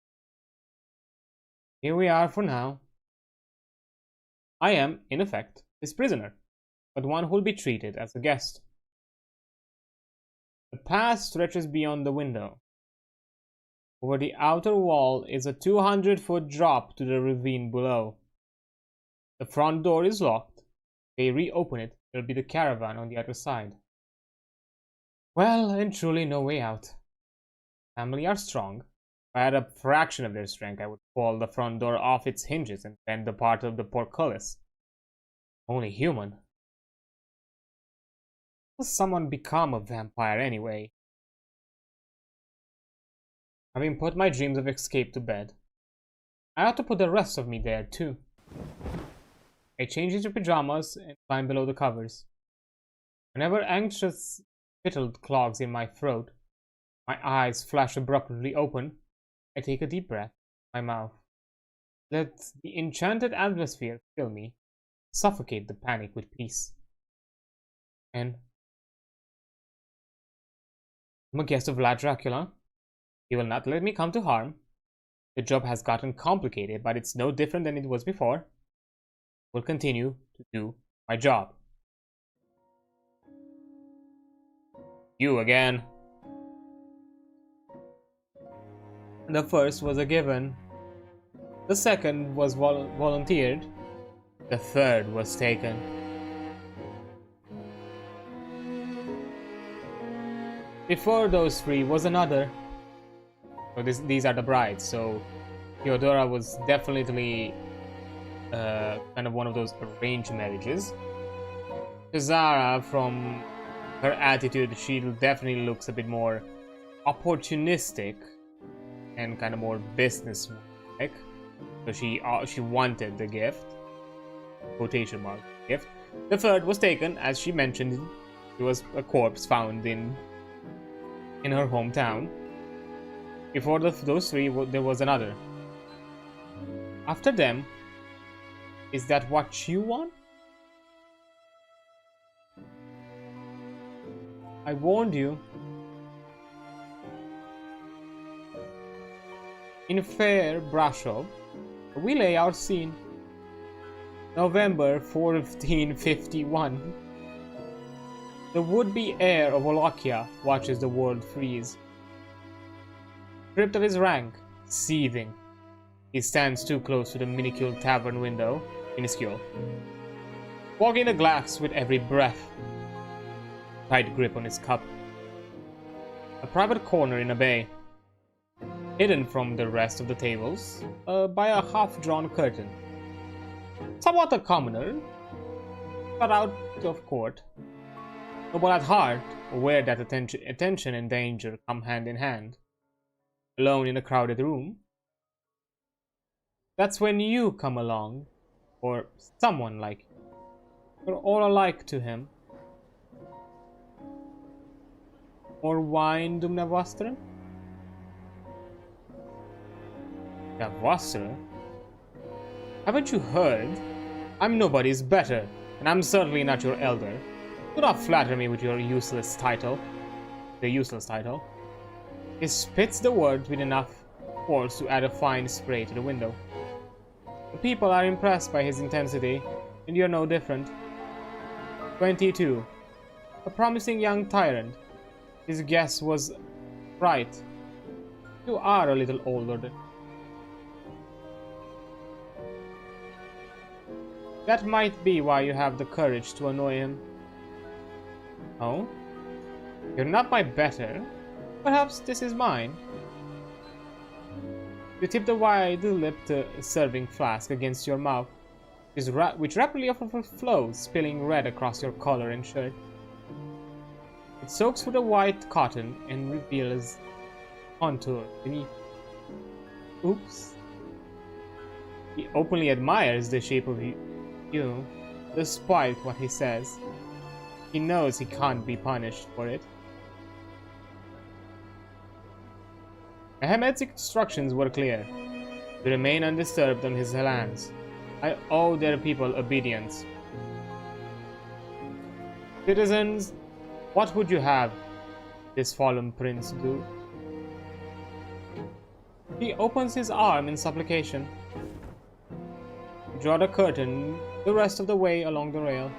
Here we are for now. I am, in effect, his prisoner, but one who will be treated as a guest. The path stretches beyond the window. Over the outer wall is a 200-foot drop to the ravine below. The front door is locked. If they reopen it, there will be the caravan on the other side. Well, and truly no way out. Family are strong. If I had a fraction of their strength, I would pull the front door off its hinges and bend the part of the portcullis. Only human. How does someone become a vampire anyway? Having put my dreams of escape to bed, I ought to put the rest of me there too. I change into pajamas and climb below the covers. Whenever anxious spittle clogs in my throat, my eyes flash abruptly open, I take a deep breath in my mouth. Let the enchanted atmosphere fill me, suffocate the panic with peace. And I'm a guest of Vlad Dracula. He will not let me come to harm. The job has gotten complicated, but it's no different than it was before. I will continue to do my job. You again. The first was a given. The second was volunteered. The third was taken. Before those three was another. So these are the brides. So Theodora was definitely kind of one of those arranged marriages. Zara, from her attitude, she definitely looks a bit more opportunistic and kind of more business-like. So she wanted the gift, quotation mark gift. The third was taken, as she mentioned. It was a corpse found in her hometown. Before those three, there was another. After them, is that what you want? I warned you. In fair brush-up, we lay our scene. November 1451. The would-be heir of Wallachia watches the world freeze. Stripped of his rank, seething, he stands too close to the minuscule tavern window. Fogging the glass with every breath. Tight grip on his cup. A private corner in a bay. Hidden from the rest of the tables by a half-drawn curtain. Somewhat a commoner, but out of court. Noble at heart, aware that attention and danger come hand in hand. Alone in a crowded room. That's when you come along, or someone like you. We're all alike to him. Or wine, dumne vostre? Ja, vostre? Haven't you heard? I'm nobody's better, and I'm certainly not your elder. Do not flatter me with your useless title. The useless title. He spits the words with enough force to add a fine spray to the window. The people are impressed by his intensity, and you're no different. 22. A promising young tyrant. His guess was right. You are a little older than... That might be why you have the courage to annoy him. Oh? You're not my better. Perhaps this is mine. You tip the wide-lipped serving flask against your mouth, which rapidly overflows, spilling red across your collar and shirt. It soaks through the white cotton and reveals contour beneath. Oops. He openly admires the shape of you, despite what he says. He knows he can't be punished for it. Ahmed's instructions were clear. To remain undisturbed on his lands. I owe their people obedience. Citizens, what would you have this fallen prince do? He opens his arm in supplication. Draw the curtain the rest of the way along the rail.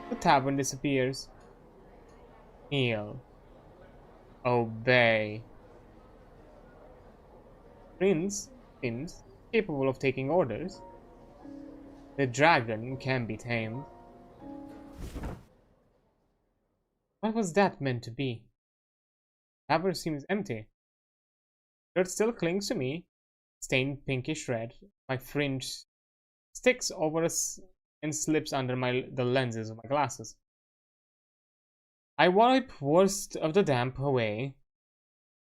The tavern disappears. Kneel. Obey. Prince seems capable of taking orders. The dragon can be tamed. What was that meant to be? The tavern seems empty. Dirt still clings to me, stained pinkish red. My fringe sticks over us and slips under the lenses of my glasses. I wipe worst of the damp away,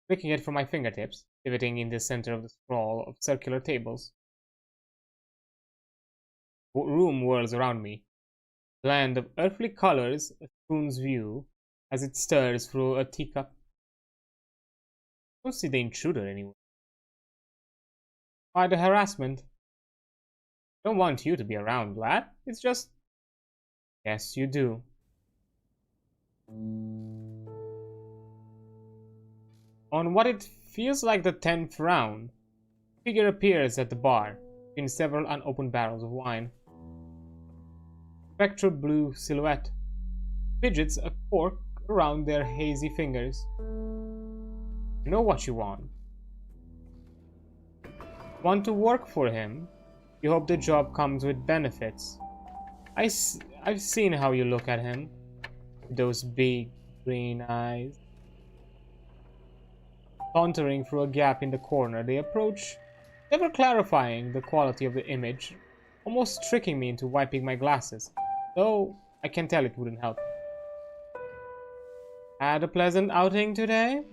flicking it from my fingertips, pivoting in the center of the sprawl of circular tables. The room whirls around me. The land of earthly colors spoons view as it stirs through a teacup. I don't see the intruder anywhere. Why the harassment? I don't want you to be around, lad. It's just... Yes, you do. On what it feels like the 10th round, a figure appears at the bar, between several unopened barrels of wine. Spectral blue silhouette fidgets a cork around their hazy fingers. You know what you want. Want to work for him? You hope the job comes with benefits. I've seen how you look at him. Those big green eyes. Sauntering through a gap in the corner, they approach, never clarifying the quality of the image, almost tricking me into wiping my glasses, though I can tell it wouldn't help. Had a pleasant outing today?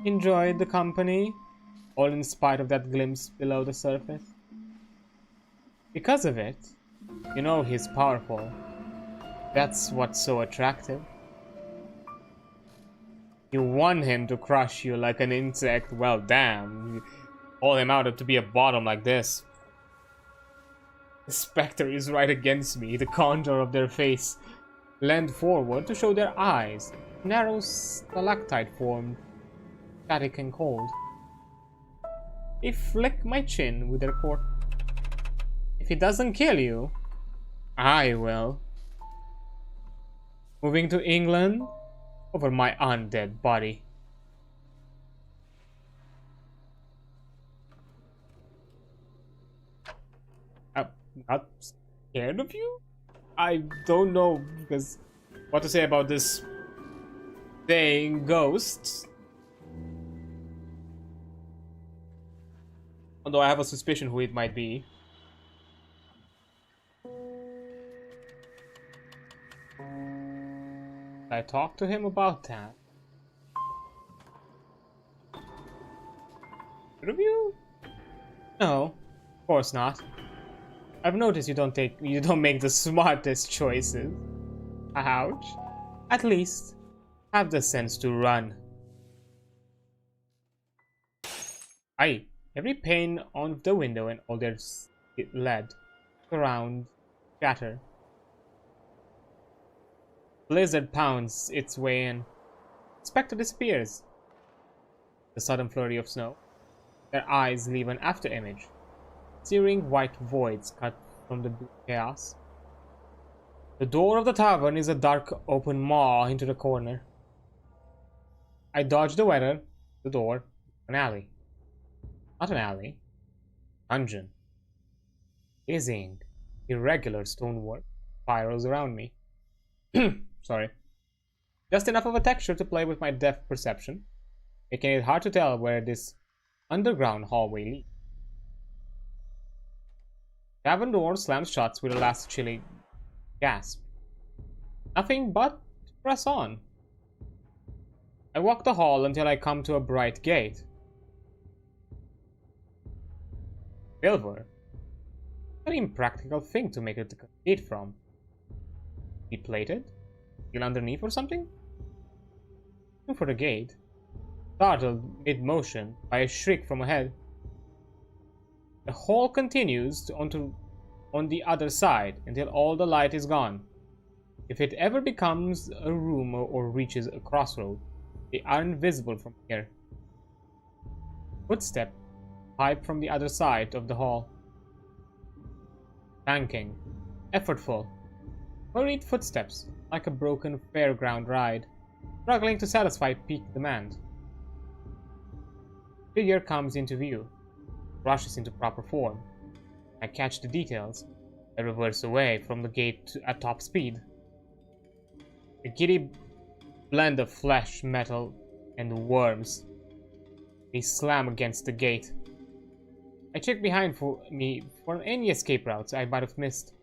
Enjoyed the company, all in spite of that glimpse below the surface? Because of it, you know he's powerful. That's what's so attractive. You want him to crush you like an insect? Well, damn. You haul him out to be a bottom like this. The specter is right against me, the contour of their face leaned forward to show their eyes, narrow stalactite formed, static and cold. They flick my chin with their If he doesn't kill you, I will. Moving to England over my undead body. I'm not scared of you? I don't know because what to say about this thing, ghosts. Although I have a suspicion who it might be. I talked to him about that. Of you? No, of course not. I've noticed you don't make the smartest choices. Ouch. At least have the sense to run. Every pane on the window and all their lead around shatter. Blizzard pounds its way in. Spectre disappears. The sudden flurry of snow. Their eyes leave an after image. Searing white voids cut from the blue chaos. The door of the tavern is a dark open maw into the corner. I dodge the weather, the door, an alley. Not an alley. Dungeon. Dizzying. Irregular stonework spirals around me. Sorry. Just enough of a texture to play with my depth perception, making it hard to tell where this underground hallway leads. Tavern door slams shut with a last chilly gasp. Nothing but to press on. I walk the hall until I come to a bright gate. Silver. An impractical thing to make a gate from. Deplated? Still underneath or something? Looking for the gate. Startled mid-motion by a shriek from ahead. The hall continues on the other side until all the light is gone. If it ever becomes a room or reaches a crossroad, they are invisible from here. Footstep pipe from the other side of the hall. Clanking, effortful, hurried footsteps like a broken fairground ride, struggling to satisfy peak demand. Figure comes into view, rushes into proper form. I catch the details. I reverse away from the gate at top speed. A giddy blend of flesh, metal, and worms. They slam against the gate. I check behind me for any escape routes I might have missed.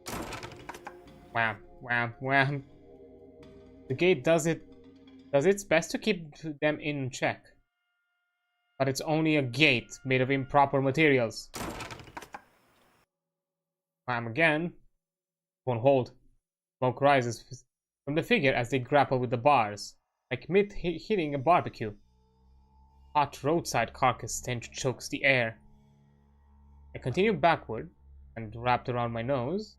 Wham, wham, wham. The gate does its best to keep them in check. But it's only a gate made of improper materials. Wham again. Won't hold. Smoke rises from the figure as they grapple with the bars, like hitting a barbecue. Hot roadside carcass stench chokes the air. I continue backward and wrapped around my nose,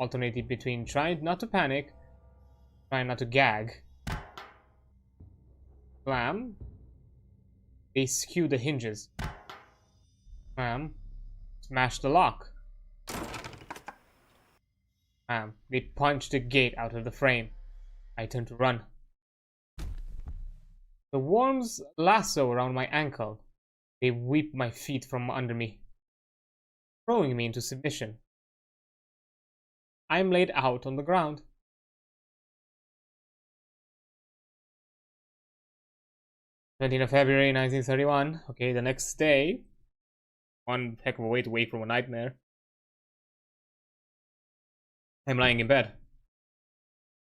alternating between trying not to panic, trying not to gag. Slam. They skew the hinges. Slam. Smash the lock. Slam. They punch the gate out of the frame. I turn to run. The worms lasso around my ankle. They whip my feet from under me, throwing me into submission. I am laid out on the ground. 17th of February 1931. Okay, the next day. One heck of a way to wait from a nightmare. I'm lying in bed.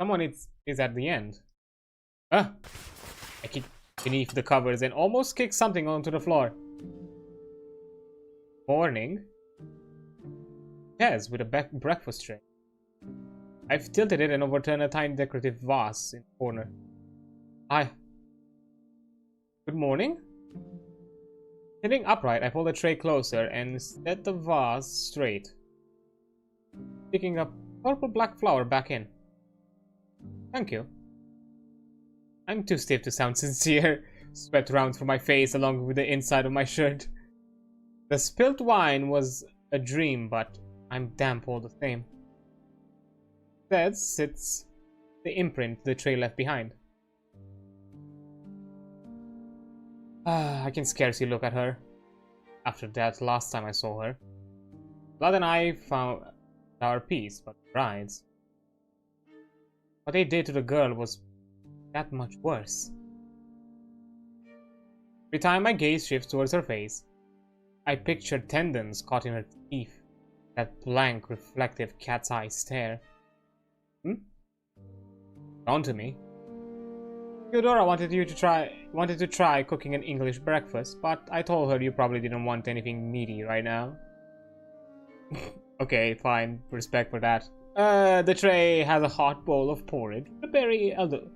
Someone is at the end. Ah! I kick beneath the covers and almost kick something onto the floor. Morning. Yes, with a breakfast tray. I've tilted it and overturned a tiny decorative vase in the corner. Hi. Good morning. Sitting upright, I pull the tray closer and set the vase straight, sticking a purple-black flower back in. Thank you. I'm too stiff to sound sincere. Sweat rounds from my face along with the inside of my shirt. The spilt wine was a dream, but I'm damp all the same. There sits the imprint the tray left behind. I can scarcely look at her. After that last time I saw her, Blood and I found our peace, but the brides. What they did to the girl was that much worse. Every time my gaze shifts towards her face, I picture tendons caught in her teeth, that blank, reflective cat's eye stare. On to me. Eudora wanted to try cooking an English breakfast, but I told her you probably didn't want anything meaty right now. Okay, fine, respect for that. The tray has a hot bowl of porridge with a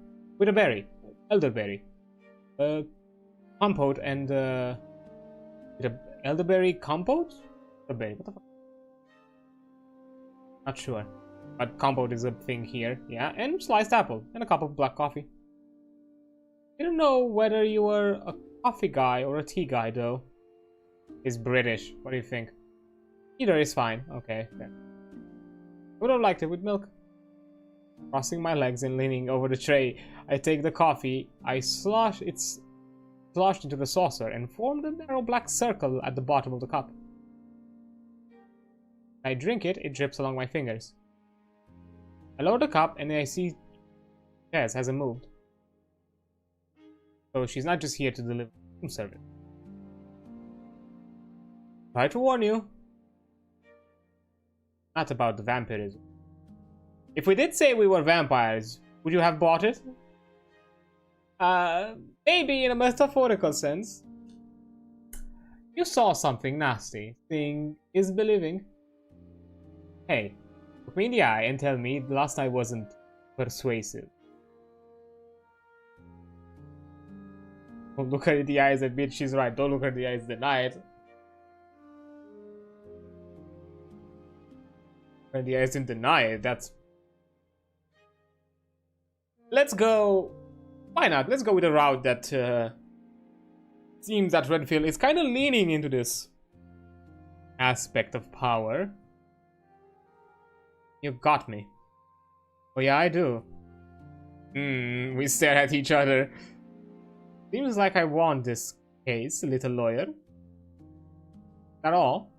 elderberry, compote, and elderberry compote? Elderberry, what the fuck? Not sure, but compote is a thing here, yeah, and sliced apple, and a cup of black coffee. I don't know whether you were a coffee guy or a tea guy, though. He's British, what do you think? Either is fine, okay. I would have liked it with milk. Crossing my legs and leaning over the tray, I take the coffee, I slosh it sloshed into the saucer and formed a narrow black circle at the bottom of the cup. When I drink it, it drips along my fingers. I lower the cup and I see Tess hasn't moved. So she's not just here to deliver room service. Try to warn you. Not about the vampirism. If we did say we were vampires, would you have bought it? Maybe in a metaphorical sense. You saw something nasty. Seeing is believing. Hey, look me in the eye and tell me the last night wasn't persuasive. Don't look her in the eyes and admit she's right. Don't look her in the eyes, deny it. And the eyes didn't deny it. That's. Let's go. Why not? Let's go with a route that seems that Redfield is kind of leaning into this aspect of power. You got me. Oh yeah, I do. We stare at each other. Seems like I won this case, little lawyer. At all?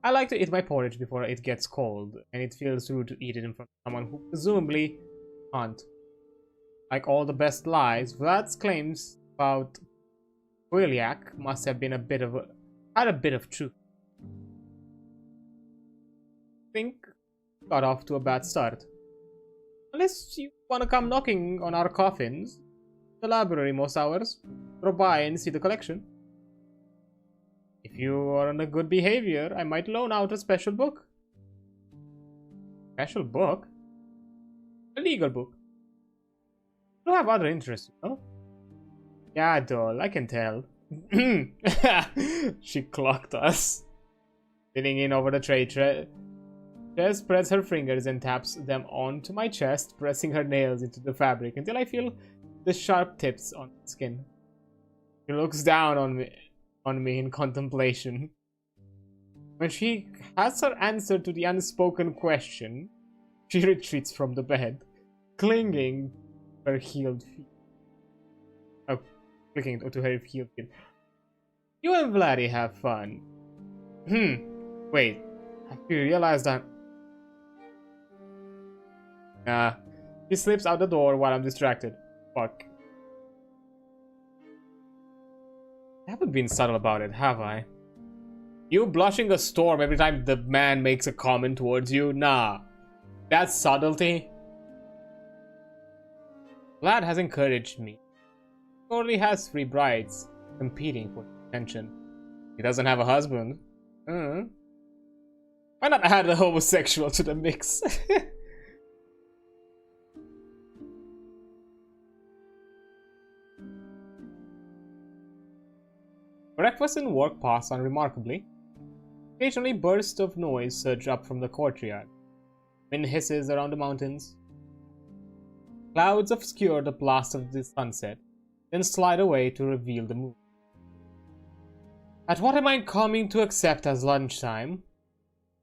I like to eat my porridge before it gets cold, and it feels rude to eat it in front of someone who presumably can't. Like all the best lies, Vlad's claims about Quiliac must have been had a bit of truth. Think got off to a bad start. Unless you wanna come knocking on our coffins, the library most hours, drop by and see the collection. If you are on a good behavior, I might loan out a special book. Special book? A legal book. You have other interests, you know? Yeah, doll, I can tell. She clocked us. Leaning in over the tray, Jess spreads her fingers and taps them onto my chest, pressing her nails into the fabric until I feel the sharp tips on the skin. She looks down on me in contemplation. When she has her answer to the unspoken question, she retreats from the bed, clinging to her healed feet. Oh, clicking to her healed feet. You and Vladdy have fun. Wait, have you realized that? He slips out the door while I'm distracted. Fuck. I haven't been subtle about it, have I? You blushing a storm every time the man makes a comment towards you? Nah. That's subtlety. Vlad has encouraged me. He already has 3 brides competing for attention. He doesn't have a husband. Why not add a homosexual to the mix? Breakfast and work pass unremarkably. Occasionally bursts of noise surge up from the courtyard. Wind hisses around the mountains. Clouds obscure the blast of the sunset, then slide away to reveal the moon. At what am I coming to accept as lunchtime?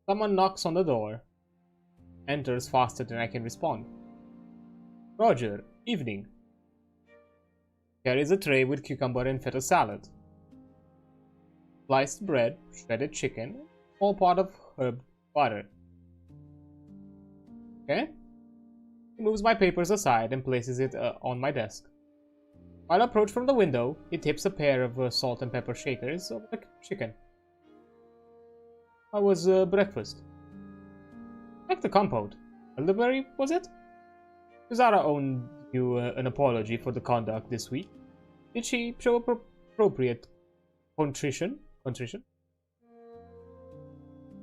Someone knocks on the door. Enters faster than I can respond. Roger, evening. Carries a tray with cucumber and feta salad. Sliced bread, shredded chicken, small pot of herb butter. Okay. He moves my papers aside and places it on my desk. While I approach from the window, he tips a pair of salt and pepper shakers over the chicken. How was breakfast? Like the compote. Elderberry, was it? Zara owed you an apology for the conduct this week. Did she show appropriate contrition?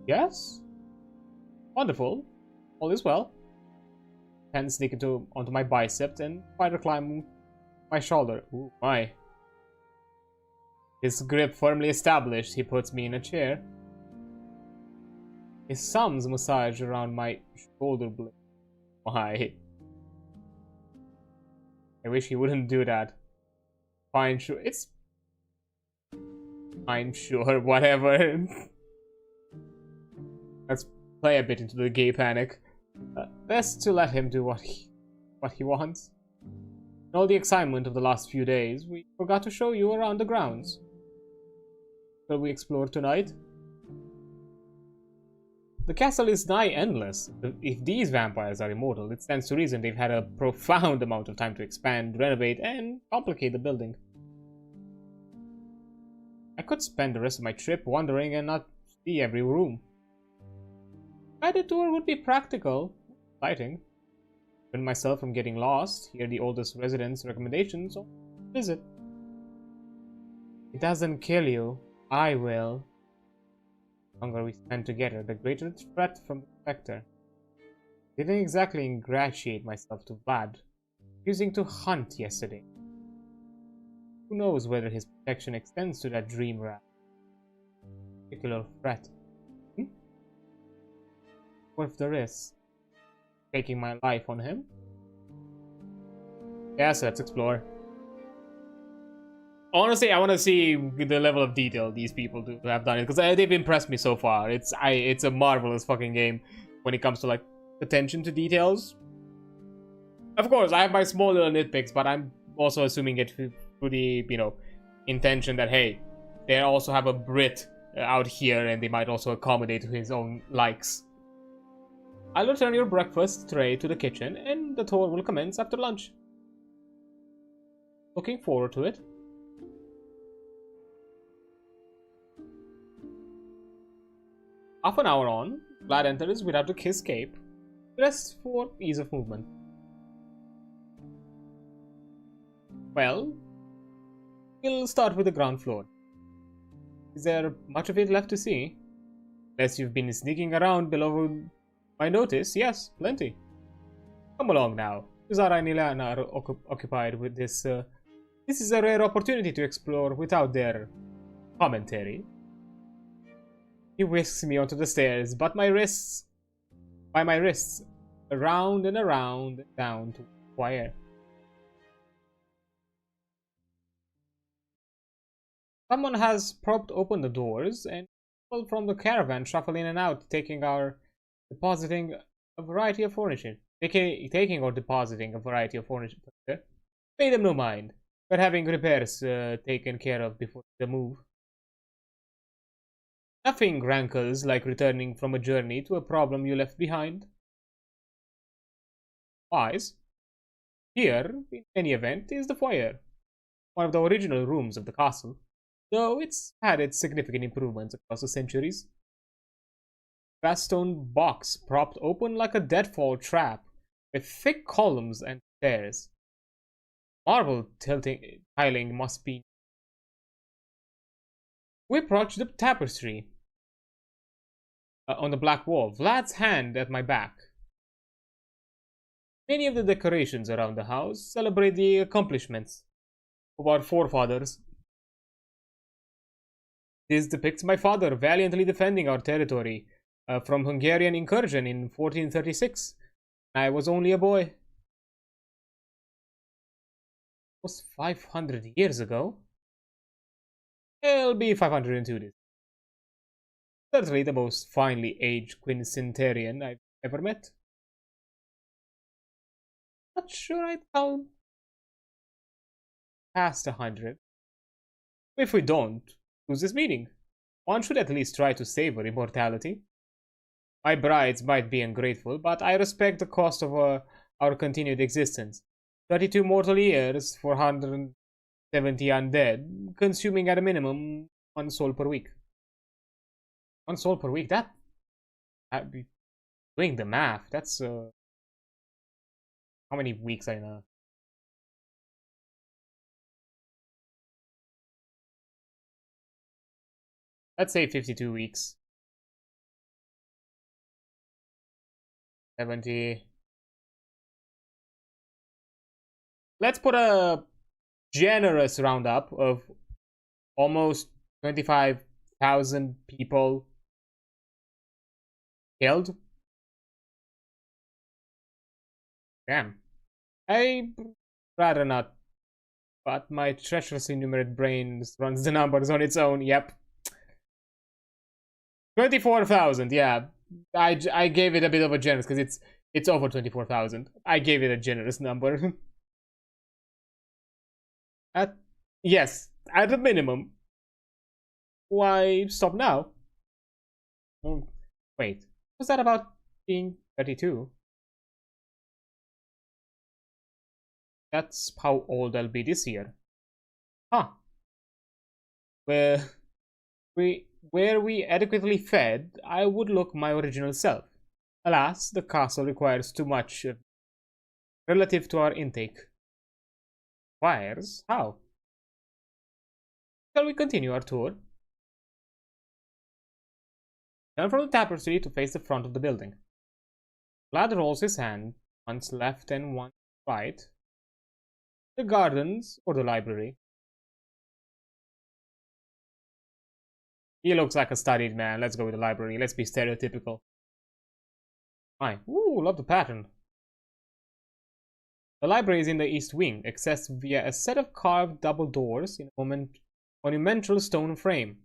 Yes? Wonderful. All is well. Hand sneak onto my bicep and spider climb my shoulder. Ooh, my. His grip firmly established, he puts me in a chair. His thumbs massage around my shoulder blade. Why? I wish he wouldn't do that. Fine, sure. I'm sure, whatever. Let's play a bit into the gay panic. Best to let him do what he wants. In all the excitement of the last few days, we forgot to show you around the grounds. Shall we explore tonight? The castle is nigh endless. If these vampires are immortal, it stands to reason they've had a profound amount of time to expand, renovate, and complicate the building. I could spend the rest of my trip wandering and not see every room. A guided tour would be practical, exciting. Prevent myself from getting lost, hear the oldest residents' recommendations, or visit. It doesn't kill you. I will. The longer we spend together, the greater the threat from the Spectre. Didn't exactly ingratiate myself to Vlad, refusing to hunt yesterday. Who knows whether his protection extends to that dream rat? Particular threat. What if there is? Taking my life on him? Yes, let's explore. Honestly, I want to see the level of detail these people have done it, because they've impressed me so far. It's a marvelous fucking game when it comes to like attention to details. Of course, I have my small little nitpicks, but I'm also assuming it through the intention that hey, they also have a Brit out here, and they might also accommodate his own likes. I'll return your breakfast tray to the kitchen, and the tour will commence after lunch. Looking forward to it. Half an hour on, Vlad enters without a kiss cape, dressed for ease of movement. Well, we'll start with the ground floor. Is there much of it left to see? Unless you've been sneaking around below my notice, yes, plenty. Come along now. Zara and Ilana are occupied with this. This is a rare opportunity to explore without their commentary. He whisks me onto the stairs, but by my wrists, around and around, down to the choir. Someone has propped open the doors, and people from the caravan shuffle in and out, depositing a variety of furniture. Taking or depositing a variety of furniture. Pay them no mind. We're having repairs taken care of before the move. Nothing rankles like returning from a journey to a problem you left behind. Wise. Here, in any event, is the foyer, one of the original rooms of the castle, though it's had its significant improvements across the centuries. Vast stone box propped open like a deadfall trap, with thick columns and stairs. Marble tiling must be. We approach the tapestry on the black wall, Vlad's hand at my back. Many of the decorations around the house celebrate the accomplishments of our forefathers. This depicts my father valiantly defending our territory from Hungarian incursion in 1436. I was only a boy. It was 500 years ago. It'll be 502 days. Certainly the most finely aged quincentenarian I've ever met. Not sure I'd count past 100. If we don't, lose this meaning. One should at least try to savor immortality. My brides might be ungrateful, but I respect the cost of our continued existence. 32 mortal years, 470 undead, consuming at a minimum 1 soul per week. 1 soul per week? I'd be doing the math. That's how many weeks I know? Let's say 52 weeks. 70. Let's put a generous roundup of almost 25,000 people killed. Damn. I'd rather not, but my treacherously numerate brain runs the numbers on its own. Yep. 24,000, yeah. I gave it a bit of a generous because it's over 24,000. I gave it a generous number. Yes, at a minimum. Why stop now? Oh, wait, was that about being 32? That's how old I'll be this year. Huh. Where we adequately fed, I would look my original self. Alas, the castle requires too much relative to our intake. Requires? How? Shall we continue our tour? Turn from the tapestry to face the front of the building. Vlad rolls his hand, once left and once right. The gardens or the library? He looks like a studied man. Let's go with the library. Let's be stereotypical. Fine. Ooh, love the pattern. The library is in the east wing, accessed via a set of carved double doors in a monumental stone frame.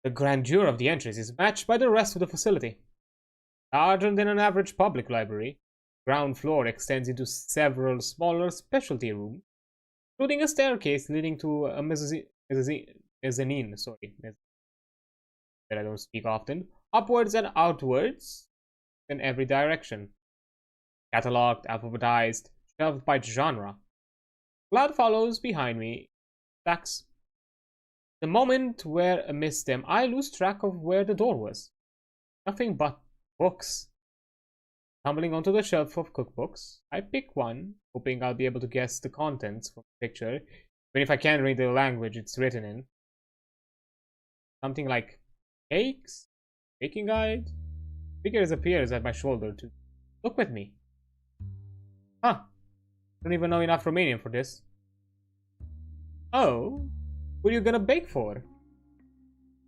The grandeur of the entrance is matched by the rest of the facility. Larger than an average public library, the ground floor extends into several smaller specialty rooms, including a staircase leading to a mezzanine, that I don't speak often, upwards and outwards in every direction. Catalogued, alphabetized, shelved by genre. Vlad follows behind me, stacks. The moment where amidst them I lose track of where the door was. Nothing but books. Tumbling onto the shelf of cookbooks, I pick one, hoping I'll be able to guess the contents from the picture, even if I can't read the language it's written in. Something like cakes, baking guide. Figure appears at my shoulder to look with me. Huh. Don't even know enough Romanian for this. Oh, what are you gonna bake for?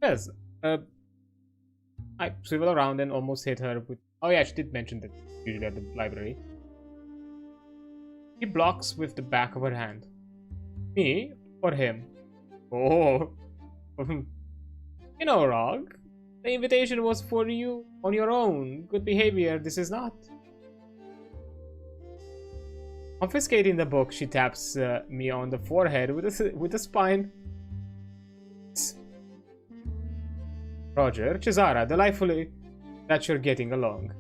Yes, I swivel around and almost hit her with... Oh yeah, she did mention that usually at the library. She blocks with the back of her hand. Me or him? Oh. You know, Rog, the invitation was for you on your own. Good behavior, this is not. Confiscating the book, she taps me on the forehead with a spine. Roger, Cesara, delightfully that you're getting along.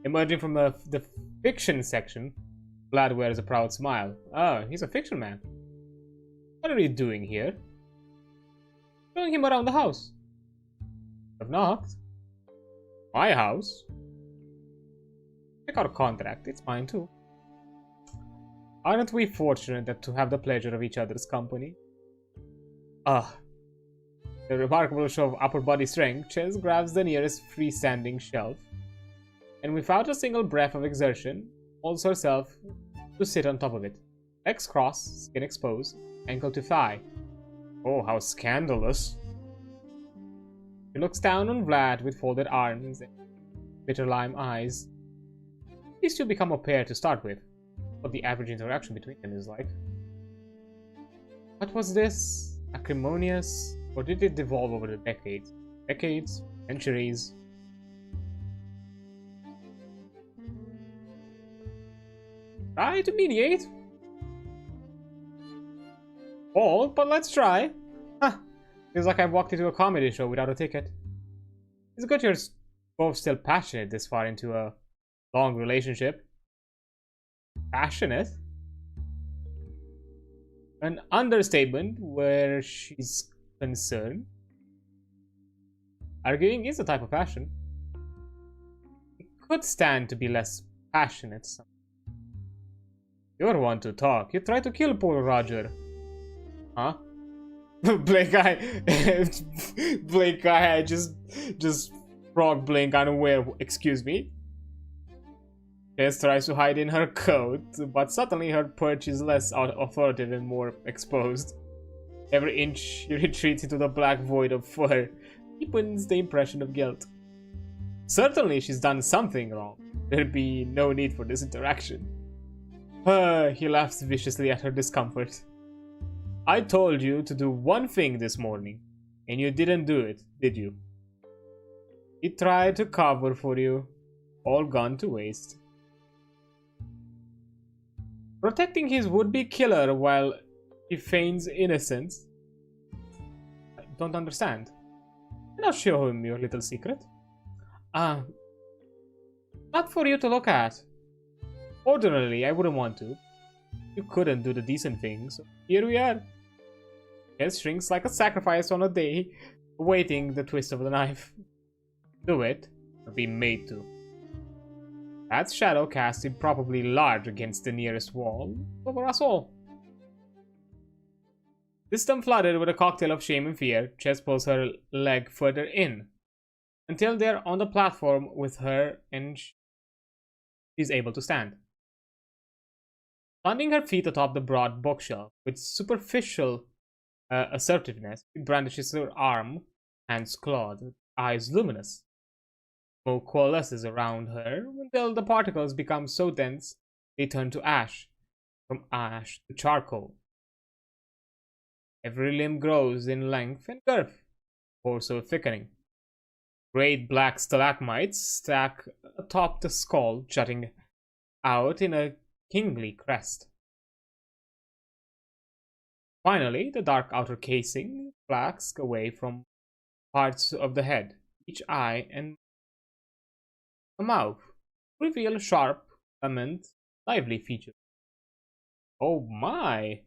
Emerging from the fiction section, Vlad wears a proud smile. Oh, he's a fiction man. What are you doing here? Showing him around the house. I've knocked. My house? Check our contract, it's mine too. Aren't we fortunate to have the pleasure of each other's company? Ah. The remarkable show of upper body strength, Ches grabs the nearest freestanding shelf, and without a single breath of exertion, holds herself to sit on top of it. Legs crossed, skin exposed, ankle to thigh. Oh, how scandalous. She looks down on Vlad with folded arms and bitter lime eyes. These two become a pair to start with. What the average interaction between them is like. What was this? Acrimonious? Or did it evolve over the decades? Decades? Centuries? Try to mediate? Bold, but let's try. Huh. Feels like I walked into a comedy show without a ticket. It's good you're both still passionate this far into a long relationship. Passionate? An understatement where she's concerned. Arguing is a type of passion. It could stand to be less passionate. You're one to talk. You tried to kill poor Roger. Huh? Blink eye. Blink eye. I just frog blink unaware. Excuse me. Jess tries to hide in her coat, but suddenly her perch is less authoritative and more exposed. Every inch she retreats into the black void of fur deepens the impression of guilt. Certainly she's done something wrong. There'd be no need for this interaction. He laughs viciously at her discomfort. I told you to do one thing this morning, and you didn't do it, did you? He tried to cover for you, all gone to waste. Protecting his would-be killer while he feigns innocence? I don't understand. Can I show him your little secret? Not for you to look at. Ordinarily, I wouldn't want to. You couldn't do the decent things. So here we are. Jess shrinks like a sacrifice on a day, awaiting the twist of the knife. Do it, or be made to. That shadow cast improbably large against the nearest wall, over us all. System flooded with a cocktail of shame and fear, Jess pulls her leg further in, until they're on the platform with her and she's able to stand. Planting her feet atop the broad bookshelf, with superficial assertiveness, she brandishes her arm, hands clawed, eyes luminous. Smoke coalesces around her until the particles become so dense they turn to ash, from ash to charcoal. Every limb grows in length and girth, also thickening. Great black stalagmites stack atop the skull, jutting out in a kingly crest. Finally, the dark outer casing flags away from parts of the head, each eye and a mouth, reveal sharp, almond, lively features. Oh my!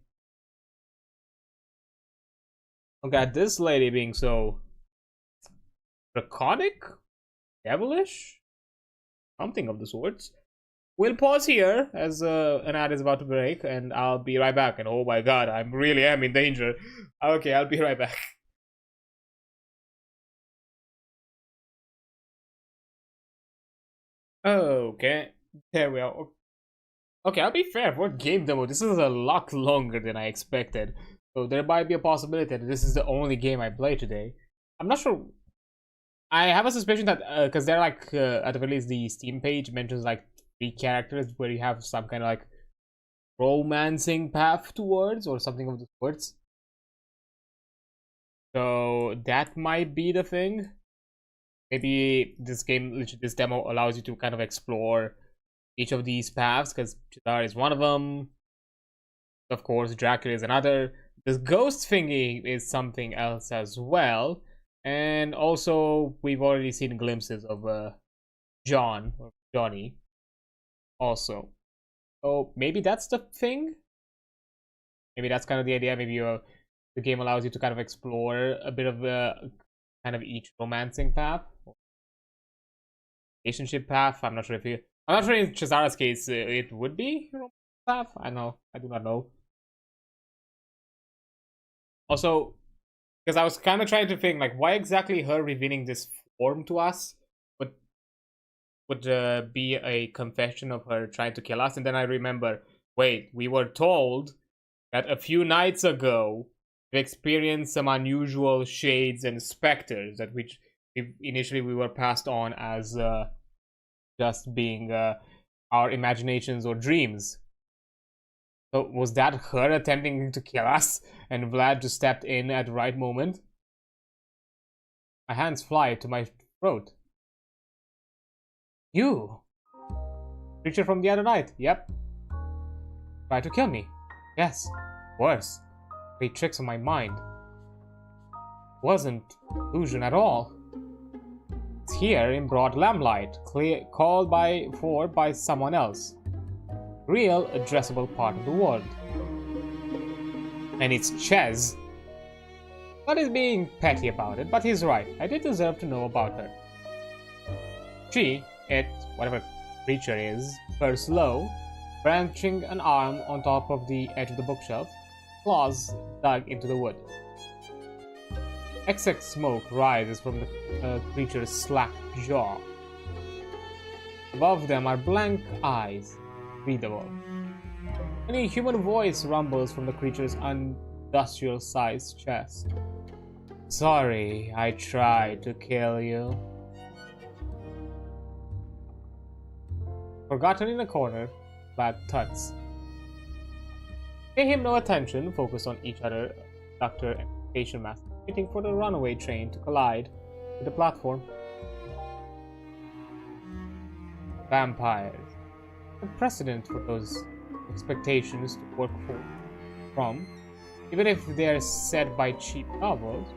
Look at this lady being so draconic, devilish, something of the sorts. We'll pause here as an ad is about to break, and I'll be right back. And oh my god, I really am in danger. Okay, I'll be right back. Okay, there we are. Okay, I'll be fair, for a game demo, this is a lot longer than I expected. So there might be a possibility that this is the only game I play today. I'm not sure. I have a suspicion that, because they're like, at the very least, the Steam page mentions like 3 characters where you have some kind of like romancing path towards or something of the sorts. So that might be the thing. Maybe this game, this demo allows you to kind of explore each of these paths, because Chidar is one of them. Of course, Dracula is another. This ghost thingy is something else as well. And also, we've already seen glimpses of John, or Johnny, also. So maybe that's the thing? Maybe that's kind of the idea. Maybe the game allows you to kind of explore a bit of kind of each romancing path, relationship path. I'm not sure if I'm not sure in Chazara's case it would be a romantic path. I do not know. Also, because I was kind of trying to think like why exactly her revealing this form to us would be a confession of her trying to kill us, and then I remember, wait, we were told that a few nights ago we experienced some unusual shades and specters that which initially we were passed on as just being our imaginations or dreams. So was that her attempting to kill us and Vlad just stepped in at the right moment? My hands fly to my throat. You! Creature from the other night, yep. Try to kill me. Yes. Worse. Played tricks on my mind. Wasn't illusion at all. It's here in broad lamplight, called for by someone else. Real, addressable part of the world. And it's Ches. Not is being petty about it, but he's right. I did deserve to know about her. Whatever creature is, bursts low, branching an arm on top of the edge of the bookshelf, claws dug into the wood. XX smoke rises from the creature's slack jaw. Above them are blank eyes, readable. Any human voice rumbles from the creature's industrial-sized chest. Sorry, I tried to kill you. Forgotten in a corner, bad tuts. Pay him no attention, focus on each other, Doctor and Patient Master, waiting for the runaway train to collide with the platform. Vampires. The precedent for those expectations to work from, even if they're set by cheap novels,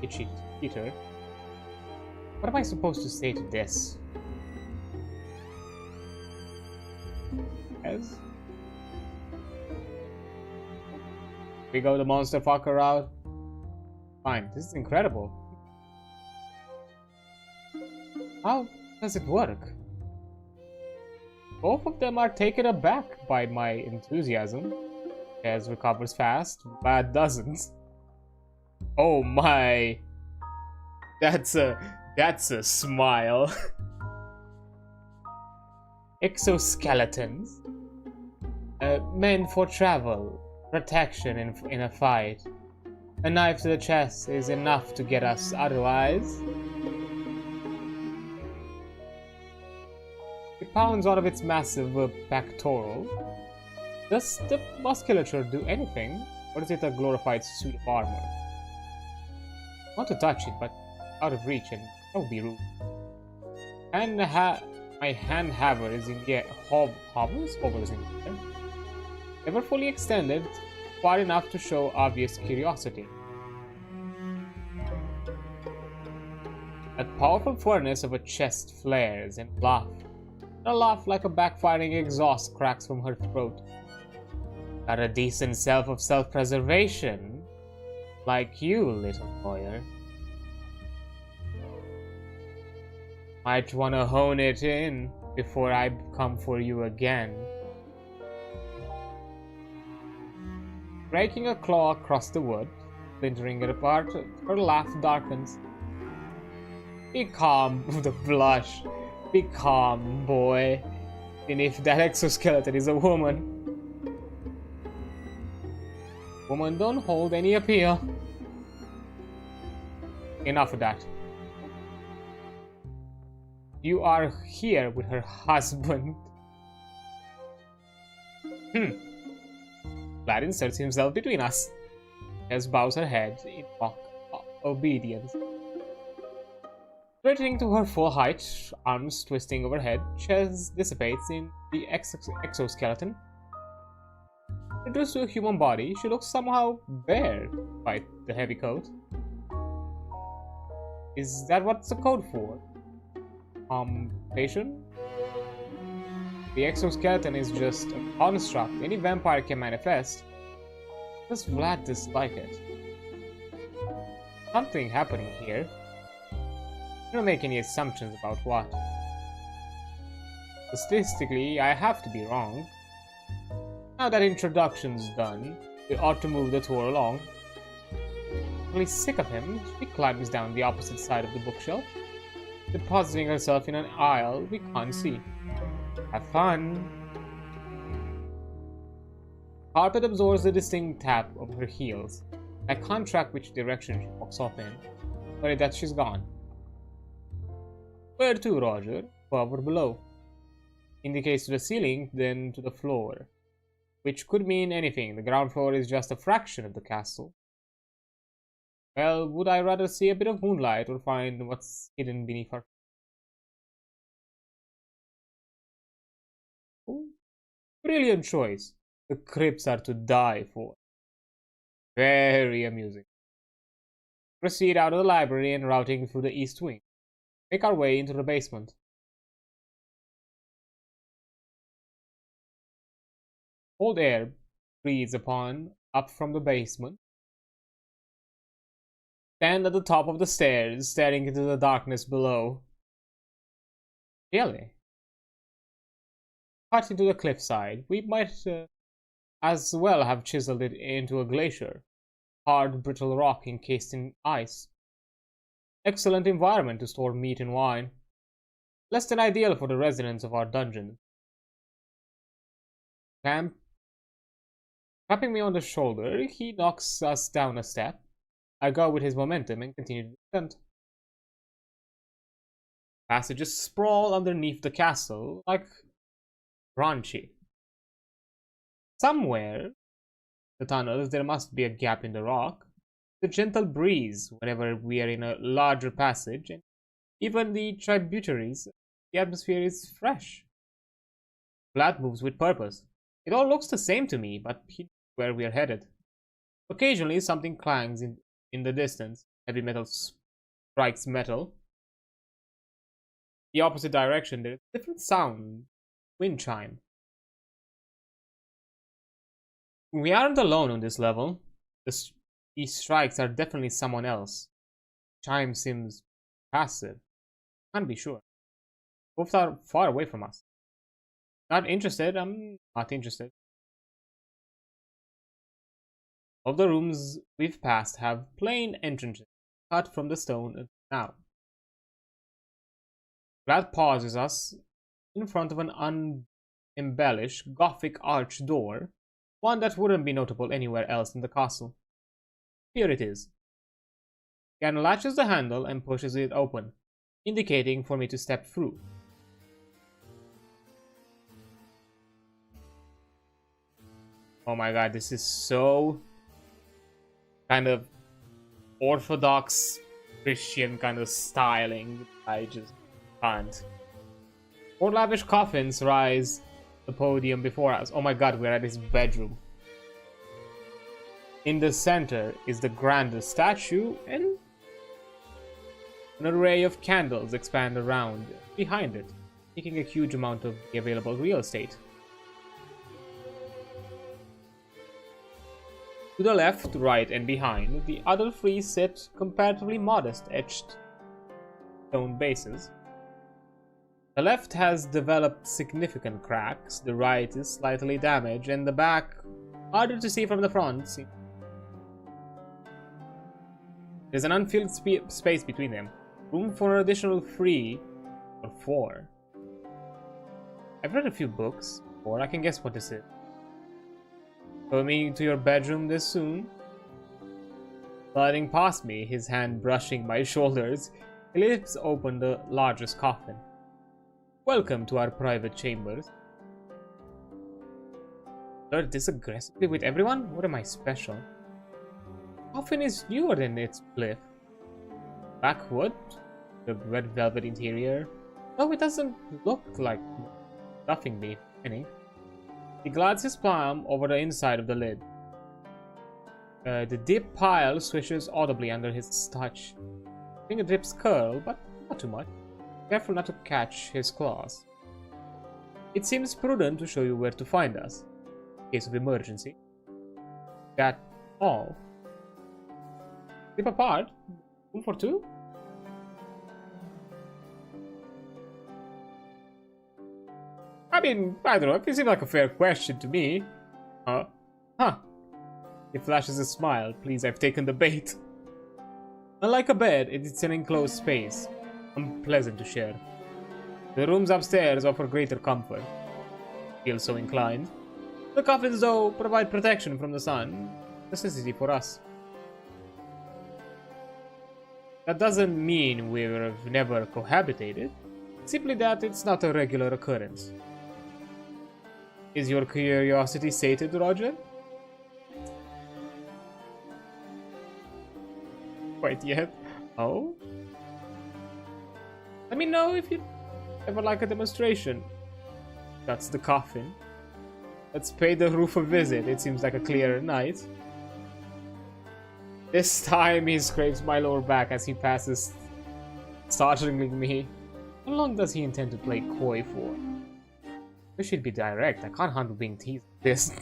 a cheap Peter. What am I supposed to say to this? Yes. We go the monster fucker out. Fine, this is incredible. How does it work? Both of them are taken aback by my enthusiasm. Ches recovers fast, Bad doesn't. Oh my! That's a smile. Exoskeletons. Meant for travel, protection in a fight. A knife to the chest is enough to get us otherwise. It pounds out of its massive pectoral. Does the musculature do anything, or is it a glorified suit of armor? I want to touch it, but out of reach, and that would be rude. My hand haver is in the air. Hovers in the air. Never fully extended, far enough to show obvious curiosity. That powerful furnace of a chest flares and laughs. A laugh like a backfiring exhaust cracks from her throat. Got a decent self of self-preservation, like you, little lawyer. Might wanna hone it in before I come for you again. Breaking a claw across the wood, splintering it apart, her laugh darkens. Be calm with a blush. Be calm, boy. And if that exoskeleton is a woman. Women don't hold any appeal. Enough of that. You are here with her husband. Vlad inserts himself between us. Ches bows her head in mock obedience. Returning to her full height, arms twisting overhead, Ches dissipates in the exoskeleton. Reduced to a human body, she looks somehow bare by the heavy coat. Is that what's the code for? Patient? The exoskeleton is just a construct any vampire can manifest. Does Vlad dislike it? Something happening here. I don't make any assumptions about what. Statistically, I have to be wrong. Now that introduction's done, we ought to move the tour along. Really sick of him, she climbs down the opposite side of the bookshelf, depositing herself in an aisle we can't see. Have fun! Carpet absorbs the distinct tap of her heels. I can't track which direction she walks off in, but that she's gone. Where to, Roger? Above or below? Indicates to the ceiling, then to the floor. Which could mean anything. The ground floor is just a fraction of the castle. Well, would I rather see a bit of moonlight or find what's hidden beneath our... Oh, brilliant choice. The crypts are to die for. Very amusing. Proceed out of the library and routing through the east wing. Make our way into the basement. Cold air breathes up from the basement. Stand at the top of the stairs, staring into the darkness below. Really? Cut into the cliffside. We might as well have chiseled it into a glacier. Hard, brittle rock encased in ice. Excellent environment to store meat and wine. Less than ideal for the residents of our dungeon. Tapping me on the shoulder, he knocks us down a step. I go with his momentum and continue the descent. Passages sprawl underneath the castle like raunchy. Somewhere, the tunnels, there must be a gap in the rock. The gentle breeze whenever we are in a larger passage, and even the tributaries, the atmosphere is fresh. Vlad moves with purpose. It all looks the same to me, but he knows where we are headed. Occasionally, something clangs in the distance. Heavy metal strikes metal. The opposite direction, there is a different sound. Wind chime. We aren't alone on this level. These strikes are definitely someone else. Chime seems passive. Can't be sure. Both are far away from us. Not interested, I'm not interested. All the rooms we've passed have plain entrances, cut from the stone now. Vlad pauses us in front of an unembellished Gothic arch door, one that wouldn't be notable anywhere else in the castle. Here it is. He unlatches the handle and pushes it open, indicating for me to step through. Oh my god, this is so kind of orthodox Christian kind of styling. I just can't. Four lavish coffins rise the podium before us. Oh my god, we're at his bedroom. In the center is the grandest statue, and an array of candles expand around behind it, taking a huge amount of the available real estate. To the left, right, and behind, the other three sit comparatively modest etched stone bases. The left has developed significant cracks, the right is slightly damaged, and the back, harder to see from the front. There's an unfilled space between them, room for an additional 3 or 4. I've read a few books, or I can guess what this is. Coming to your bedroom this soon? Sliding past me, his hand brushing my shoulders, he lifts open the largest coffin. Welcome to our private chambers. Flirt this aggressively with everyone? What am I special? Coffin is newer than its bliff. Black wood, the red velvet interior. No, it doesn't look like nothing beneath any. He glides his palm over the inside of the lid. The dip pile swishes audibly under his touch. Fingertips curl, but not too much. Careful not to catch his claws. It seems prudent to show you where to find us, in case of emergency. That all. Sleep apart? Room for 2? I mean, I don't know, it seems like a fair question to me. Huh. He flashes a smile. Please, I've taken the bait. Unlike a bed, it's an enclosed space. Unpleasant to share. The rooms upstairs offer greater comfort. Feel so inclined. The coffins, though, provide protection from the sun. Necessity for us. That doesn't mean we've never cohabitated. Simply that it's not a regular occurrence. Is your curiosity sated, Roger? quite yet. Oh? Let me know if you ever like a demonstration. That's the coffin. Let's pay the roof a visit. It seems like a clearer night. This time he scrapes my lower back as he passes, startling me. How long does he intend to play coy for? We should be direct. I can't handle being teased like this.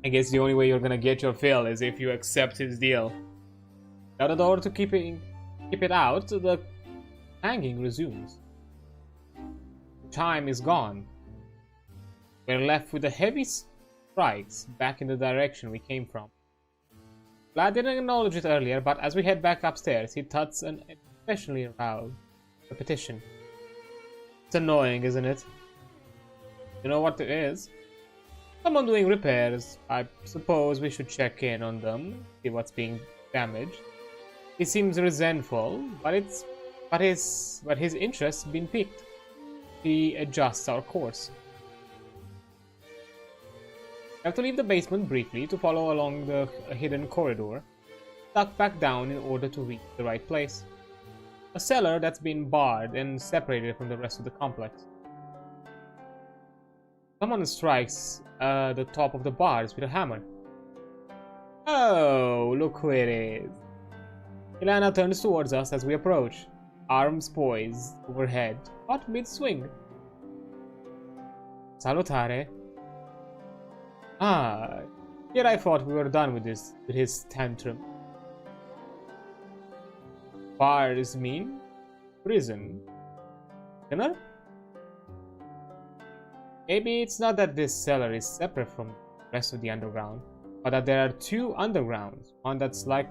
I guess the only way you're gonna get your fill is if you accept his deal. Out the door to keep it out, the hanging resumes. Time is gone. We're left with the heavy strikes back in the direction we came from. Vlad didn't acknowledge it earlier, but as we head back upstairs, he tuts an especially loud repetition. It's annoying, isn't it? You know what it is? Someone doing repairs. I suppose we should check in on them, see what's being damaged. He seems resentful, but his interest's been piqued. He adjusts our course. We have to leave the basement briefly to follow along the hidden corridor, duck back down in order to reach the right place. A cellar that's been barred and separated from the rest of the complex. Someone strikes the top of the bars with a hammer. Oh, look who it is. Ilana turns towards us as we approach, arms poised overhead, caught mid-swing. Salutare. Ah, here I thought we were done with his tantrum. Bars mean prison. Dinner? Maybe it's not that this cellar is separate from the rest of the underground, but that there are two undergrounds, one that's like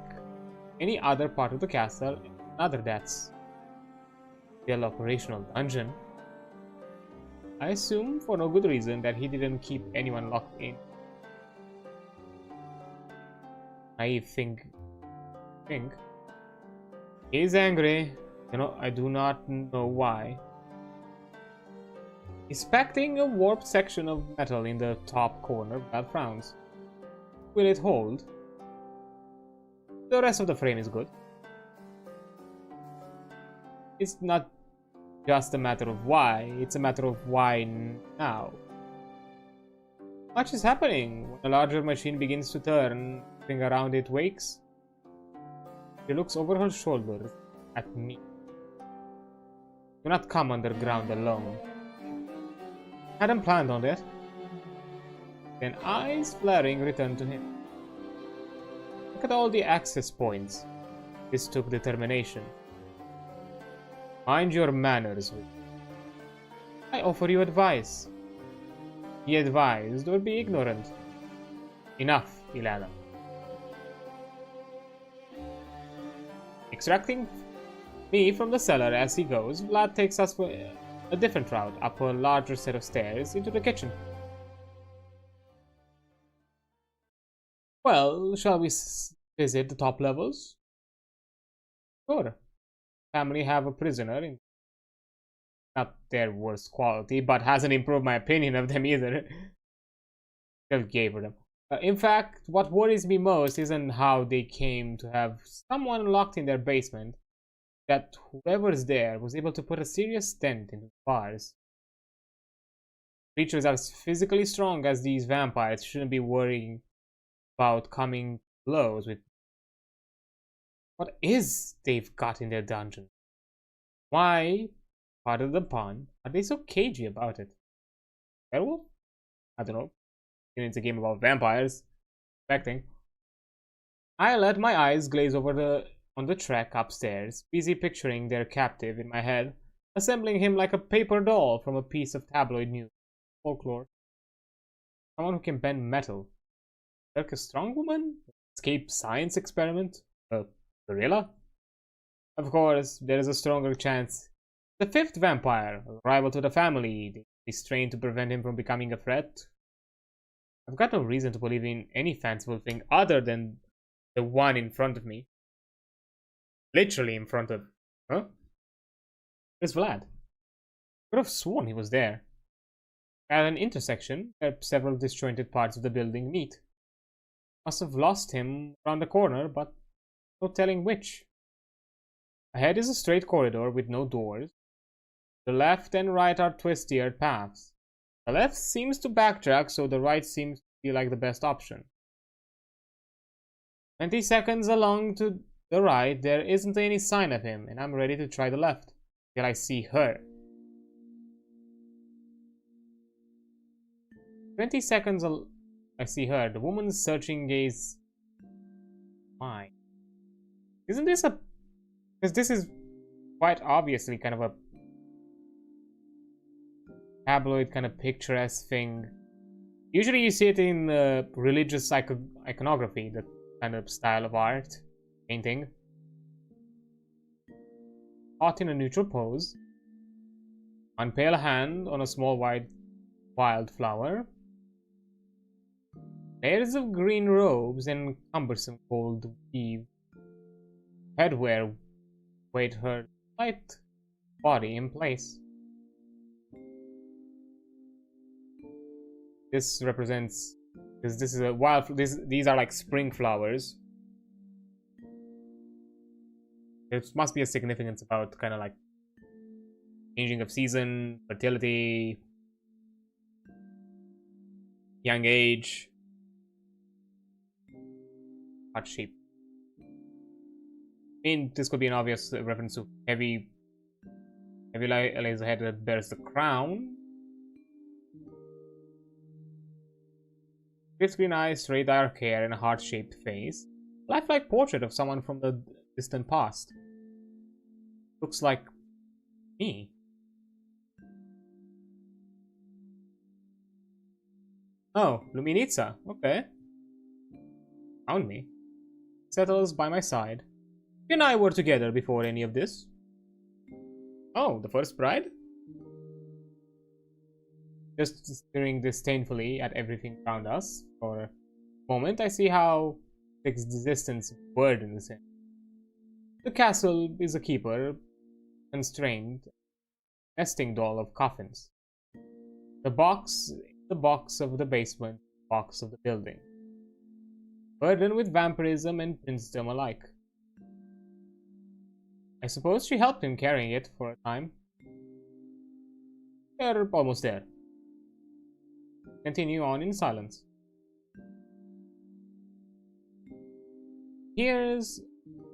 any other part of the castle, and another that's still operational dungeon. I assume for no good reason that he didn't keep anyone locked in. I think he's angry. You know, I do not know why. Inspecting a warped section of metal in the top corner, Val frowns. Will it hold? The rest of the frame is good. It's not just a matter of why, it's a matter of why now. Much is happening when a larger machine begins to turn. Everything around it wakes. She looks over her shoulder at me. Do not come underground alone. Hadn't planned on that. Then eyes flaring return to him. Look at all the access points. This took determination. Mind your manners. I offer you advice. Be advised or be ignorant. Enough, Ilana. Extracting me from the cellar as he goes, Vlad takes us for a different route up a larger set of stairs into the kitchen. Well, shall we visit the top levels? Sure. Family have a prisoner in not their worst quality, but hasn't improved my opinion of them either. Still gave her them. In fact, what worries me most isn't how they came to have someone locked in their basement, that whoever's there was able to put a serious dent into the bars. Creatures as physically strong as these vampires shouldn't be worrying about coming blows with. What is they've got in their dungeon? Why, pardon the pun, are they so cagey about it? Werewolf? I don't know. It's a game about vampires. Expecting. I let my eyes glaze over on the track upstairs, busy picturing their captive in my head, assembling him like a paper doll from a piece of tabloid news. Folklore. Someone who can bend metal. Like a strong woman? Escape science experiment? A gorilla? Of course, there is a stronger chance. The fifth vampire, a rival to the family, is trained to prevent him from becoming a threat. I've got no reason to believe in any fanciful thing other than the one in front of me. Literally in front of. Huh? Where's Vlad? I could have sworn he was there. At an intersection, where several disjointed parts of the building meet. Must have lost him around the corner, but no telling which. Ahead is a straight corridor with no doors. The left and right are twistier paths. The left seems to backtrack, so the right seems to be like the best option. 20 seconds along to the right, there isn't any sign of him, and I'm ready to try the left till I see her. 20 seconds I see her. The woman's searching gaze. Mine. Isn't this a... Because this is quite obviously kind of a tabloid kind of picturesque thing. Usually you see it in religious iconography, that kind of style of art, painting. Caught in a neutral pose. One pale hand on a small white wildflower. Layers of green robes and cumbersome gold weave. Headwear weight her light body in place. This represents, because this is a wild, these are like spring flowers. There must be a significance about kind of like changing of season, fertility, young age. Hot sheep. I mean, this could be an obvious reference to heavy lays ahead that bears the crown. Crisp green eyes, straight dark hair, and a heart-shaped face. Lifelike portrait of someone from the distant past. Looks like me. Oh, Luminitsa. Okay. Found me. Settles by my side. You and I were together before any of this. Oh, the first bride? Just staring disdainfully at everything around us. For a moment, I see how existence burdens him. The castle is a keeper, constrained, nesting doll of coffins. The box of the basement, box of the building. Burdened with vampirism and princedom alike. I suppose she helped him carrying it for a time. They're almost there. Continue on in silence. Tears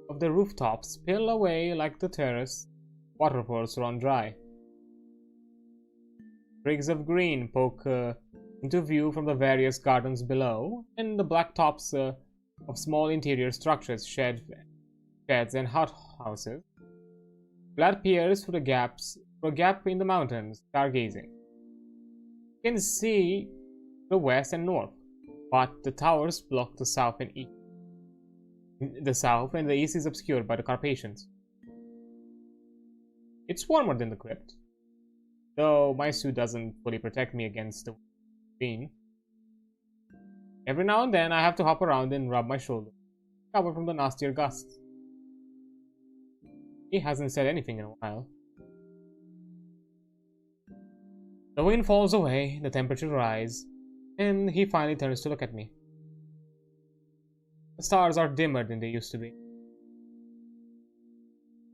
of the rooftops spill away like the terrace. Waterfalls run dry. Sprigs of green poke into view from the various gardens below, and the black tops of small interior structures, sheds and hothouses. Vlad peers through a gap in the mountains, stargazing. You can see the west and north, but the towers block the south and east. The south and the east is obscured by the Carpathians. It's warmer than the crypt, though my suit doesn't fully protect me against the wind. Every now and then I have to hop around and rub my shoulder, cover from the nastier gusts. He hasn't said anything in a while. The wind falls away, the temperature rises, and he finally turns to look at me. The stars are dimmer than they used to be.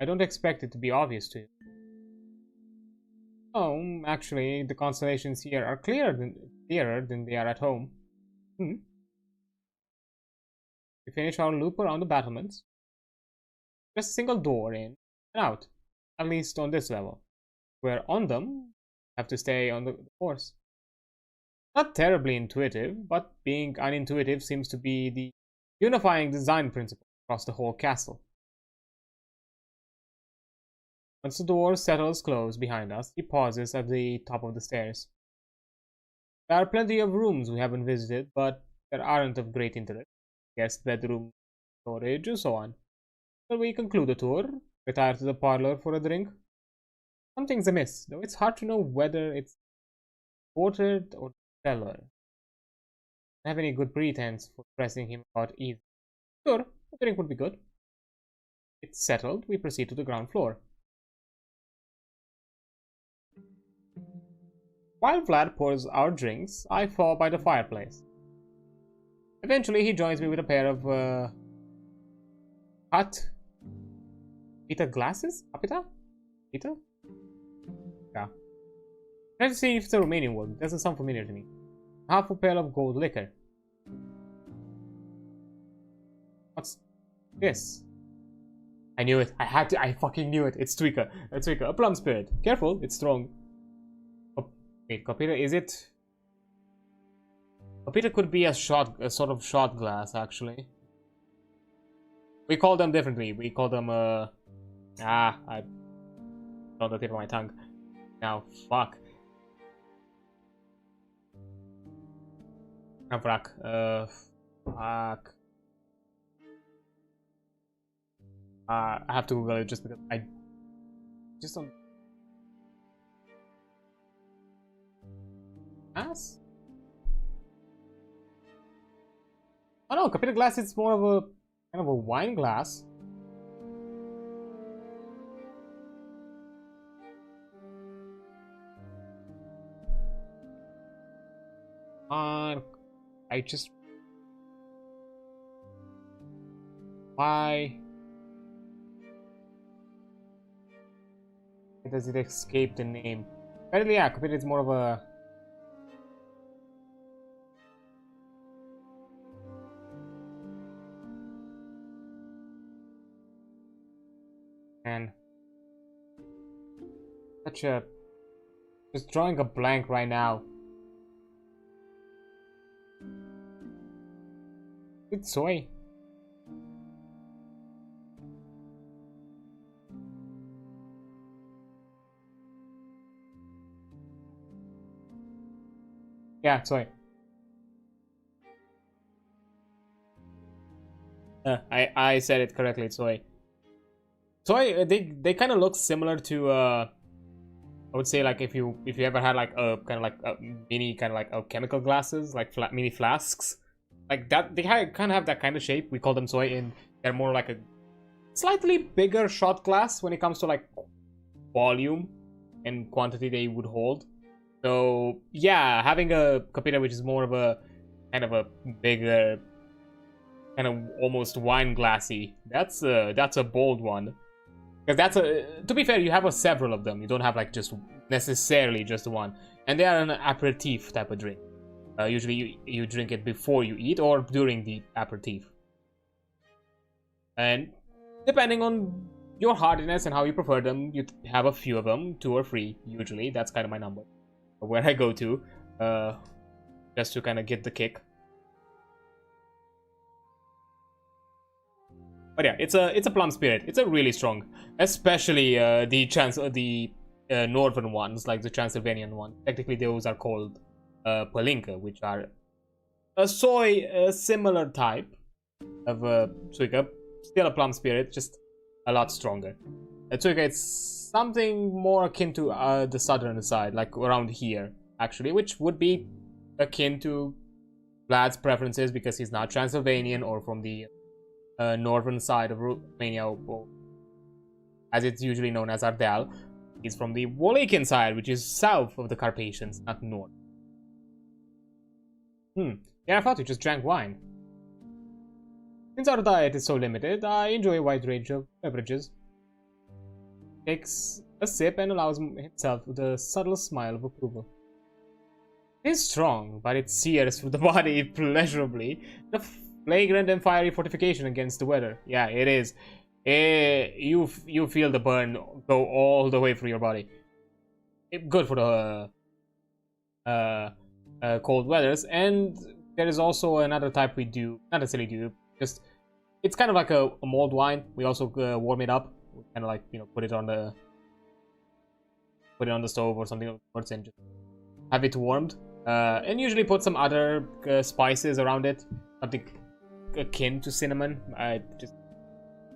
I don't expect it to be obvious to you. Oh, actually, the constellations here are clearer than they are at home. We finish our loop around the battlements. Just a single door in and out, at least on this level. Where on them, have to stay on the course. Not terribly intuitive, but being unintuitive seems to be the unifying design principle across the whole castle. Once the door settles close behind us, he pauses at the top of the stairs. There are plenty of rooms we haven't visited, but there aren't of great interest. Guest bedroom, storage, and so on. Shall we conclude the tour? Retire to the parlor for a drink? Something's amiss, though it's hard to know whether it's portrait or cellar. I don't have any good pretense for pressing him about either. Sure, a drink would be good. It's settled, we proceed to the ground floor. While Vlad pours our drinks, I fall by the fireplace. Eventually, he joins me with a pair of cut Peter glasses? Apita? Peter? Yeah. Let's see if it's a Romanian word. It doesn't sound familiar to me. Half a pail of gold liquor. What's this? I knew it. I fucking knew it. It's Tweaker. It's Tweaker. A plum spirit. Careful, it's strong. Oh, wait, Copita, is it? Copita could be a sort of shot glass, actually. We call them differently. We call them, I on the tip of my tongue. Now, fuck. Fuck. Fuck. I have to Google it just because I just don't. Glass? Oh no, Capita glass is more of a kind of a wine glass. I just. Why does it escape the name? Apparently, yeah, Cupid is more of a. And such a. Just drawing a blank right now. It's soy. Yeah, soy. I said it correctly. It's soy. Soy. They kind of look similar to I would say like if you ever had like a kind of like a mini kind of like a chemical glasses like mini flasks. Like that, they kind of have that kind of shape. We call them soy, and they're more like a slightly bigger shot glass when it comes to like volume and quantity they would hold. So yeah, having a Capita which is more of a kind of a bigger, kind of almost wine glassy. That's a bold one. Because that's a. To be fair, you have several of them. You don't have like just necessarily just one, and they are an aperitif type of drink. Usually you drink it before you eat or during the aperitif. And depending on your hardiness and how you prefer them, you have a few of them, 2 or 3 usually. That's kind of my number. Where I go to, just to kind of get the kick. But yeah, it's a plum spirit. It's a really strong, especially the northern ones, like the Transylvanian one. Technically, those are called Palinka, which are a soy similar type of Suika, still a plum spirit, just a lot stronger. Suika, it's something more akin to the southern side, like around here, actually, which would be akin to Vlad's preferences because he's not Transylvanian or from the northern side of Romania, or, as it's usually known as Ardeal. He's from the Wallachian side, which is south of the Carpathians, not north. Yeah, I thought you just drank wine. Since our diet is so limited, I enjoy a wide range of beverages. Takes a sip and allows himself with a subtle smile of approval. It is strong, but it sears through the body pleasurably. The flagrant and fiery fortification against the weather. Yeah, it is. You feel the burn go all the way through your body. Good for the cold weathers. And there is also another type we do, not necessarily do, just it's kind of like a mulled wine. We also warm it up, kind of like, you know, put it on the stove or something and just have it warmed. And usually put some other spices around it, something akin to cinnamon. Just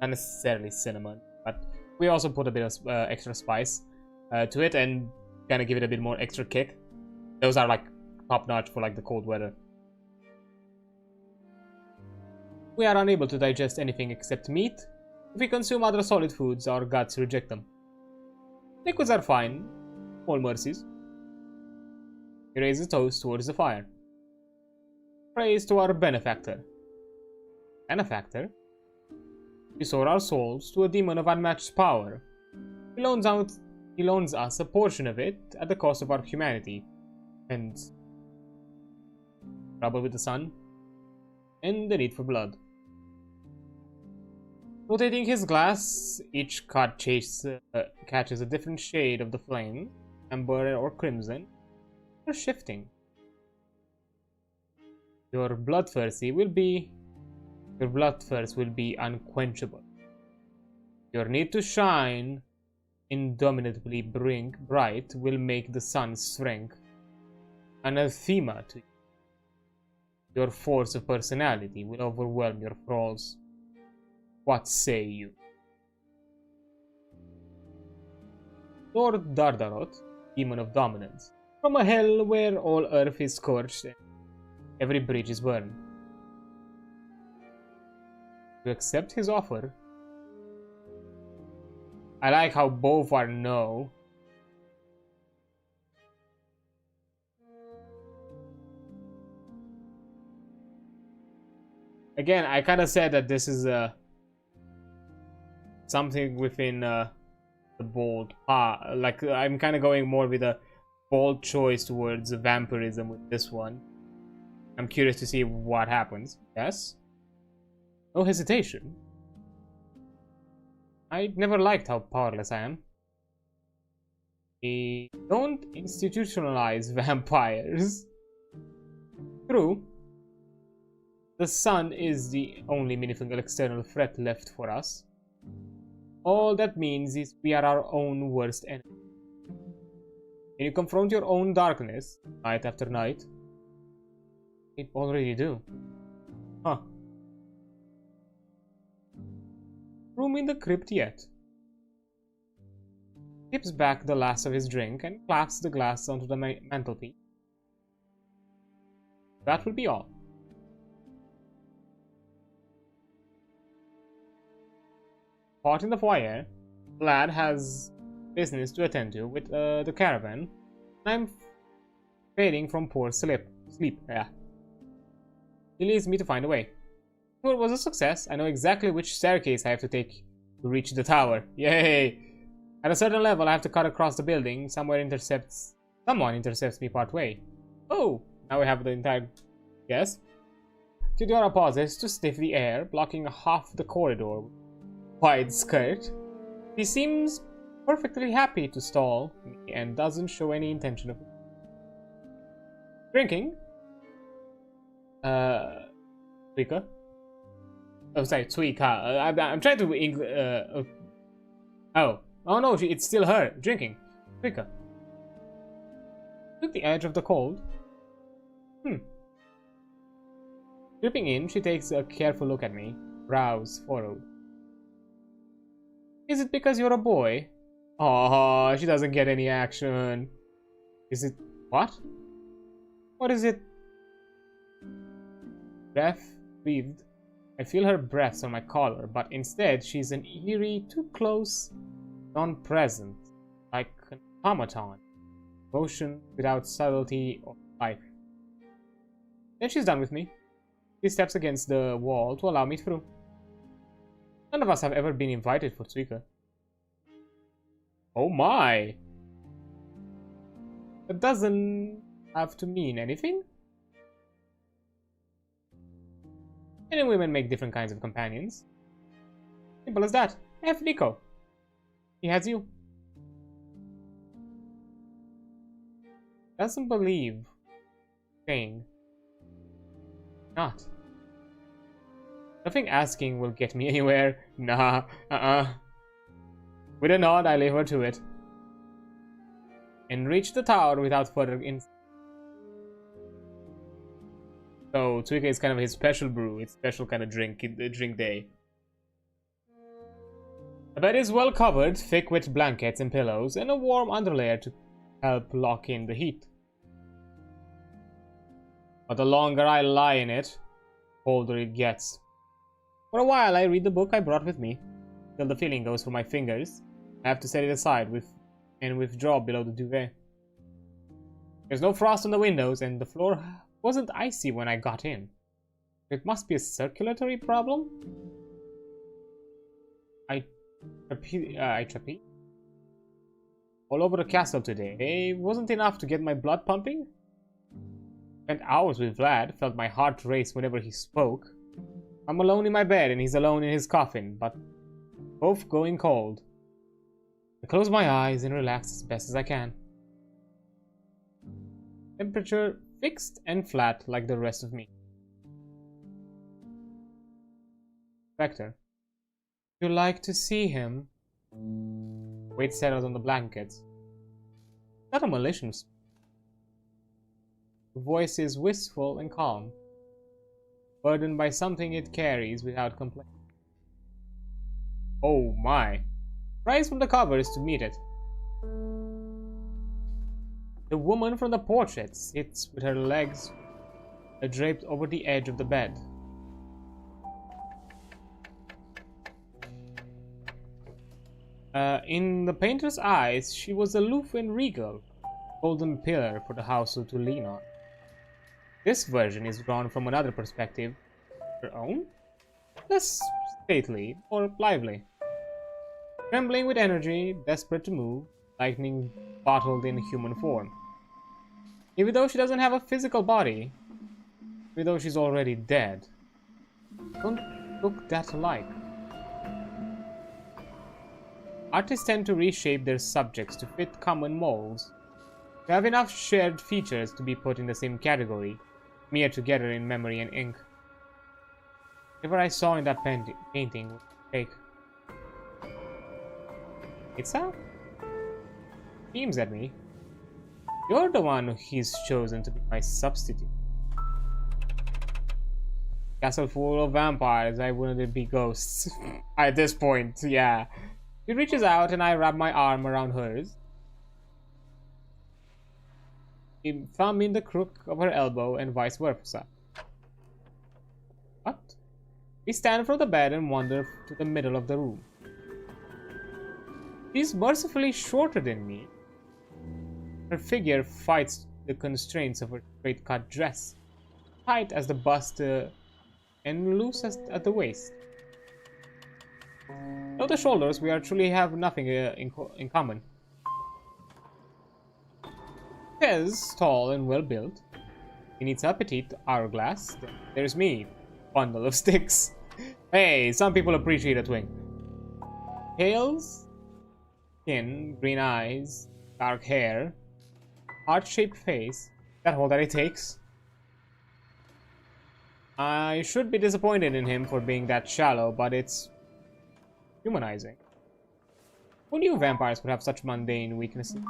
not necessarily cinnamon, but we also put a bit of extra spice to it and kind of give it a bit more extra kick. Those are like top notch for like the cold weather. We are unable to digest anything except meat. If we consume other solid foods, our guts reject them. Liquids are fine. All mercies. He raises a toast towards the fire. Praise to our benefactor. Benefactor? We sold our souls to a demon of unmatched power. He loans us a portion of it at the cost of our humanity. And trouble with the sun, and the need for blood. Rotating his glass, each card catches a different shade of the flame, amber or crimson, or shifting. Your bloodthirst will be unquenchable. Your need to shine indomitably bright will make the sun's strength anathema to you. Your force of personality will overwhelm your thralls. What say you? Lord Dardarot, demon of dominance, from a hell where all earth is scorched and every bridge is burned. To accept his offer. I like how both are no. Again, I kind of said that this is something within the bold. Like I'm kind of going more with a bold choice towards vampirism with this one. I'm curious to see what happens. Yes? No hesitation. I never liked how powerless I am. We don't institutionalize vampires. True. The sun is the only meaningful external threat left for us. All that means is we are our own worst enemy. Can you confront your own darkness, night after night? We already do. Huh. Room in the crypt yet. Tips back the last of his drink and claps the glass onto the mantelpiece. That will be all. Caught in the foyer, Vlad has business to attend to with the caravan. I'm fading from poor sleep. Yeah. He leaves me to find a way. It was a success. I know exactly which staircase I have to take to reach the tower. Yay! At a certain level, I have to cut across the building. Someone intercepts me part way. Oh! Now we have the entire... Yes? Tidora pauses to sniff the air, blocking half the corridor. Wide skirt. He seems perfectly happy to stall me and doesn't show any intention of drinking. Tweaker. Oh, sorry, Tweaker. I'm trying to. Oh no, it's still her drinking. Tweaker. Took the edge of the cold. Dripping in, she takes a careful look at me, brows furrowed. Is it because you're a boy? Oh, she doesn't get any action. Is it... What? What is it? Breath breathed. I feel her breaths on my collar, but instead she's an eerie, too close, non-present, like an automaton. Motion without subtlety or life. Then she's done with me. She steps against the wall to allow me through. None of us have ever been invited for Tweaker. Oh my! That doesn't have to mean anything. Men and women make different kinds of companions. Simple as that. F. Nico. He has you. Doesn't believe. Saying. Not. Nothing asking will get me anywhere. Nah, With a nod, I leave her to it. And reach the tower without further So, Tweaker is kind of his special brew. It's special kind of drink day. The bed is well covered, thick with blankets and pillows, and a warm underlayer to help lock in the heat. But the longer I lie in it, the colder it gets. For a while, I read the book I brought with me, till the feeling goes through my fingers. I have to set it aside and withdraw below the duvet. There's no frost on the windows, and the floor wasn't icy when I got in. It must be a circulatory problem? I trapeze all over the castle today. It wasn't enough to get my blood pumping? Spent hours with Vlad, felt my heart race whenever he spoke. I'm alone in my bed and he's alone in his coffin, but both going cold. I close my eyes and relax as best as I can. Temperature fixed and flat like the rest of me. Spectre. You like to see him? Weight settles on the blankets. Not a malicious. The voice is wistful and calm, burdened by something it carries without complaint. Oh my. Rise from the covers to meet it. The woman from the portrait sits with her legs draped over the edge of the bed. In the painter's eyes, she was aloof and regal, golden pillar for the household to lean on. This version is drawn from another perspective, her own, less stately or lively. Trembling with energy, desperate to move, lightning bottled in human form. Even though she doesn't have a physical body, even though she's already dead, don't look that alike. Artists tend to reshape their subjects to fit common molds, to have enough shared features to be put in the same category, smeared together in memory and ink. Whatever I saw in that painting was fake. It's out. Beams at me. You're the one he's chosen to be my substitute. Castle full of vampires, why wouldn't it be ghosts? At this point, yeah. She reaches out and I wrap my arm around hers. A thumb in the crook of her elbow and vice versa. What? We stand from the bed and wander to the middle of the room. She's mercifully shorter than me. Her figure fights the constraints of her straight-cut dress, tight as the bust and loose at the waist. Below the shoulders, we truly have nothing in common. Tez, tall and well-built. In its petite hourglass, there's me, bundle of sticks. Hey, some people appreciate a twink. Tails, skin, green eyes, dark hair, heart-shaped face. That all that it takes. I should be disappointed in him for being that shallow, but it's humanizing. Who knew vampires would have such mundane weaknesses?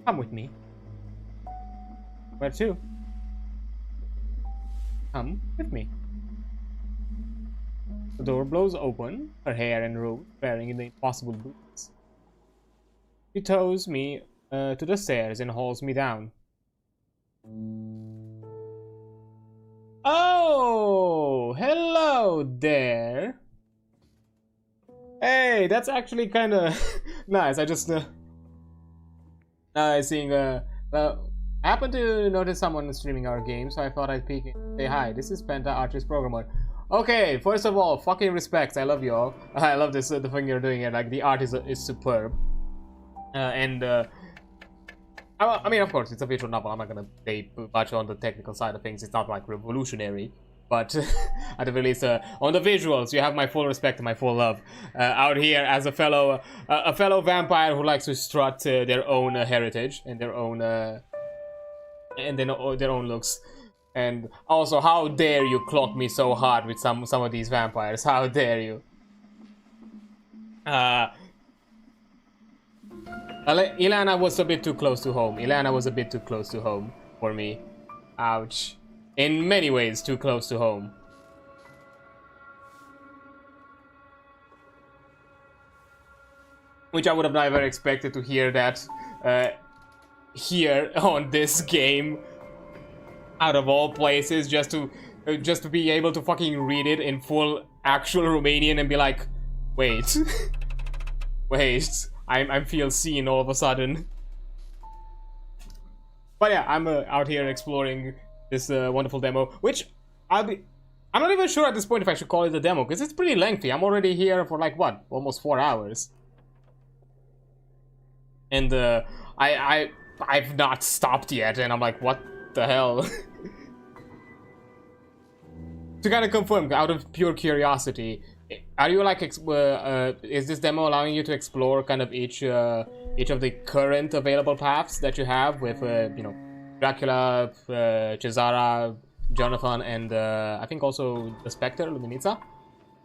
Come with me. Where to? Come with me. The door blows open, her hair and robe flaring in the impossible boots. She tows me to the stairs and hauls me down. Oh, hello there. Hey, that's actually kind of nice. I just seeing I happened to notice someone streaming our game, so I thought I'd peek and say hi. This is Penta, artist programmer. Okay, first of all, fucking respects. I love you all. I love this the thing you're doing here. Like the art is superb, I mean, of course, it's a visual novel. I'm not gonna say much on the technical side of things. It's not like revolutionary. But at the very least, on the visuals, you have my full respect and my full love. Out here, as a fellow vampire who likes to strut their own heritage and their own looks. And also, how dare you clock me so hard with some of these vampires? How dare you? Ilana was a bit too close to home. Ilana was a bit too close to home for me. Ouch. In many ways, too close to home. Which I would have never expected to hear that here on this game. Out of all places, just to be able to fucking read it in full actual Romanian and be like, wait, wait, I feel seen all of a sudden. But yeah, I'm out here exploring this wonderful demo, which I'm not even sure at this point if I should call it a demo, because it's pretty lengthy. I'm already here for like, what, almost 4 hours. And I've not stopped yet, and I'm like, what the hell? To kind of confirm, out of pure curiosity, are you like, is this demo allowing you to explore kind of each of the current available paths that you have with, you know, Dracula, Cesara, Jonathan, and I think also the Spectre, Luminita?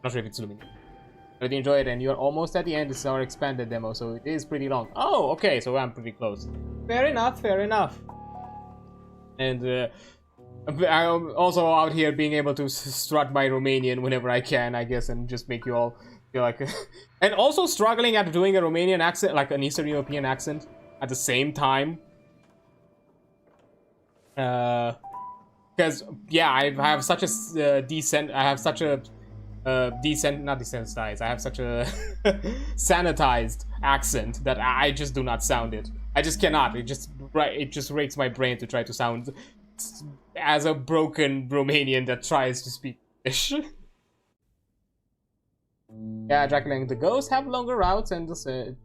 Not sure if it's Luminita. I really enjoy it, and you're almost at the end. This is our expanded demo, so it is pretty long. Oh, okay, so I'm pretty close. Fair enough, fair enough. And I'm also out here being able to strut my Romanian whenever I can, I guess, and just make you all feel like... and also struggling at doing a Romanian accent, like an Eastern European accent, at the same time. Because, yeah, I have such a not desensitized, I have such a sanitized accent that I just do not sound it. I just cannot. It just rates my brain to try to sound as a broken Romanian that tries to speak English. Yeah, Dracula and the Ghost have longer routes, and the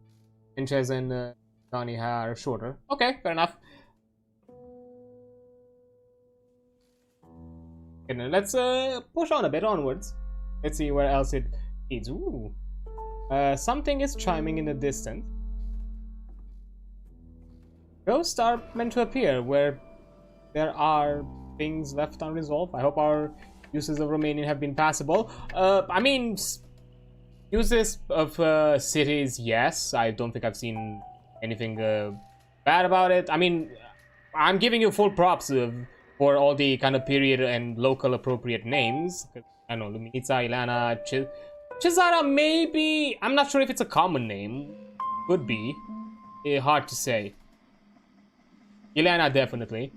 Inches and Donnie are shorter. Okay, fair enough. And then let's push on a bit onwards. Let's see where else it leads. Ooh. Something is chiming in the distance. Ghosts are meant to appear where there are things left unresolved. I hope our uses of Romanian have been passable. I mean, uses of cities, yes. I don't think I've seen anything bad about it. I mean, I'm giving you full props for all the kind of period and local appropriate names. I don't know, Luminita, Ilana, Cesara, maybe. I'm not sure if it's a common name. Could be. Hard to say. Ilana, definitely.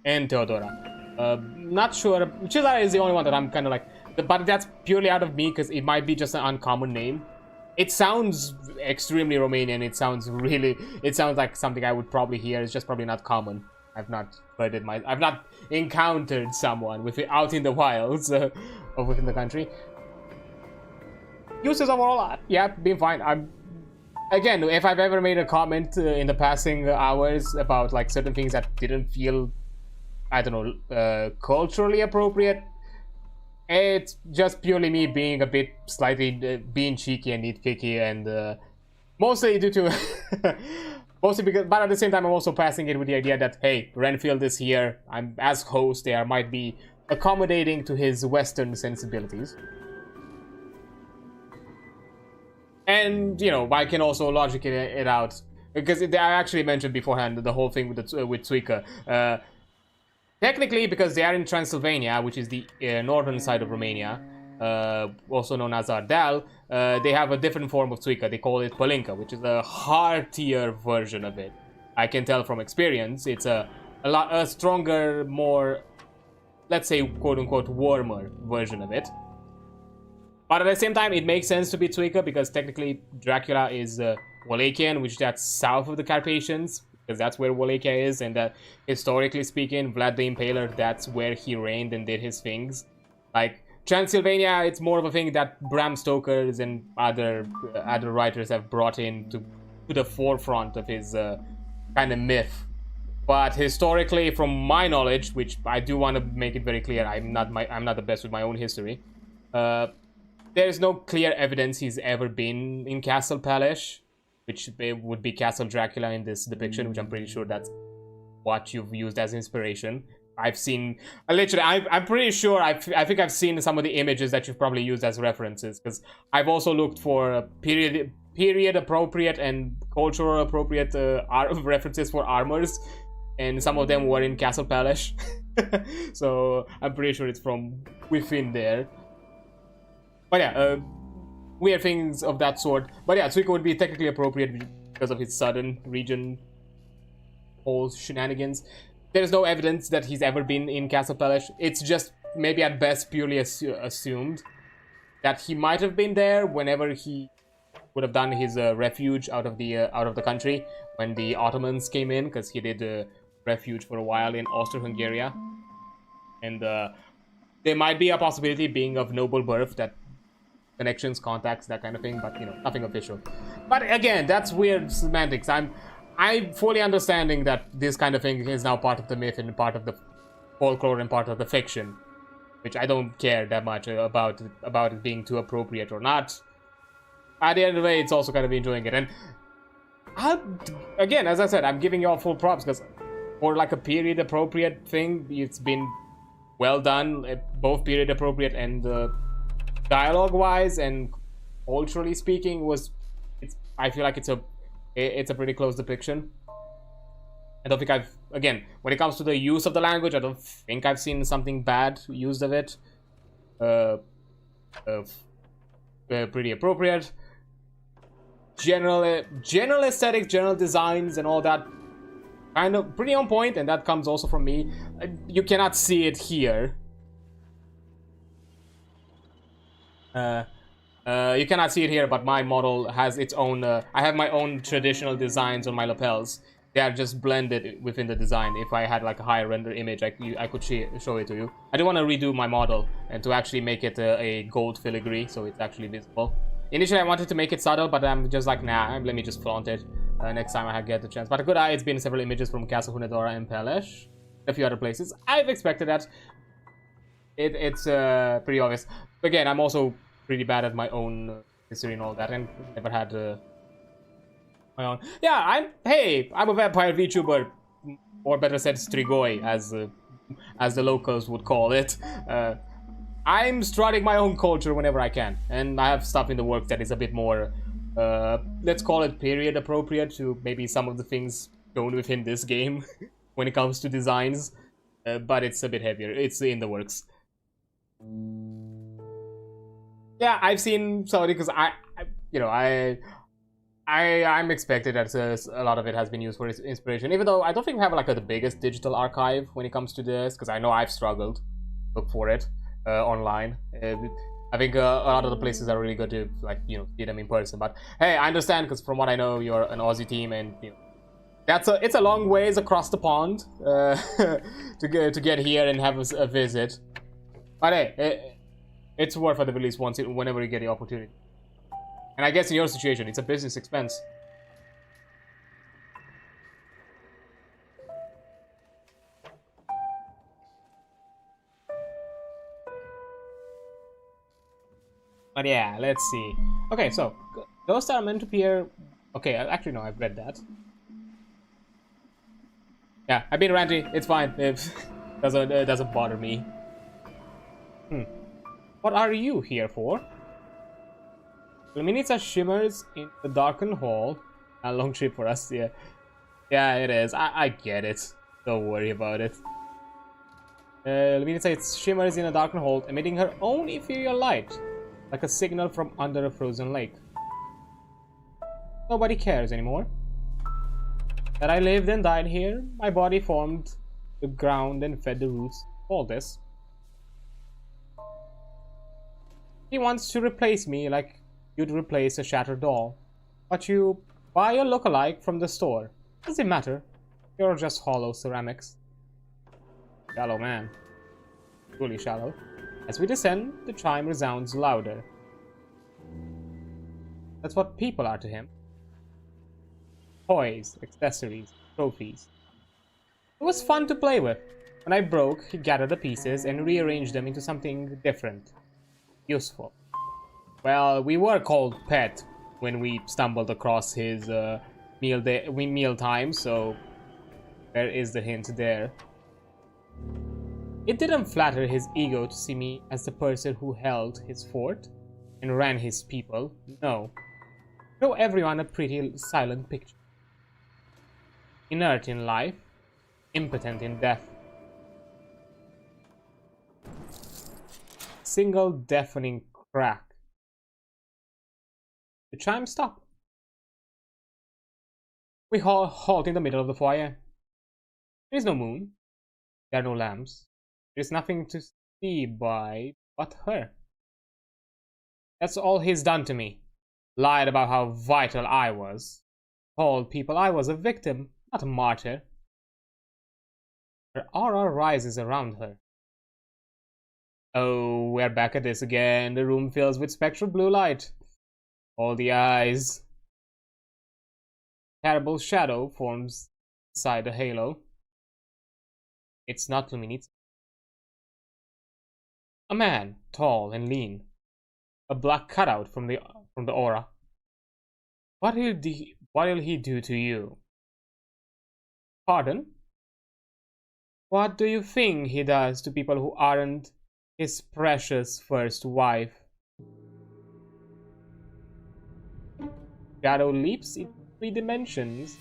And Theodora. Not sure. Cesara is the only one that I'm kind of like... But that's purely out of me, because it might be just an uncommon name. It sounds extremely Romanian. It sounds like something I would probably hear. It's just probably not common. I've not heard it. I've not encountered someone with it out in the wilds or within the country. Uses overall, yeah, been fine. Again, if I've ever made a comment in the passing hours about like certain things that didn't feel, I don't know, culturally appropriate, it's just purely me being a bit slightly being cheeky and nitpicky, and mostly due to mostly because, but at the same time, I'm also passing it with the idea that, hey, Renfield is here. I'm as host there, might be accommodating to his Western sensibilities. And, you know, I can also logic it out. Because I actually mentioned beforehand the whole thing with Suica. Technically, because they are in Transylvania, which is the northern side of Romania, also known as Ardeal, they have a different form of Suica. They call it Palinka, which is a heartier version of it. I can tell from experience. It's a stronger, more, let's say, quote-unquote, warmer version of it. But at the same time, it makes sense to be Suica, because technically Dracula is Wallachia, which that's south of the Carpathians, because that's where Wallachia is, and historically speaking, Vlad the Impaler, that's where he reigned and did his things. Like, Transylvania, it's more of a thing that Bram Stoker's and other writers have brought in to the forefront of his kind of myth. But historically, from my knowledge, which I do want to make it very clear, I'm not the best with my own history. There's no clear evidence he's ever been in Castle Palace, which would be Castle Dracula in this depiction, which I'm pretty sure that's what you've used as inspiration. I've seen, literally, I'm pretty sure, I think I've seen some of the images that you've probably used as references, because I've also looked for period appropriate and cultural appropriate references for armors, and some of them were in Castle Palace. So I'm pretty sure it's from within there. But yeah, weird things of that sort. But yeah, Suica would be technically appropriate because of his southern region whole shenanigans. There's no evidence that he's ever been in Castle Palace. It's just maybe at best purely assumed that he might have been there whenever he would have done his refuge out of the country when the Ottomans came in, because he did refuge for a while in Austro-Hungary, and there might be a possibility, being of noble birth, that connections, contacts, that kind of thing, but you know, nothing official. But again, that's weird semantics. I'm fully understanding that this kind of thing is now part of the myth and part of the folklore and part of the fiction, which I don't care that much about it being too appropriate or not. At the end of the day, it's also kind of enjoying it. And again, as I said, I'm giving you all full props, because for like a period appropriate thing, it's been well done, both period appropriate and dialogue wise and culturally speaking. I feel like it's a pretty close depiction. I don't think again, when it comes to the use of the language, I don't think I've seen something bad used of it. Pretty appropriate. General aesthetics, general designs and all that, kind of pretty on point, and that comes also from me. You cannot see it here. You cannot see it here, but my model has its own, I have my own traditional designs on my lapels. They are just blended within the design. If I had like a higher render image, I could show it to you. I do want to redo my model and to actually make it a gold filigree, so it's actually visible. Initially, I wanted to make it subtle, but I'm just like, nah, let me just flaunt it next time I get the chance. But a good eye, it's been several images from Castle Hunedora and Pelesh, a few other places. I've expected that. It's pretty obvious. Again, I'm also pretty bad at my own history and all that, and never had my own. Yeah, I'm a vampire VTuber, or better said, Strigoi, as the locals would call it. I'm strutting my own culture whenever I can, and I have stuff in the works that is a bit more, let's call it period appropriate to maybe some of the things shown within this game when it comes to designs, but it's a bit heavier. It's in the works. Yeah, I've seen somebody, because I'm expected that a lot of it has been used for inspiration, even though I don't think we have like the biggest digital archive when it comes to this, because I know I've struggled to look for it online. I think a lot of the places are really good to see them in person. But hey, I understand, because from what I know, you're an Aussie team, and it's a long ways across the pond to get here and have a visit. But hey, it's worth it at least once, whenever you get the opportunity. And I guess in your situation, it's a business expense. But yeah, let's see. Okay, so ghosts are meant to appear. Okay, actually no, I've read that. Yeah, I've been ranty. It's fine. It doesn't bother me. What are you here for? Luminica shimmers in the darkened hall. A long trip for us, yeah. Yeah, it is. I get it. Don't worry about it. Luminica shimmers in a darkened hall, emitting her own ethereal light, like a signal from under a frozen lake. Nobody cares anymore. That I lived and died here, my body formed the ground and fed the roots. All this. He wants to replace me like you'd replace a shattered doll. But you buy a look-alike from the store. Does it matter? You're just hollow ceramics. Shallow man. Truly shallow. As we descend, the chime resounds louder. That's what people are to him. Toys, accessories, trophies. It was fun to play with. When I broke, he gathered the pieces and rearranged them into something different. Useful. Well, we were called Pet when we stumbled across his meal time, so there is the hint there. It didn't flatter his ego to see me as the person who held his fort and ran his people. No. Show everyone a pretty silent picture. Inert in life, impotent in death. Single deafening crack. The chime stopped. We halt in the middle of the foyer. There is no moon. There are no lamps. There is nothing to see by but her. That's all he's done to me. Lied about how vital I was. Told people I was a victim, not a martyr. Her aura rises around her. Oh, we're back at this again. The room fills with spectral blue light. All the eyes. Terrible shadow forms inside the halo. It's not Luminite. A man, tall and lean. A black cutout from the aura. What will he do to you? Pardon? What do you think he does to people who aren't his precious first wife? Shadow leaps in 3 dimensions.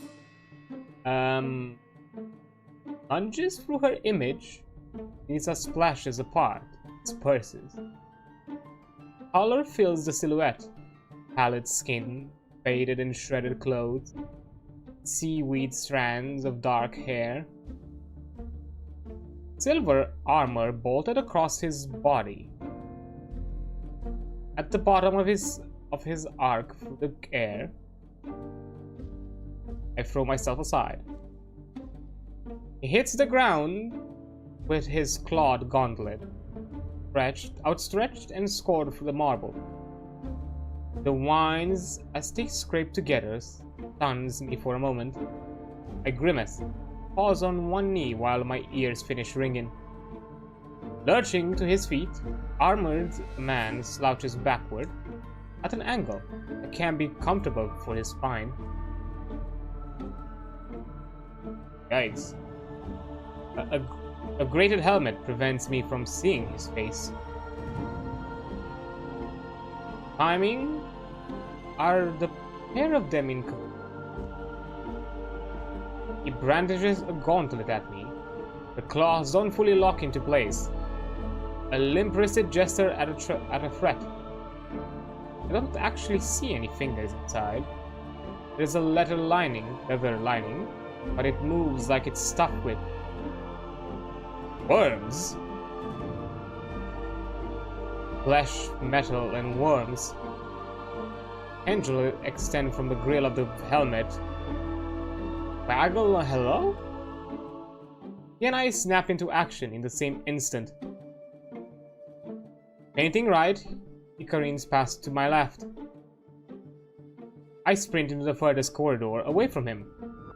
Lunges through her image. Lisa splashes apart. Disperses. Color fills the silhouette. Pallid skin, faded and shredded clothes, seaweed strands of dark hair. Silver armor bolted across his body. At the bottom of his arc through the air, I throw myself aside. He hits the ground with his clawed gauntlet, outstretched and scored through the marble. The whines as they scrape together stuns me for a moment. I grimace, pause on one knee while my ears finish ringing. Lurching to his feet, armored man slouches backward at an angle that can be comfortable for his spine. Yikes. A grated helmet prevents me from seeing his face. Timing? Are the pair of them in... He brandishes a gauntlet at me. The claws don't fully lock into place. A limp-wristed gesture at a threat. I don't actually see any fingers inside. There's a leather lining, but it moves like it's stuffed with worms. Flesh, metal, and worms. Tendrils extend from the grill of the helmet. Waggle, hello? He and I snap into action in the same instant. Anything right? He careens past to my left. I sprint into the furthest corridor away from him,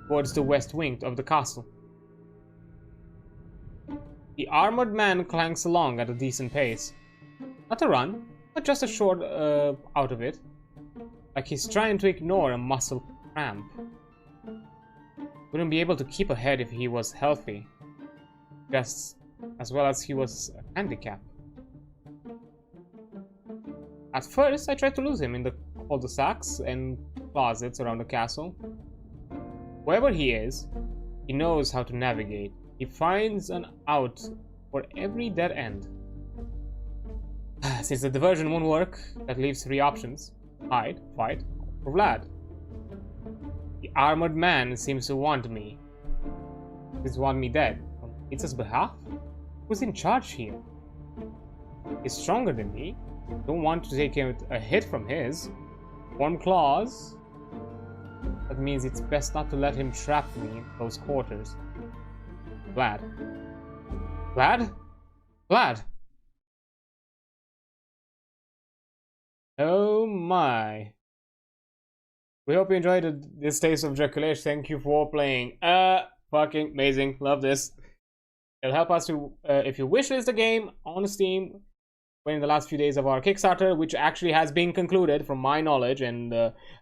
towards the west wing of the castle. The armored man clanks along at a decent pace. Not a run, but just a short out of it. Like he's trying to ignore a muscle cramp. Wouldn't be able to keep ahead if he was healthy. Just as well as he was handicapped. At first, I tried to lose him in the cul-de-sacs and closets around the castle. Wherever he is, he knows how to navigate. He finds an out for every dead end. Since the diversion won't work, that leaves 3 options. Hide, fight, or Vlad. The armored man seems to want me. He's want me dead. On Pizza's behalf? Who's in charge here? He's stronger than me. Don't want to take a hit from his. Warm claws. That means it's best not to let him trap me in close quarters. Vlad. Vlad? Vlad! Oh my. We hope you enjoyed this taste of Drăculești. Thank you for playing. Fucking amazing. Love this. It'll help us to, if you wishlist the game on Steam, in the last few days of our Kickstarter, which actually has been concluded from my knowledge, and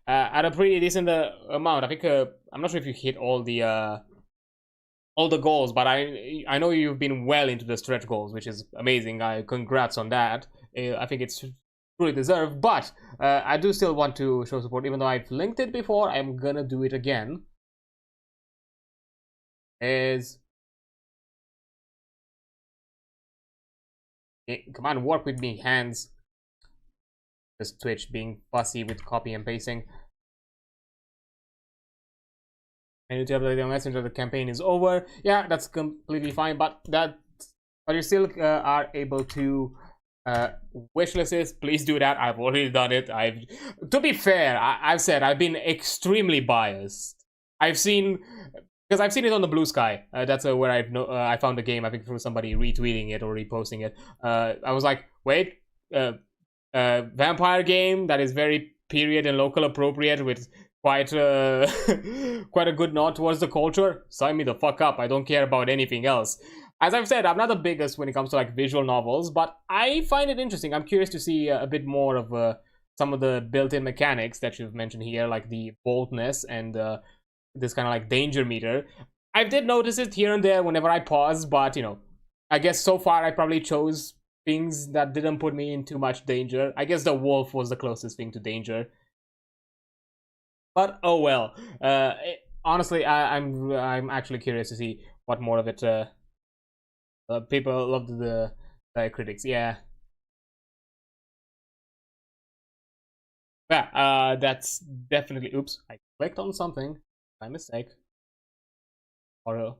at a pretty decent amount. I think, I'm not sure if you hit all the goals, but I know you've been well into the stretch goals, which is amazing. Congrats on that. I think it's truly deserved, but I do still want to show support, even though I've linked it before. I'm gonna do it again. Come on, work with me, hands. Just Twitch being fussy with copy and pasting. And you tell the messenger the campaign is over. Yeah, that's completely fine, but you still are able to Wishlist is, please do that. I've already done it. To be fair, I've said I've been extremely biased. I've seen it on the Blue Sky. That's where I found the game. I think through somebody retweeting it or reposting it. I was like, wait, vampire game that is very period and local appropriate with quite quite a good nod towards the culture. Sign me the fuck up. I don't care about anything else. As I've said, I'm not the biggest when it comes to like visual novels, but I find it interesting. I'm curious to see a bit more of some of the built-in mechanics that you've mentioned here, like the boldness and this kind of like danger meter. I did notice it here and there whenever I pause, but you know, I guess so far I probably chose things that didn't put me in too much danger. I guess the wolf was the closest thing to danger. But oh well. Honestly, I'm actually curious to see what more of it. People loved the critics. Yeah. Yeah. That's definitely. Oops! I clicked on something. My mistake. Or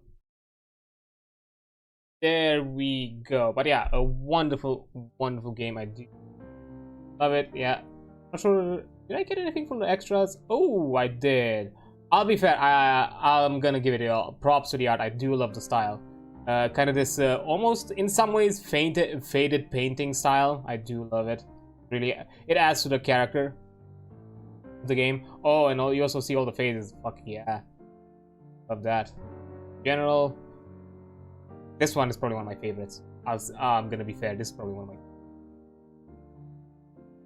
there we go. But yeah, a wonderful, wonderful game. I do love it. Yeah. Not sure. Did I get anything from the extras? Oh, I did. I'll be fair. I'm gonna give it props to the art. I do love the style. Kind of this almost in some ways faded painting style. I do love it. Really, it adds to the character of the game. Oh, and you also see all the phases. Fuck yeah, love that. General, this one is probably one of my favorites. I'm gonna be fair. This is probably one of my.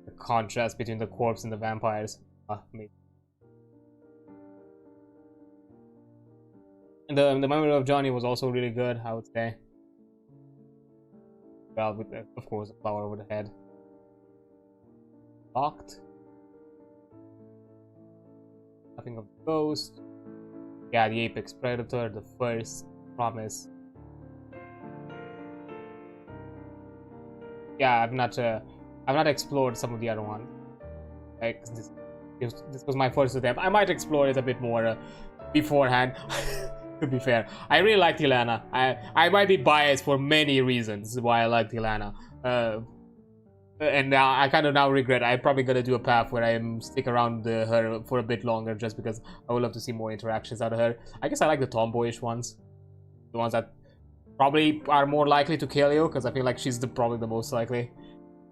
The contrast between the corpse and the vampires. Amazing. And the memory of Johnny was also really good, I would say. Well, with of course the flower over the head. Locked. Nothing of the ghost. Yeah, the apex predator, the first promise. Yeah, I've not explored some of the other ones. Like this was my first attempt. I might explore it a bit more beforehand. To be fair, I really liked Ilana. I might be biased for many reasons why I liked Ilana. And now I kind of now regret. I'm probably gonna do a path where I stick around her for a bit longer, just because I would love to see more interactions out of her. I guess I like the tomboyish ones, the ones that probably are more likely to kill you, because I feel like she's probably the most likely.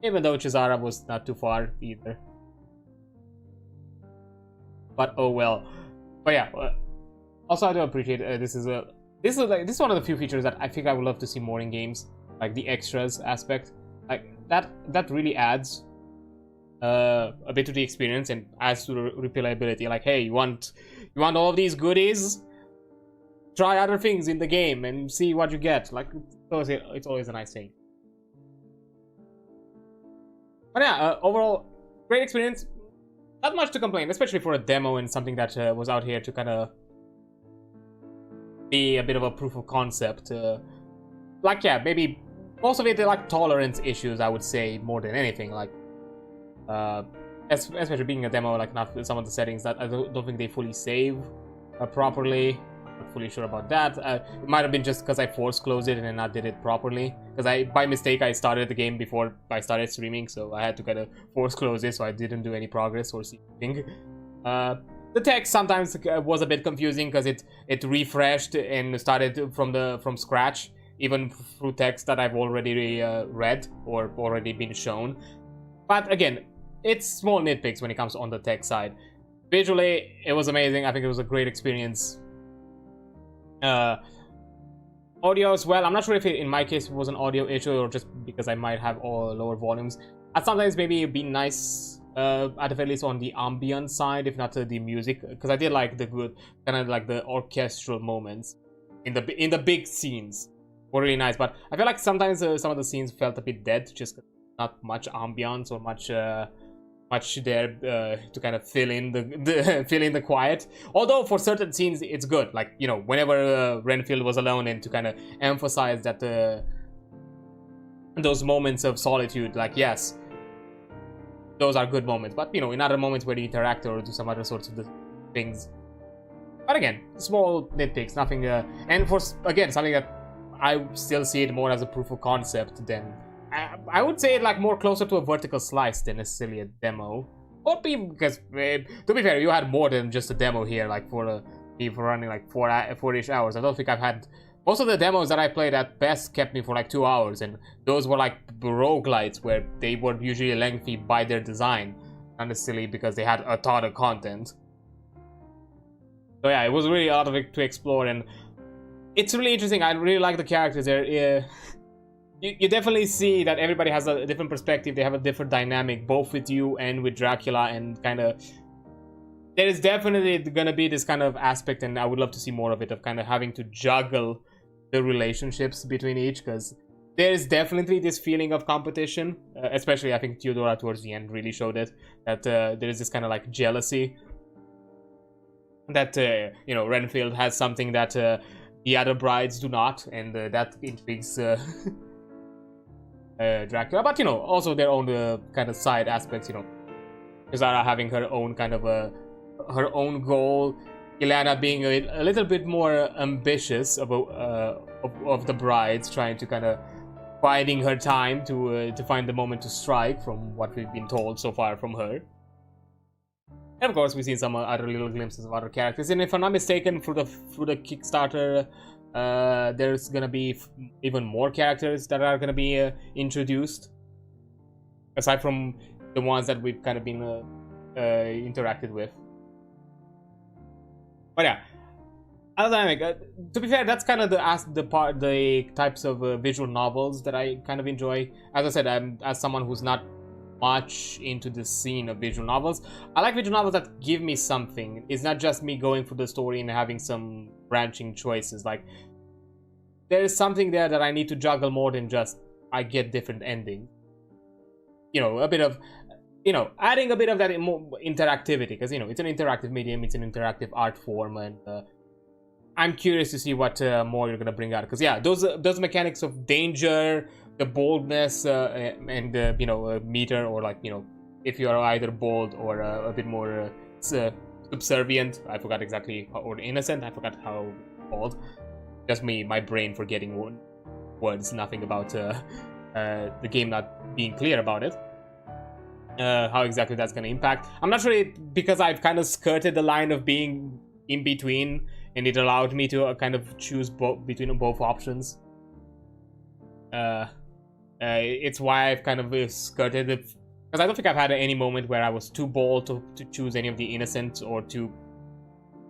Even though Cesara was not too far either. But oh well. But yeah. Also, I do appreciate this is one of the few features that I think I would love to see more in games, like the extras aspect. Like that really adds a bit to the experience and adds to the replayability. Like, hey, you want all of these goodies? Try other things in the game and see what you get. Like, it's always a nice thing. But yeah, overall, great experience. Not much to complain, especially for a demo and something that was out here to kind of be a bit of a proof of concept. Like, yeah, maybe most of it are like tolerance issues, I would say, more than anything. Like, especially being a demo, like not some of the settings that I don't think they fully save properly. Not fully sure about that. It might have been just because I force closed it and then not did it properly. Because by mistake I started the game before I started streaming, so I had to kind of force close it, so I didn't do any progress or see anything. The text sometimes was a bit confusing because it refreshed and started from scratch, even through text that I've already read or already been shown. But again, it's small nitpicks when it comes on the tech side. Visually, it was amazing. I think it was a great experience. Audio as well. I'm not sure if in my case it was an audio issue or just because I might have all lower volumes. And sometimes maybe it'd be nice. At the very least on the ambient side, if not the music, because I did like the good kind of like the orchestral moments in the big scenes were really nice. But I feel like sometimes some of the scenes felt a bit dead, just not much ambience or much there to kind of fill in the quiet. Although for certain scenes it's good, like, you know, whenever Renfield was alone, and to kind of emphasize that those moments of solitude, like, yes, those are good moments, but you know, in other moments where you interact or do some other sorts of things. But again, small nitpicks, nothing. And for again, something that I still see it more as a proof of concept than I would say like more closer to a vertical slice than necessarily a demo. Or be because to be fair, you had more than just a demo here, like for running like 4-ish hours. I don't think I've had most of the demos that I played at best kept me for like 2 hours, and those were like roguelites where they were usually lengthy by their design, not necessarily because they had a ton of content. So yeah, it was really a lot of it to explore, and it's really interesting. I really like the characters there. You definitely see that everybody has a different perspective. They have a different dynamic, both with you and with Dracula, and kind of there is definitely gonna be this kind of aspect, and I would love to see more of it, of kind of having to juggle the relationships between each, because there's definitely this feeling of competition, especially I think Theodora towards the end really showed it, that there is this kind of like jealousy that you know, Renfield has something that the other brides do not, and that intrigues Dracula. But you know, also their own kind of side aspects, you know, Zara having her own kind of her own goal, Ilana being a little bit more ambitious of the brides, trying to kind of biding her time to find the moment to strike, from what we've been told so far from her. And of course, we've seen some other little glimpses of other characters. And if I'm not mistaken, through the Kickstarter, there's gonna be even more characters that are gonna be introduced, aside from the ones that we've kind of been interacted with. But yeah, other than to be fair, that's kind of the types of visual novels that I kind of enjoy. As I said, I'm as someone who's not much into the scene of visual novels. I like visual novels that give me something. It's not just me going through the story and having some branching choices. Like, there is something there that I need to juggle more than just I get different endings. You know, a bit of, you know, adding a bit of that interactivity, because you know, it's an interactive medium, it's an interactive art form, and I'm curious to see what more you're gonna bring out. Because yeah, those mechanics of danger, the boldness, and you know, meter, or like, you know, if you are either bold or a bit more subservient. I forgot exactly, or innocent. I forgot how called. Just my brain forgetting words. Nothing about the game not being clear about it. How exactly that's gonna impact. I'm not sure, because I've kind of skirted the line of being in between, and it allowed me to kind of choose between both options. It's why I've kind of skirted it, because I don't think I've had any moment where I was too bold to choose any of the innocent, or too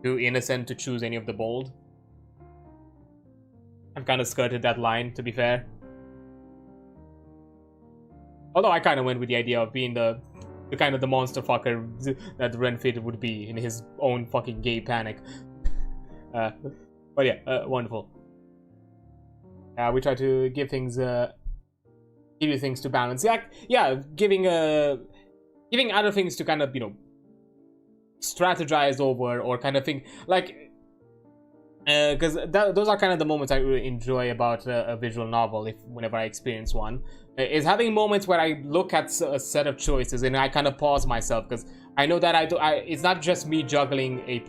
innocent to choose any of the bold. I've kind of skirted that line, to be fair. Although I kind of went with the idea of being the kind of the monster fucker that Renfield would be in his own fucking gay panic. But yeah, wonderful. We try to give you things to balance. Yeah, giving other things to kind of, you know, strategize over, or kind of think like. Because those are kind of the moments I really enjoy about a visual novel, whenever I experience one, is having moments where I look at a set of choices and I kind of pause myself, because I know that it's not just me juggling a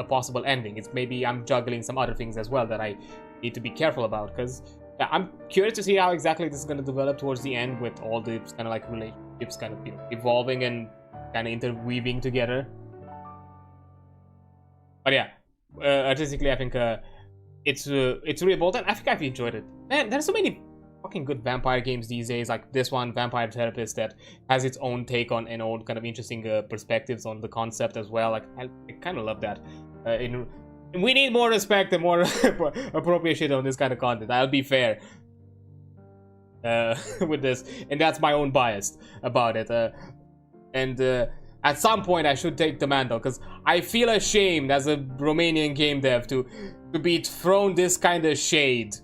possible ending. It's maybe I'm juggling some other things as well that I need to be careful about, because yeah, I'm curious to see how exactly this is going to develop towards the end, with all the kind of like relationships kind of, you know, evolving and kind of interweaving together. But yeah. Artistically, I think it's really bold, and I think I've enjoyed it. Man, there's so many fucking good vampire games these days, like this one, Vampire Therapist, that has its own take on and own kind of interesting perspectives on the concept as well. Like, I kind of love that. We need more respect and more appropriation on this kind of content. I'll be fair with this, and that's my own bias about it. At some point, I should take the mantle, because I feel ashamed as a Romanian game dev to be thrown this kind of shade,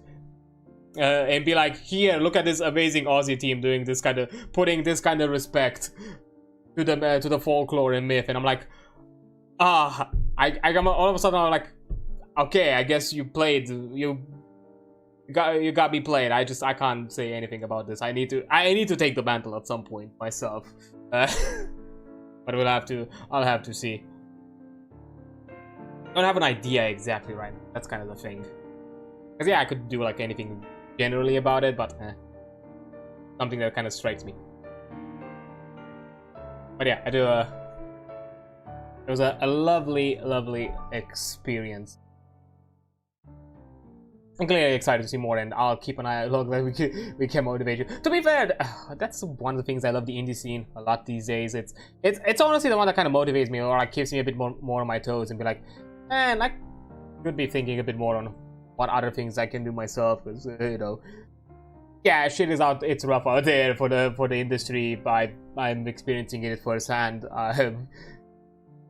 and be like, here, look at this amazing Aussie team doing this kind of, putting this kind of respect to the folklore and myth, and I'm like, I'm all of a sudden I'm like, okay, I guess you got me played. I can't say anything about this. I need to take the mantle at some point myself. But I'll have to see. I don't have an idea exactly right now. That's kind of the thing. Because yeah, I could do like anything generally about it, but something that kind of strikes me. But yeah, I do. It was a lovely, lovely experience. I'm clearly excited to see more, and I'll keep an eye out that we can motivate you. To be fair, that's one of the things I love the indie scene a lot these days. It's honestly the one that kind of motivates me, or like keeps me a bit more on my toes, and be like, man, I could be thinking a bit more on what other things I can do myself, because you know, yeah, shit is out. It's rough out there for the industry. I'm experiencing it firsthand. I'm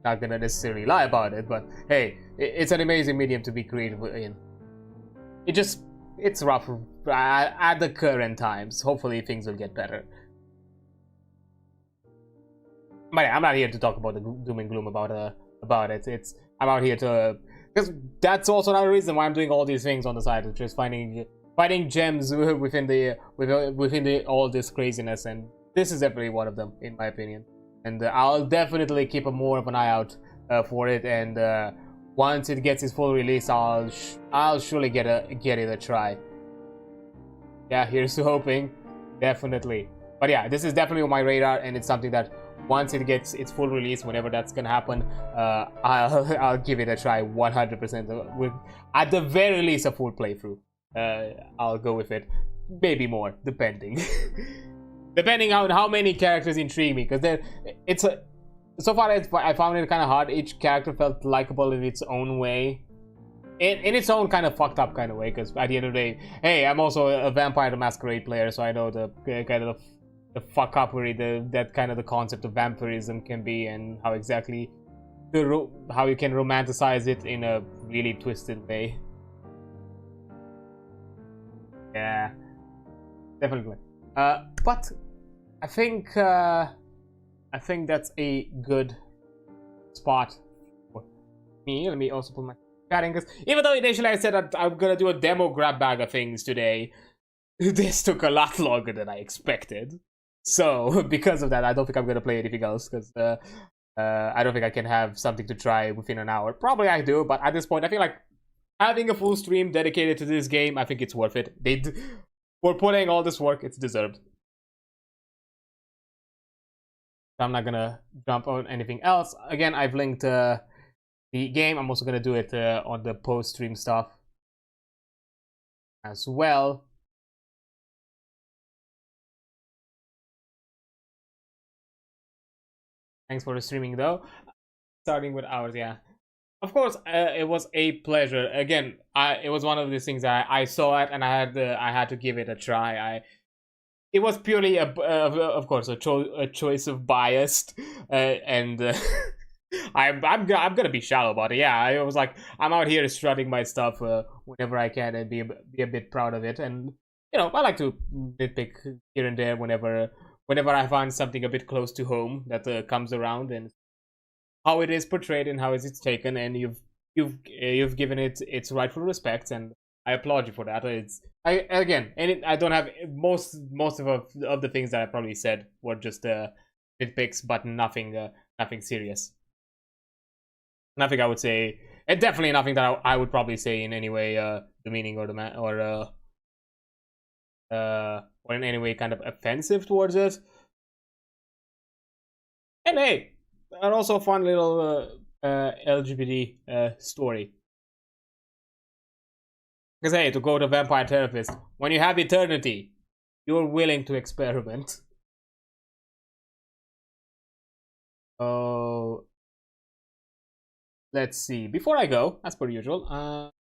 not gonna necessarily lie about it, but hey, it's an amazing medium to be creative in. It's rough at the current times. Hopefully things will get better. But yeah, I'm not here to talk about the doom and gloom about it. I'm out here to, because that's also another reason why I'm doing all these things on the side, which is finding gems within all this craziness, and this is definitely one of them, in my opinion. And I'll definitely keep more of an eye out for it, and once it gets its full release, I'll surely get it a try. Yeah, here's to hoping, definitely. But yeah, this is definitely on my radar, and it's something that once it gets its full release, whenever that's gonna happen, I'll give it a try 100%. With at the very least a full playthrough. I'll go with it, maybe more, depending. Depending on how many characters intrigue me, because so far I found it kind of hard. Each character felt likable in its own way, in its own kind of fucked up kind of way, because at the end of the day, hey, I'm also a Vampire the Masquerade player, so I know the kind of the fuck uppery that kind of the concept of vampirism can be, and how exactly how you can romanticize it in a really twisted way. Yeah, definitely. But I think that's a good spot for me. Let me also put my chatting, because even though initially I said that I'm gonna do a demo grab bag of things today, this took a lot longer than I expected. So because of that, I don't think I'm gonna play anything else, because I don't think I can have something to try within an hour. Probably I do, but at this point I feel like having a full stream dedicated to this game, I think it's worth it. For putting all this work, it's deserved. I'm not gonna jump on anything else. Again, I've linked the game. I'm also gonna do it on the post-stream stuff as well. Thanks for the streaming, though. Starting with ours, yeah. Of course, it was a pleasure. Again, it was one of these things that I saw it and I had to give it a try. It was purely of course a choice of biased, and I'm gonna be shallow about it. Yeah, I was like, I'm out here strutting my stuff whenever I can and be a bit proud of it. And you know, I like to nitpick here and there whenever I find something a bit close to home that comes around, and how it is portrayed and how is it taken, and you've given it its rightful respect, and I applaud you for that. I don't have most of the things that I probably said were just nitpicks, but nothing serious. Nothing I would say, and definitely nothing that I would probably say in any way demeaning or or in any way kind of offensive towards it. And hey, and also a fun little LGBT story. Because hey, to go to Vampire Therapist, when you have eternity, you're willing to experiment. Oh, let's see. Before I go, as per usual,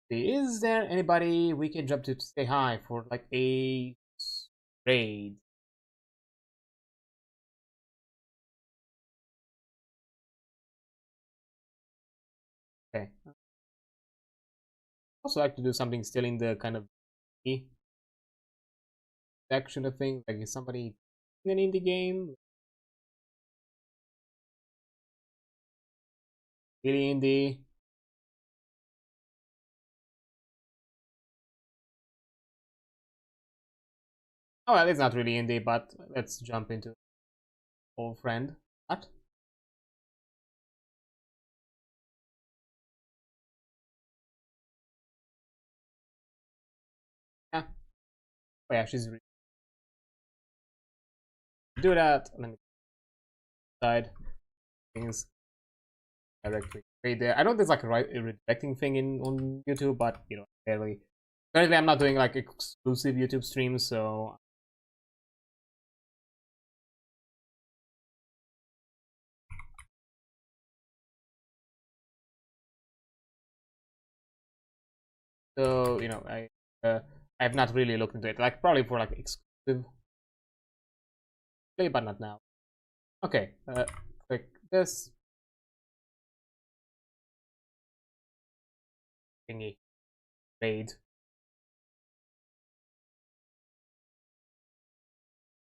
is there anybody we can jump to say hi for like a raid? Okay. Also like to do something still in the kind of section of things. Like, is somebody in an indie game? Really indie? Oh well, it's not really indie, but let's jump into old friend. What? Oh yeah, she's do that. Let me side things directly right there. I know there's like a redirecting thing on YouTube, but you know, barely. Currently, I'm not doing like exclusive YouTube streams, so. So you know, I have not really looked into it. Like probably for like exclusive play, but not now. Okay, click this thingy raid.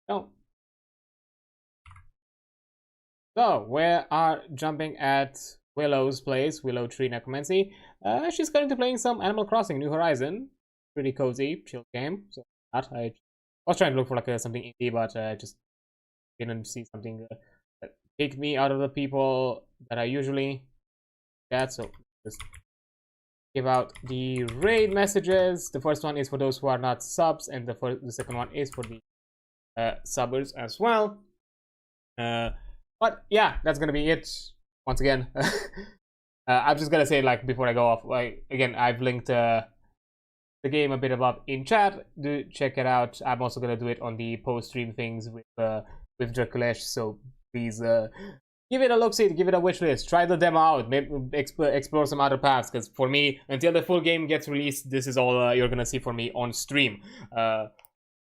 Oh, so we are jumping at Willow's place, Willow Tree Necromancy. She's currently playing some Animal Crossing New Horizon. Pretty cozy, chill game. So that I was trying to look for like something indie, but just didn't see something that picked me out of the people that I usually get. So just give out the raid messages. The first one is for those who are not subs, and the second one is for the subbers as well. But yeah, that's gonna be it. Once again, I'm just gonna say, like, before I go off, like, again, I've linked the game a bit above in chat. Do check it out. I'm also gonna do it on the post-stream things with Drăculeşti, so please give it a look, see, give it a wish list, try the demo out, maybe explore some other paths. Because for me, until the full game gets released, this is all you're gonna see for me on stream.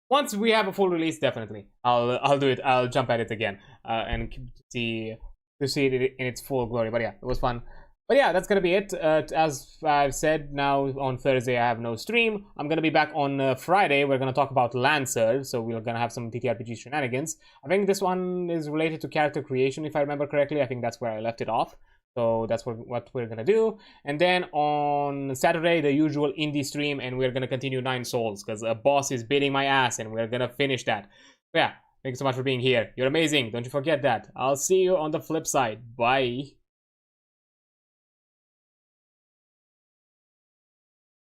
Once we have a full release, definitely I'll do it. I'll jump at it again and see it in its full glory. But yeah, it was fun. But yeah, that's gonna be it. As I've said, now on Thursday I have no stream. I'm gonna be back on Friday. We're gonna talk about Lancer, so we're gonna have some TTRPG shenanigans. I think this one is related to character creation, if I remember correctly. I think that's where I left it off. So that's what we're gonna do. And then on Saturday, the usual indie stream, and we're gonna continue 9 Souls because a boss is beating my ass, and we're gonna finish that. But yeah, thank you so much for being here. You're amazing. Don't you forget that. I'll see you on the flip side. Bye.